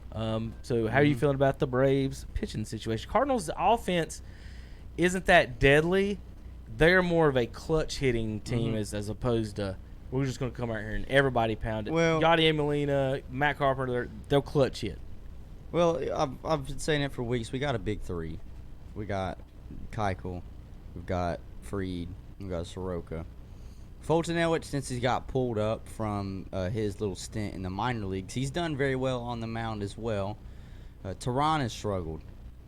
So how are you feeling about the Braves pitching situation? Cardinals' offense isn't that deadly. They're more of a clutch hitting team as opposed to we're just going to come out here and everybody pound it. Well, Yadier Molina, Matt Carpenter, they'll clutch hit. Well, I've been saying it for weeks. We got a big three. We got Keuchel, we've got Fried, we've got Soroka. Fulton, since he got pulled up from his little stint in the minor leagues, he's done very well on the mound as well. Tehran has struggled.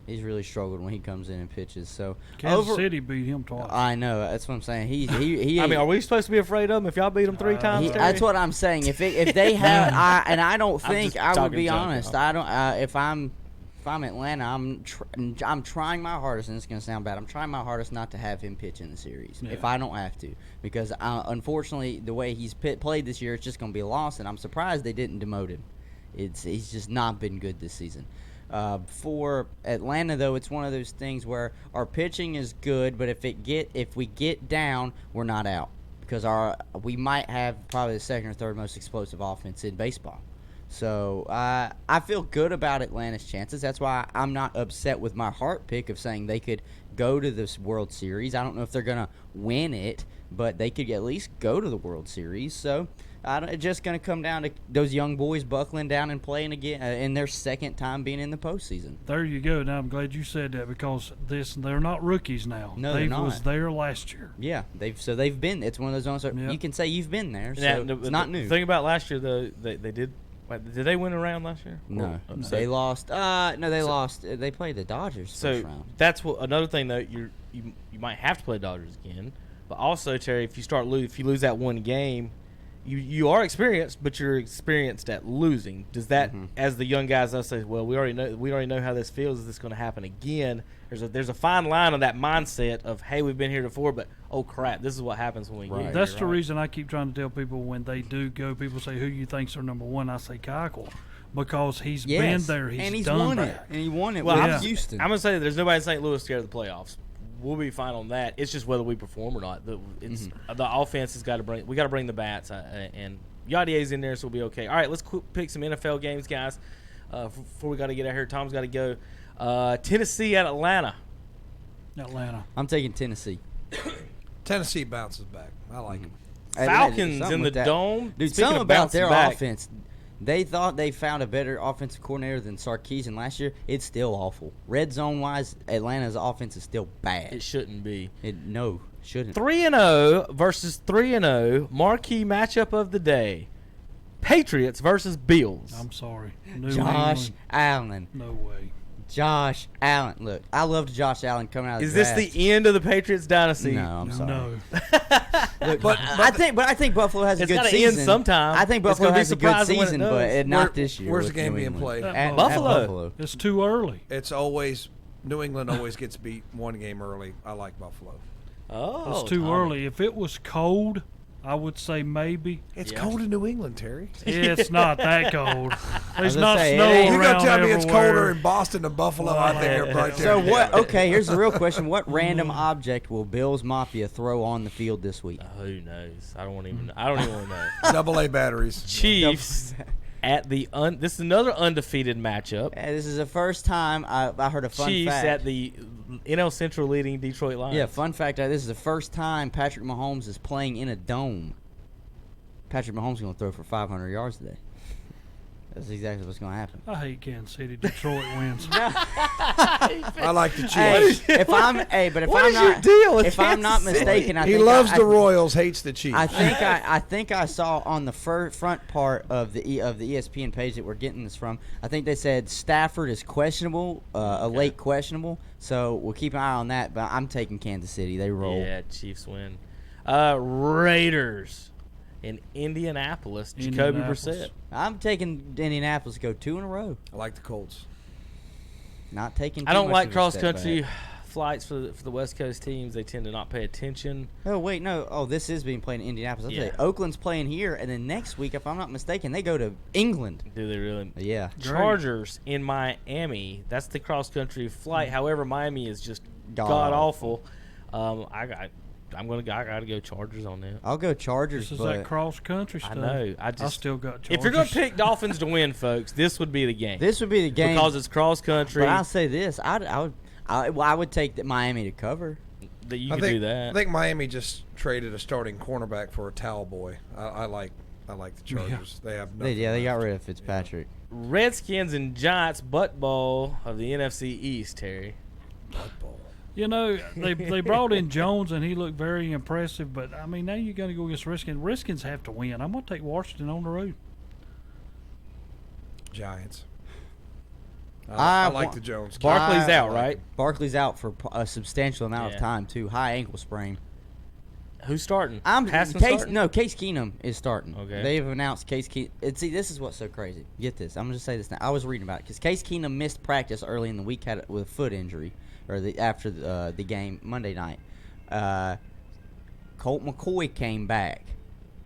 He's really struggled when he comes in and pitches. So Kansas City beat him twice. I know. That's what I'm saying. He I mean, are we supposed to be afraid of him if y'all beat him 3 times? That's what I'm saying. If they have, I don't think I would be honest. I don't. If I'm Atlanta, I'm trying my hardest, and it's gonna sound bad. I'm trying my hardest not to have him pitch in the series if I don't have to, because unfortunately the way he's played this year, it's just gonna be a loss. And I'm surprised they didn't demote him. He's just not been good this season. For Atlanta, though, it's one of those things where our pitching is good, but if we get down, we're not out, because we might have probably the second or third most explosive offense in baseball. So I feel good about Atlanta's chances. That's why I'm not upset with my heart pick of saying they could go to this World Series. I don't know if they're gonna win it, but they could at least go to the World Series. So it's just going to come down to those young boys buckling down and playing again in their second time being in the postseason. There you go. Now I'm glad you said that, because they're not rookies now. No, they they're not. was there last year. Yeah, they've been. It's one of those ones where you can say you've been there. So it's not new. The thing about last year, though, they did. Did they win a round last year? No, they lost. They lost. They played the Dodgers first round. That's another thing though. You might have to play Dodgers again, but also Terry, if you lose that one game, you are experienced, but you're experienced at losing. Does that, as the young guys, they'll say, well, we already know how this feels. Is this going to happen again? There's a fine line on that mindset of, hey, we've been here before, but oh crap, this is what happens when we get here. That's the reason I keep trying to tell people when they do go. People say, who you think's their number one? I say Keuchel, because he's been there, he's done won that. it, and he won it Well, with Houston. I'm gonna say there's nobody in St. Louis scared of the playoffs. We'll be fine on that. It's just whether we perform or not. The offense has got to bring. We got to bring the bats, and Yadier's in there, so we'll be okay. All right, let's pick some NFL games, guys. Before we got to get out here, Tom's got to go. Tennessee at Atlanta. I'm taking Tennessee. Tennessee bounces back. I like them. Falcons in the Dome. Dude, Speaking something of about their bouncing back, offense. They thought they found a better offensive coordinator than Sarkisian last year. It's still awful. Red zone wise, Atlanta's offense is still bad. It shouldn't be. Shouldn't. 3-0 versus 3-0. Marquee matchup of the day. Patriots versus Bills. I'm sorry. Josh Allen. No way. Josh Allen. Look, I loved Josh Allen coming out of Is the this draft. the end of the Patriots dynasty? No, I'm sorry. No. Look, but I think Buffalo has a good season. End sometime. I think Buffalo has a good season, but not this year. Where's the game being played? At Buffalo. It's too early. It's always New England always gets beat one game early. I like Buffalo. Oh, it's too early. If it was cold, I would say maybe. It's cold in New England, Terry. It's not that cold. There's not snow You around gonna tell me everywhere. it's colder in Boston than Buffalo? I think you're right there. So what? Okay, here's the real question: what random object will Bills Mafia throw on the field this week? Who knows? I don't even want to know. AA batteries. Chiefs at the this is another undefeated matchup. This is the first time I heard a fun Chiefs fact. at the NL Central leading Detroit Lions. Yeah, fun fact. This is the first time Patrick Mahomes is playing in a dome. Patrick Mahomes is going to throw for 500 yards today. That's exactly what's going to happen. I hate Kansas City. Detroit wins. I like the Chiefs. If I'm not mistaken, I he think loves the Royals, hates the Chiefs. I think I saw on the front part of the ESPN page that we're getting this from. I think they said Stafford is questionable, late questionable. So we'll keep an eye on that. But I'm taking Kansas City. They roll. Yeah, Chiefs win. Raiders in Indianapolis. Jacoby Brissett. I'm taking Indianapolis to go 2 in a row. I like the Colts. Not taking. I don't much like of a cross step country back. flights for the West Coast teams. They tend to not pay attention. Oh wait, no. Oh, this is being played in Indianapolis. I'll tell you, Oakland's playing here, and then next week, if I'm not mistaken, they go to England. Do they really? Yeah. Chargers in Miami. That's the cross country flight. However, Miami is just God god awful. I gotta go Chargers on that. I'll go Chargers. This is that cross country stuff. I know. I still got Chargers. If you're gonna pick Dolphins to win, folks, this would be the game. This would be the game because it's cross country. But I'll say this: I would take Miami to cover. That you could do that. I think Miami just traded a starting cornerback for a towel boy. I like the Chargers. They have nothing. They got rid of Fitzpatrick. Redskins and Giants butt bowl of the NFC East, Terry. Butt bowl. You know, they brought in Jones, and he looked very impressive. But, I mean, now you're going to go against Redskins. Redskins have to win. I'm going to take Washington on the road. Giants. I like the Jones. Barkley's out, right? Barkley's out for a substantial amount of time, too. High ankle sprain. Who's starting? Case Keenum is starting. Okay. They've announced Case Keenum. See, this is what's so crazy. Get this. I'm going to say this now. I was reading about it because Case Keenum missed practice early in the week with a foot injury. Or after the game Monday night, Colt McCoy came back,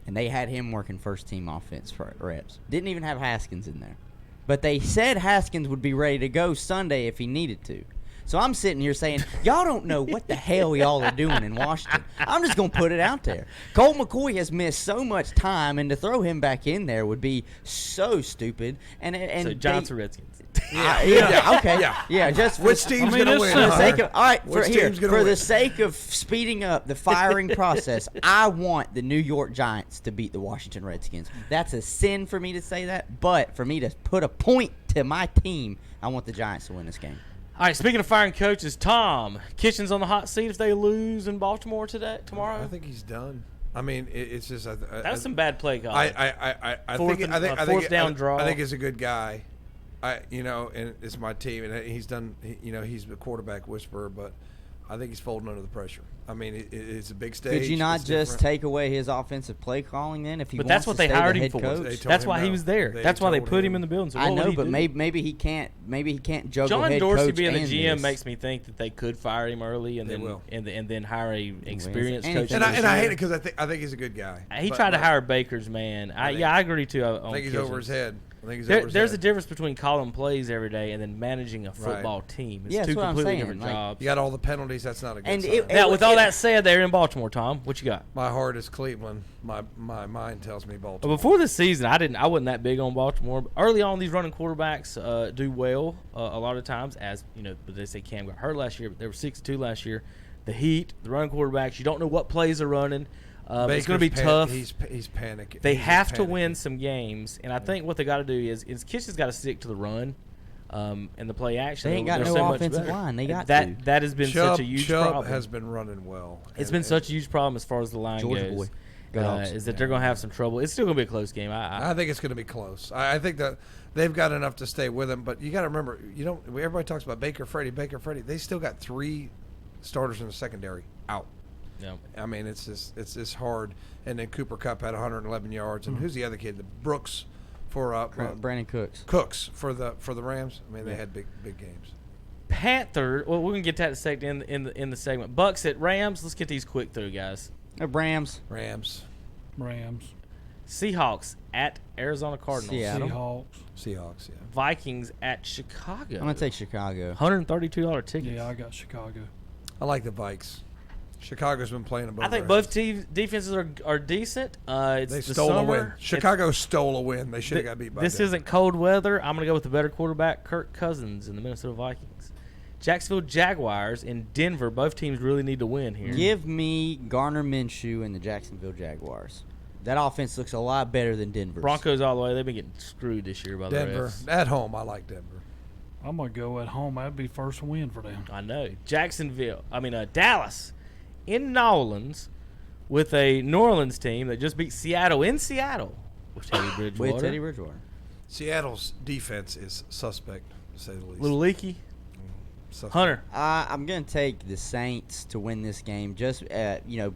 and they had him working first team offense for reps. Didn't even have Haskins in there, but they said Haskins would be ready to go Sunday if he needed to. So I'm sitting here saying, y'all don't know what the hell y'all are doing in Washington. I'm just going to put it out there. Colt McCoy has missed so much time, and to throw him back in there would be so stupid. And so Giants or Redskins? Yeah. Just which team's going to win? For the sake of, all right, for the sake of speeding up the firing process, I want the New York Giants to beat the Washington Redskins. That's a sin for me to say that, but for me to put a point to my team, I want the Giants to win this game. All right, speaking of firing coaches, Tom, Kitchen's on the hot seat if they lose in Baltimore tomorrow? I think he's done. I mean, it's just that's some bad play calling. I fourth down draw. I think he's a good guy. And it's my team, and he's done. He's a quarterback whisperer, but I think he's folding under the pressure. I mean, it's a big stage. Could you not It's just different. take away his offensive play calling then? If he But wants that's what to they stay the hired him head for. coach? That's why he was there. That's why they put him in the building. So I what would know, he but do? maybe he can't. Maybe he can't juggle John head Dorsey coach being the and GM this. makes me think that they could fire him early and then hire a experienced coach. And I hate it because I think he's a good guy. He tried to hire Baker's man. I agree too. I think he's over his head. There's a difference between calling plays every day and then managing a football team. It's two completely different jobs. You got all the penalties. That's not a good sign. Now, with all that said, they're in Baltimore. Tom, what you got? My heart is Cleveland. My mind tells me Baltimore. Well, before this season, I wasn't that big on Baltimore. Early on, these running quarterbacks do well a lot of times. As you know, but they say Cam got hurt last year, but they were 6-2 last year. The Heat, the running quarterbacks, you don't know what plays are running. It's going to be tough. He's panicking. They have to win some games, and I think what they got to do is Kitchen's got to stick to the run and the play action. They ain't got They're no so much offensive better. line. They got that. That has been such a huge problem. has been running well. It's been such a huge problem as far as the line Georgia goes. boy. Is that they're going to have some trouble. It's still going to be a close game. I think it's going to be close. I think that they've got enough to stay with them, but you got to remember, everybody talks about Baker Freddie. They still got 3 starters in the secondary out. Yeah. I mean, it's hard. And then Cooper Kupp had 111 yards, and who's the other kid? The Brooks for Brandon Cooks. Cooks for the Rams. I mean, they had big games. Panther. Well, we're gonna get to that in a second in the segment. Bucks at Rams. Let's get these quick through, guys. Rams. Seahawks at Arizona Cardinals. Seattle. Seahawks. Yeah. Vikings at Chicago. I'm gonna take Chicago. $132 tickets. Yeah, I got Chicago. I like the Vikes. Chicago's been playing above I think their both teams' defenses are decent. It's They the stole a win. summer. Chicago stole a win. They should have got beat by This Denver. isn't cold weather. I'm going to go with the better quarterback, Kirk Cousins, in the Minnesota Vikings. Jacksonville Jaguars in Denver. Both teams really need to win here. Give me Garner Minshew and the Jacksonville Jaguars. That offense looks a lot better than Denver's. Broncos all the way. They've been getting screwed this year by the Denver. refs. At home, I like Denver. I'm going to go at home. That'd be first win for them. I know. Dallas in New Orleans with a New Orleans team that just beat Seattle in Seattle with Teddy Bridgewater. Seattle's defense is suspect, to say the least. A little leaky. Suspect. Hunter. I'm going to take the Saints to win this game. Just,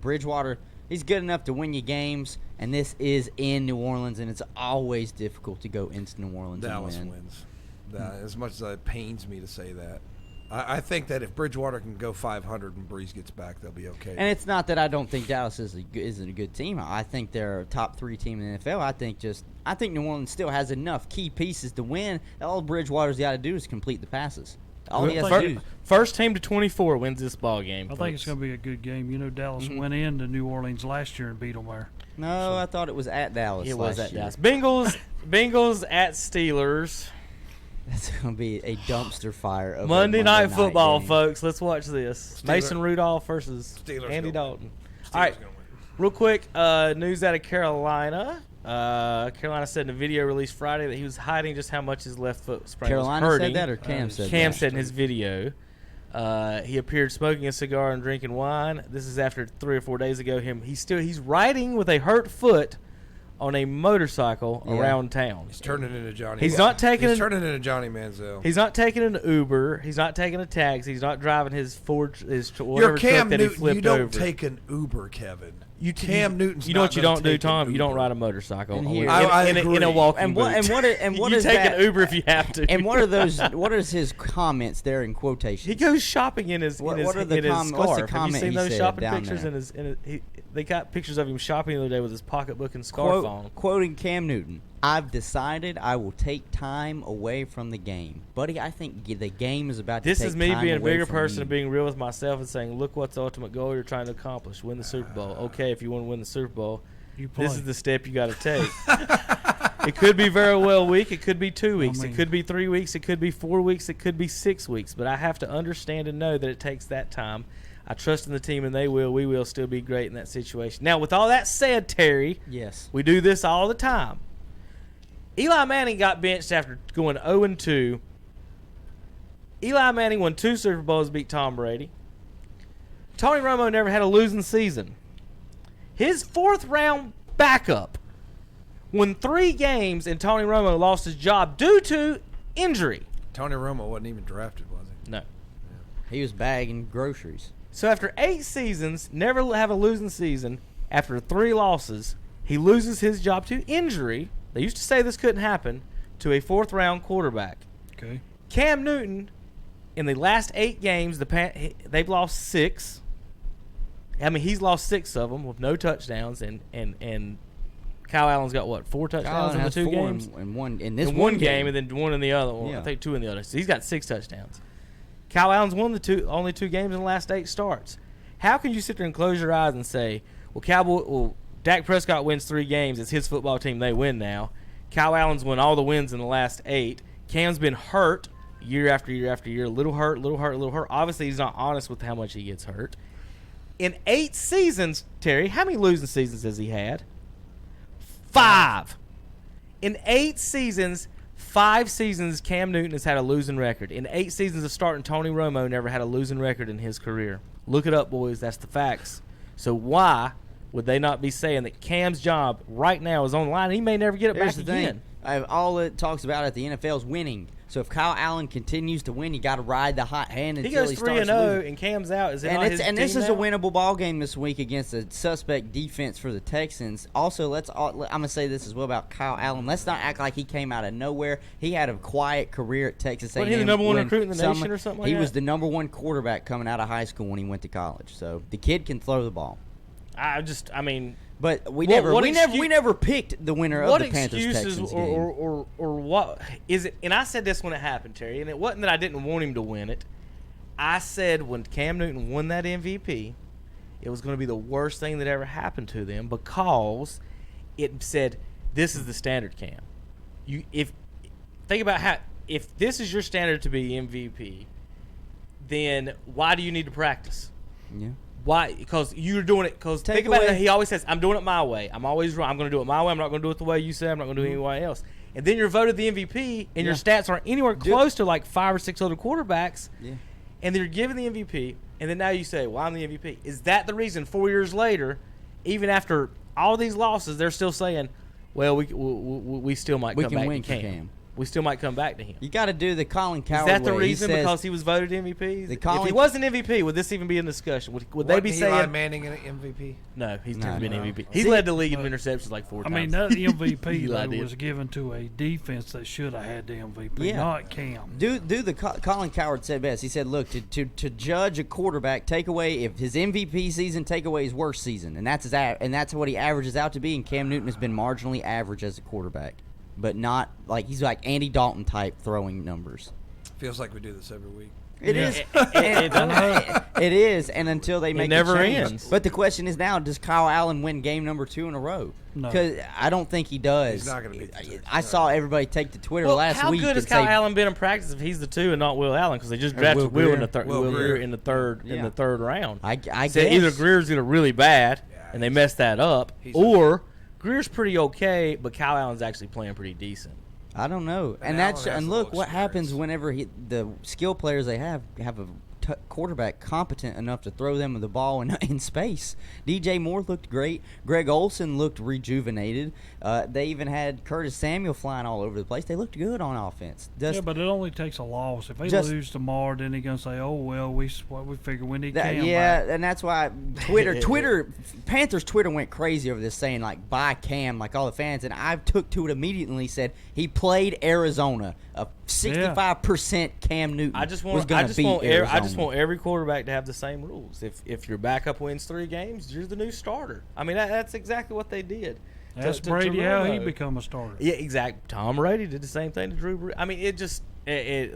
Bridgewater, he's good enough to win you games, and this is in New Orleans, and it's always difficult to go into New Orleans Dallas and win. wins. As much as it pains me to say that. I think that if Bridgewater can go 500 when Breeze gets back, they'll be okay. And it's not that I don't think Dallas isn't a good team. I think they're a top 3 team in the NFL. I think New Orleans still has enough key pieces to win. All Bridgewater's got to do is complete the passes. All he has to do. First team to 24 wins this ball game. I think it's going to be a good game. You know, Dallas went into New Orleans last year and beat them there. No, I thought it was at Dallas. It was at year. Dallas. Bengals at Steelers. That's going to be a dumpster fire of Monday night football, game. folks. Let's watch this. Mason Rudolph versus Andy Dalton. All right, real quick, news out of Carolina. Carolina said in a video released Friday that he was hiding just how much his left foot sprain Carolina was hurting. said that, or Cam said that? Cam said in his video. He appeared smoking a cigar and drinking wine. This is after 3 or 4 days ago. He's riding with a hurt foot on a motorcycle around town. He's turning into Johnny. He's turning into Johnny Manziel. He's not taking an Uber. He's not taking a taxi. He's not driving his Ford. Whatever You're Cam truck that he Newton. flipped You don't over. take an Uber, Kevin. Cam Newton's. You know not what you gonna don't do, take an Tom? You don't Uber. ride a motorcycle. And in here- in a walking and boot. what you is take that? an Uber if you have to. And what are those? What is his comments there in quotations? He goes shopping in his What in his, are the in his what's the scarf. Have you comment seen he those said shopping down pictures there? They got pictures of him shopping the other day with his pocketbook and scarf on. Quoting Cam Newton, "I've decided I will take time away from the game, buddy. I think the game is about to This take is me time being a away bigger from person you." and being real with myself and saying, look what's the ultimate goal you're trying to accomplish. Win the Super Bowl. Okay, if you want to win the Super Bowl, this is the step you got to take. It could be very well a week. It could be 2 weeks. It could be 3 weeks. It could be 4 weeks. It could be 6 weeks. But I have to understand and know that it takes that time. I trust in the team, and we will still be great in that situation. Now, with all that said, Terry, yes, we do this all the time. Eli Manning got benched after going 0-2. Eli Manning won 2 Super Bowls, beat Tom Brady. Tony Romo never had a losing season. His 4th-round backup won 3 games, and Tony Romo lost his job due to injury. Tony Romo wasn't even drafted, was he? No. He was bagging groceries. So after 8 seasons, never have a losing season, after 3 losses, he loses his job to injury. They used to say this couldn't happen, to a 4th-round quarterback. Okay. Cam Newton, in the last 8 games, they've lost 6. I mean, he's lost 6 of them with no touchdowns, and Kyle Allen's got what, 4 touchdowns in the 2 games? In one game, and then 1 in the other one. Yeah. I think 2 in the other. So he's got 6 touchdowns. Kyle Allen's won only 2 games in the last 8 starts. How can you sit there and close your eyes and say, Dak Prescott wins 3 games. It's his football team. They win now. Kyle Allen's won all the wins in the last 8. Cam's been hurt year after year after year. Little hurt. Obviously, he's not honest with how much he gets hurt. In 8 seasons, Terry, how many losing seasons has he had? 5. In 8 seasons, 5 seasons, Cam Newton has had a losing record. In 8 seasons of starting, Tony Romo never had a losing record in his career. Look it up, boys. That's the facts. So why would they not be saying that Cam's job right now is on the line and he may never get it Here's back the again? thing. All it talks about at the NFL is winning. So if Kyle Allen continues to win, you got to ride the hot hand until He he goes starts 3-0 losing. and Cam's out. Is it And not his this team is now? a winnable ball game this week against a suspect defense for the Texans. Also, I'm gonna say this as well about Kyle Allen. Let's not act like he came out of nowhere. He had a quiet career at Texas A&M. Wasn't he the number 1 recruit in the nation or something like He that? was the number 1 quarterback coming out of high school when he went to college. So the kid can throw the ball. But we never picked the winner of the Panthers-Texans game. Or what is it? And I said this when it happened, Terry, and it wasn't that I didn't want him to win it. I said when Cam Newton won that MVP, it was going to be the worst thing that ever happened to them because it said this is the standard, Cam. Think about if this is your standard to be MVP, then why do you need to practice? Yeah. Why? Because you're doing it. Because think about it. He always says, "I'm doing it my way. I'm always wrong. I'm going to do it my way. I'm not going to do it the way you say. I'm not going to do it any way else." And then you're voted the MVP, and your stats aren't anywhere close to like 5 or 6 other quarterbacks. Yeah. And they're given the MVP, and then now you say, "Well, I'm the MVP." Is that the reason? 4 years later, even after all these losses, they're still saying, "Well, we still might come back to Cam. We still might come back to him." You got to do the Colin Coward way. Is that the way. reason? Because he was voted MVP? If he wasn't MVP, would this even be in discussion? Would they be saying Eli Manning an MVP? No, he's never been MVP. He's led the league in interceptions like 4 times. I mean, that MVP Eli though, did. was given to a defense that should have had the MVP, Yeah. not Cam. Colin Coward said best. He said, "Look, to judge a quarterback, take away if his MVP season, take away his worst season, and that's what he averages out to be. And Cam Newton has been marginally average as a quarterback, but not like he's like Andy Dalton type throwing numbers." Feels like we do this every week. It is. It is, and until they make it never a change. ends. But the question is now: does Kyle Allen win game number 2 in a row? No. Because I don't think he does. He's not going to beat the Texans. I saw everybody take to Twitter last how week. good has and Kyle say, Allen been in practice if he's the 2 and not Will Allen? Because they just drafted Will in the third. Will Greer in the third round. I so guess either Greer's either really bad and they messed that up, or Greer's pretty okay, but Kyle Allen's actually playing pretty decent. I don't know, and look what happens whenever the skill players they have a quarterback competent enough to throw them the ball in space. DJ Moore looked great. Greg Olsen looked rejuvenated. They even had Curtis Samuel flying all over the place. They looked good on offense. Yeah, but it only takes a loss. If they lose tomorrow, then they're gonna say, "Oh well, we figure we need Cam yeah, back." and that's why Panthers Twitter went crazy over this, saying like buy Cam, like all the fans, and I took to it immediately. Said he played Arizona. A 65% Cam Newton. I just want every quarterback to have the same rules. If your backup wins 3 games, you're the new starter. I mean, that's exactly what they did. That's Brady how he become a starter. Yeah, exactly. Tom Brady did the same thing to Drew Brees. I mean,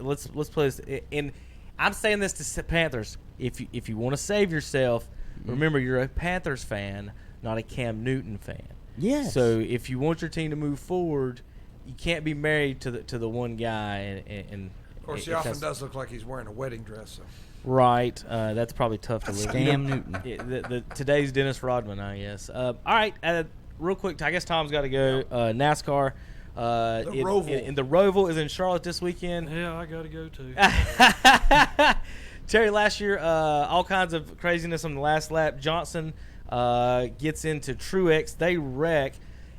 let's play this. And I'm saying this to Panthers. If you want to save yourself, remember you're a Panthers fan, not a Cam Newton fan. Yes. So if you want your team to move forward, you can't be married to the one guy. And of course, he often does look like he's wearing a wedding dress. So. Right. That's probably tough to live. Cam Newton. Today's Dennis Rodman, I guess. All right. Real quick, I guess Tom's got to go. NASCAR. The Roval. And the Roval is in Charlotte this weekend. Yeah, I got to go too. Terry, last year, all kinds of craziness on the last lap. Johnson gets into Truex. They wreck.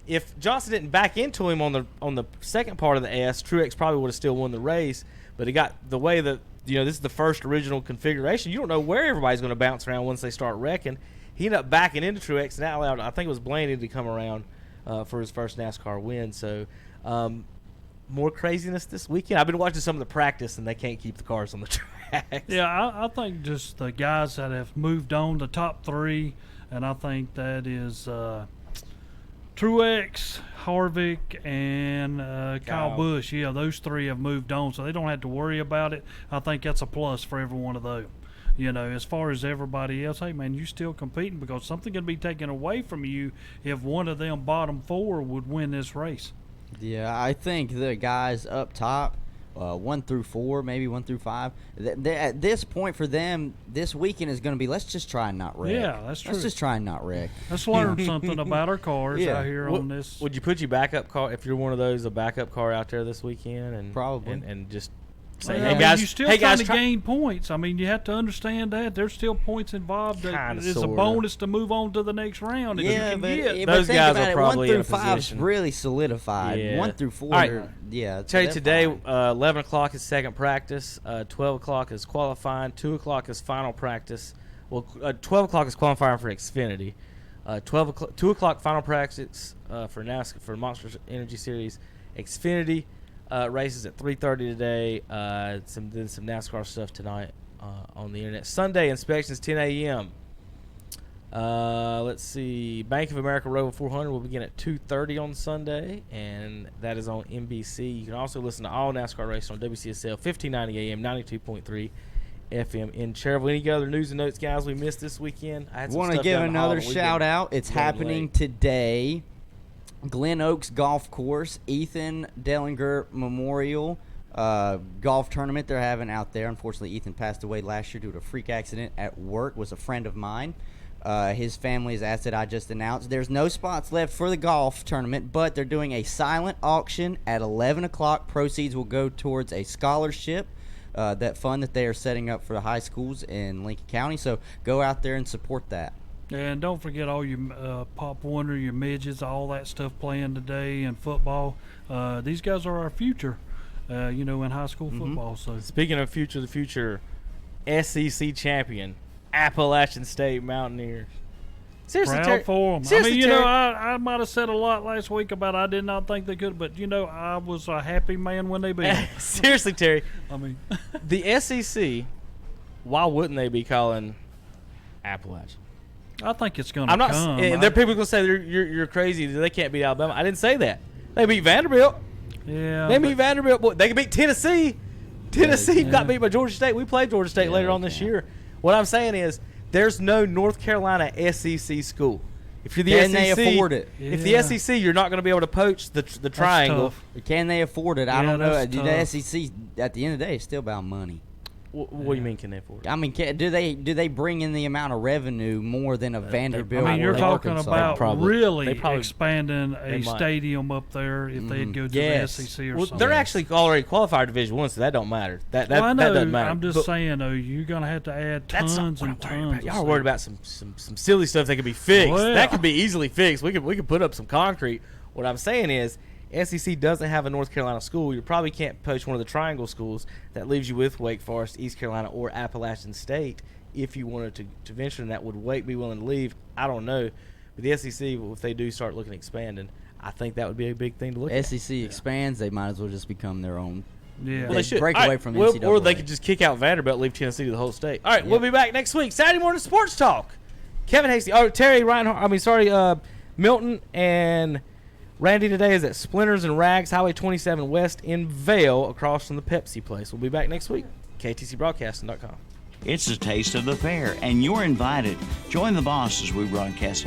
If Johnson didn't back into him on the second part of the S, Truex probably would have still won the race. But it got the way that this is the first original configuration. You don't know where everybody's going to bounce around once they start wrecking. He ended up backing into Truex, and that allowed, I think it was Blaney, to come around for his first NASCAR win. So more craziness this weekend. I've been watching some of the practice, and they can't keep the cars on the track. Yeah, I think just the guys that have moved on, the top three, and I think that is Truex, Harvick, and Kyle Busch. Yeah, those three have moved on, so they don't have to worry about it. I think that's a plus for every one of those. As far as everybody else, hey, man, you still competing because something can be taken away from you if one of them bottom four would win this race. Yeah, I think the guys up top, 1 through 4, maybe 1 through 5, at this point for them, this weekend is going to be, let's just try and not wreck. Yeah, that's true. Let's just try and not wreck. Let's learn something about our cars out here on this. Would you put your backup car, if you're one of those, a backup car out there this weekend? And probably. And just say, hey, guys, you're still trying to gain points. I mean, you have to understand that. There's still points involved. It's a bonus to move on to the next round. Yeah, but those guys are probably 1 through 5 is really solidified. Yeah. 1 through 4, right. yeah. Tell you today, 11 o'clock is second practice. 12 o'clock is qualifying. 2 o'clock is final practice. Well, 12 o'clock is qualifying for Xfinity. 2 o'clock final practice for NASCAR, for Monster Energy Series. Xfinity races at 3:30 today. Some NASCAR stuff tonight on the internet. Sunday inspections 10 a.m. Let's see. Bank of America Roval 400 will begin at 2:30 on Sunday, and that is on NBC. You can also listen to all NASCAR races on WCSL 1590 AM, 92.3 FM in Cherryville. Any other news and notes, guys, we missed this weekend? I want to give another shout out. It's happening today. Glen Oaks Golf Course, Ethan Dellinger Memorial golf tournament they're having out there. Unfortunately, Ethan passed away last year due to a freak accident at work. Was a friend of mine. His family's asset I just announced. There's no spots left for the golf tournament, but they're doing a silent auction at 11 o'clock. Proceeds will go towards a scholarship, that fund that they are setting up for the high schools in Lincoln County. So go out there and support that. And don't forget all your Pop Warner, your midgets, all that stuff playing today in football. These guys are our future, in high school football. So speaking of future, the future SEC champion, Appalachian State Mountaineers. Seriously, proud for them. I mean, I might have said a lot last week about I did not think they could, but I was a happy man when they beat them. Seriously, Terry. I mean, the SEC. Why wouldn't they be calling Appalachian? I think it's going to come. And there are people going to say you're crazy. They can't beat Alabama. I didn't say that. They beat Vanderbilt. Yeah. They beat Vanderbilt. Boy, they can beat Tennessee. Tennessee got beat by Georgia State. We played Georgia State later on this year. What I'm saying is there's no North Carolina SEC school. If you're the SEC, they afford it? If the SEC, you're not going to be able to poach the triangle. Can they afford it? I don't know. The SEC, at the end of the day, is still about money. What do you mean, can they afford it? I mean, do they bring in the amount of revenue more than a Vanderbilt? I mean, you're talking about really they probably expanding a stadium up there if they'd go to the SEC or something. They're actually already qualified Division I, so that don't matter. That I know, doesn't matter. I'm just saying, though, you're going to have to add tons and tons. Y'all are worried about some silly stuff that could be fixed. Well, that could be easily fixed. We could put up some concrete. What I'm saying is, SEC doesn't have a North Carolina school. You probably can't poach one of the triangle schools. That leaves you with Wake Forest, East Carolina, or Appalachian State. If you wanted to venture in that, would Wake be willing to leave? I don't know. But the SEC, if they do start looking at expanding, I think that would be a big thing to look at. SEC expands, they might as well just become their own. Yeah, well, they should break away from NCAA. Or they could just kick out Vanderbilt, leave Tennessee to the whole state. All right, we'll be back next week. Saturday morning sports talk. Kevin Hastings, Terry Reinhardt. Milton and Randy today is at Splinters and Rags, Highway 27 West in Vail, across from the Pepsi place. We'll be back next week. KTCBroadcasting.com. It's a taste of the fair, and you're invited. Join the boss as we broadcast live.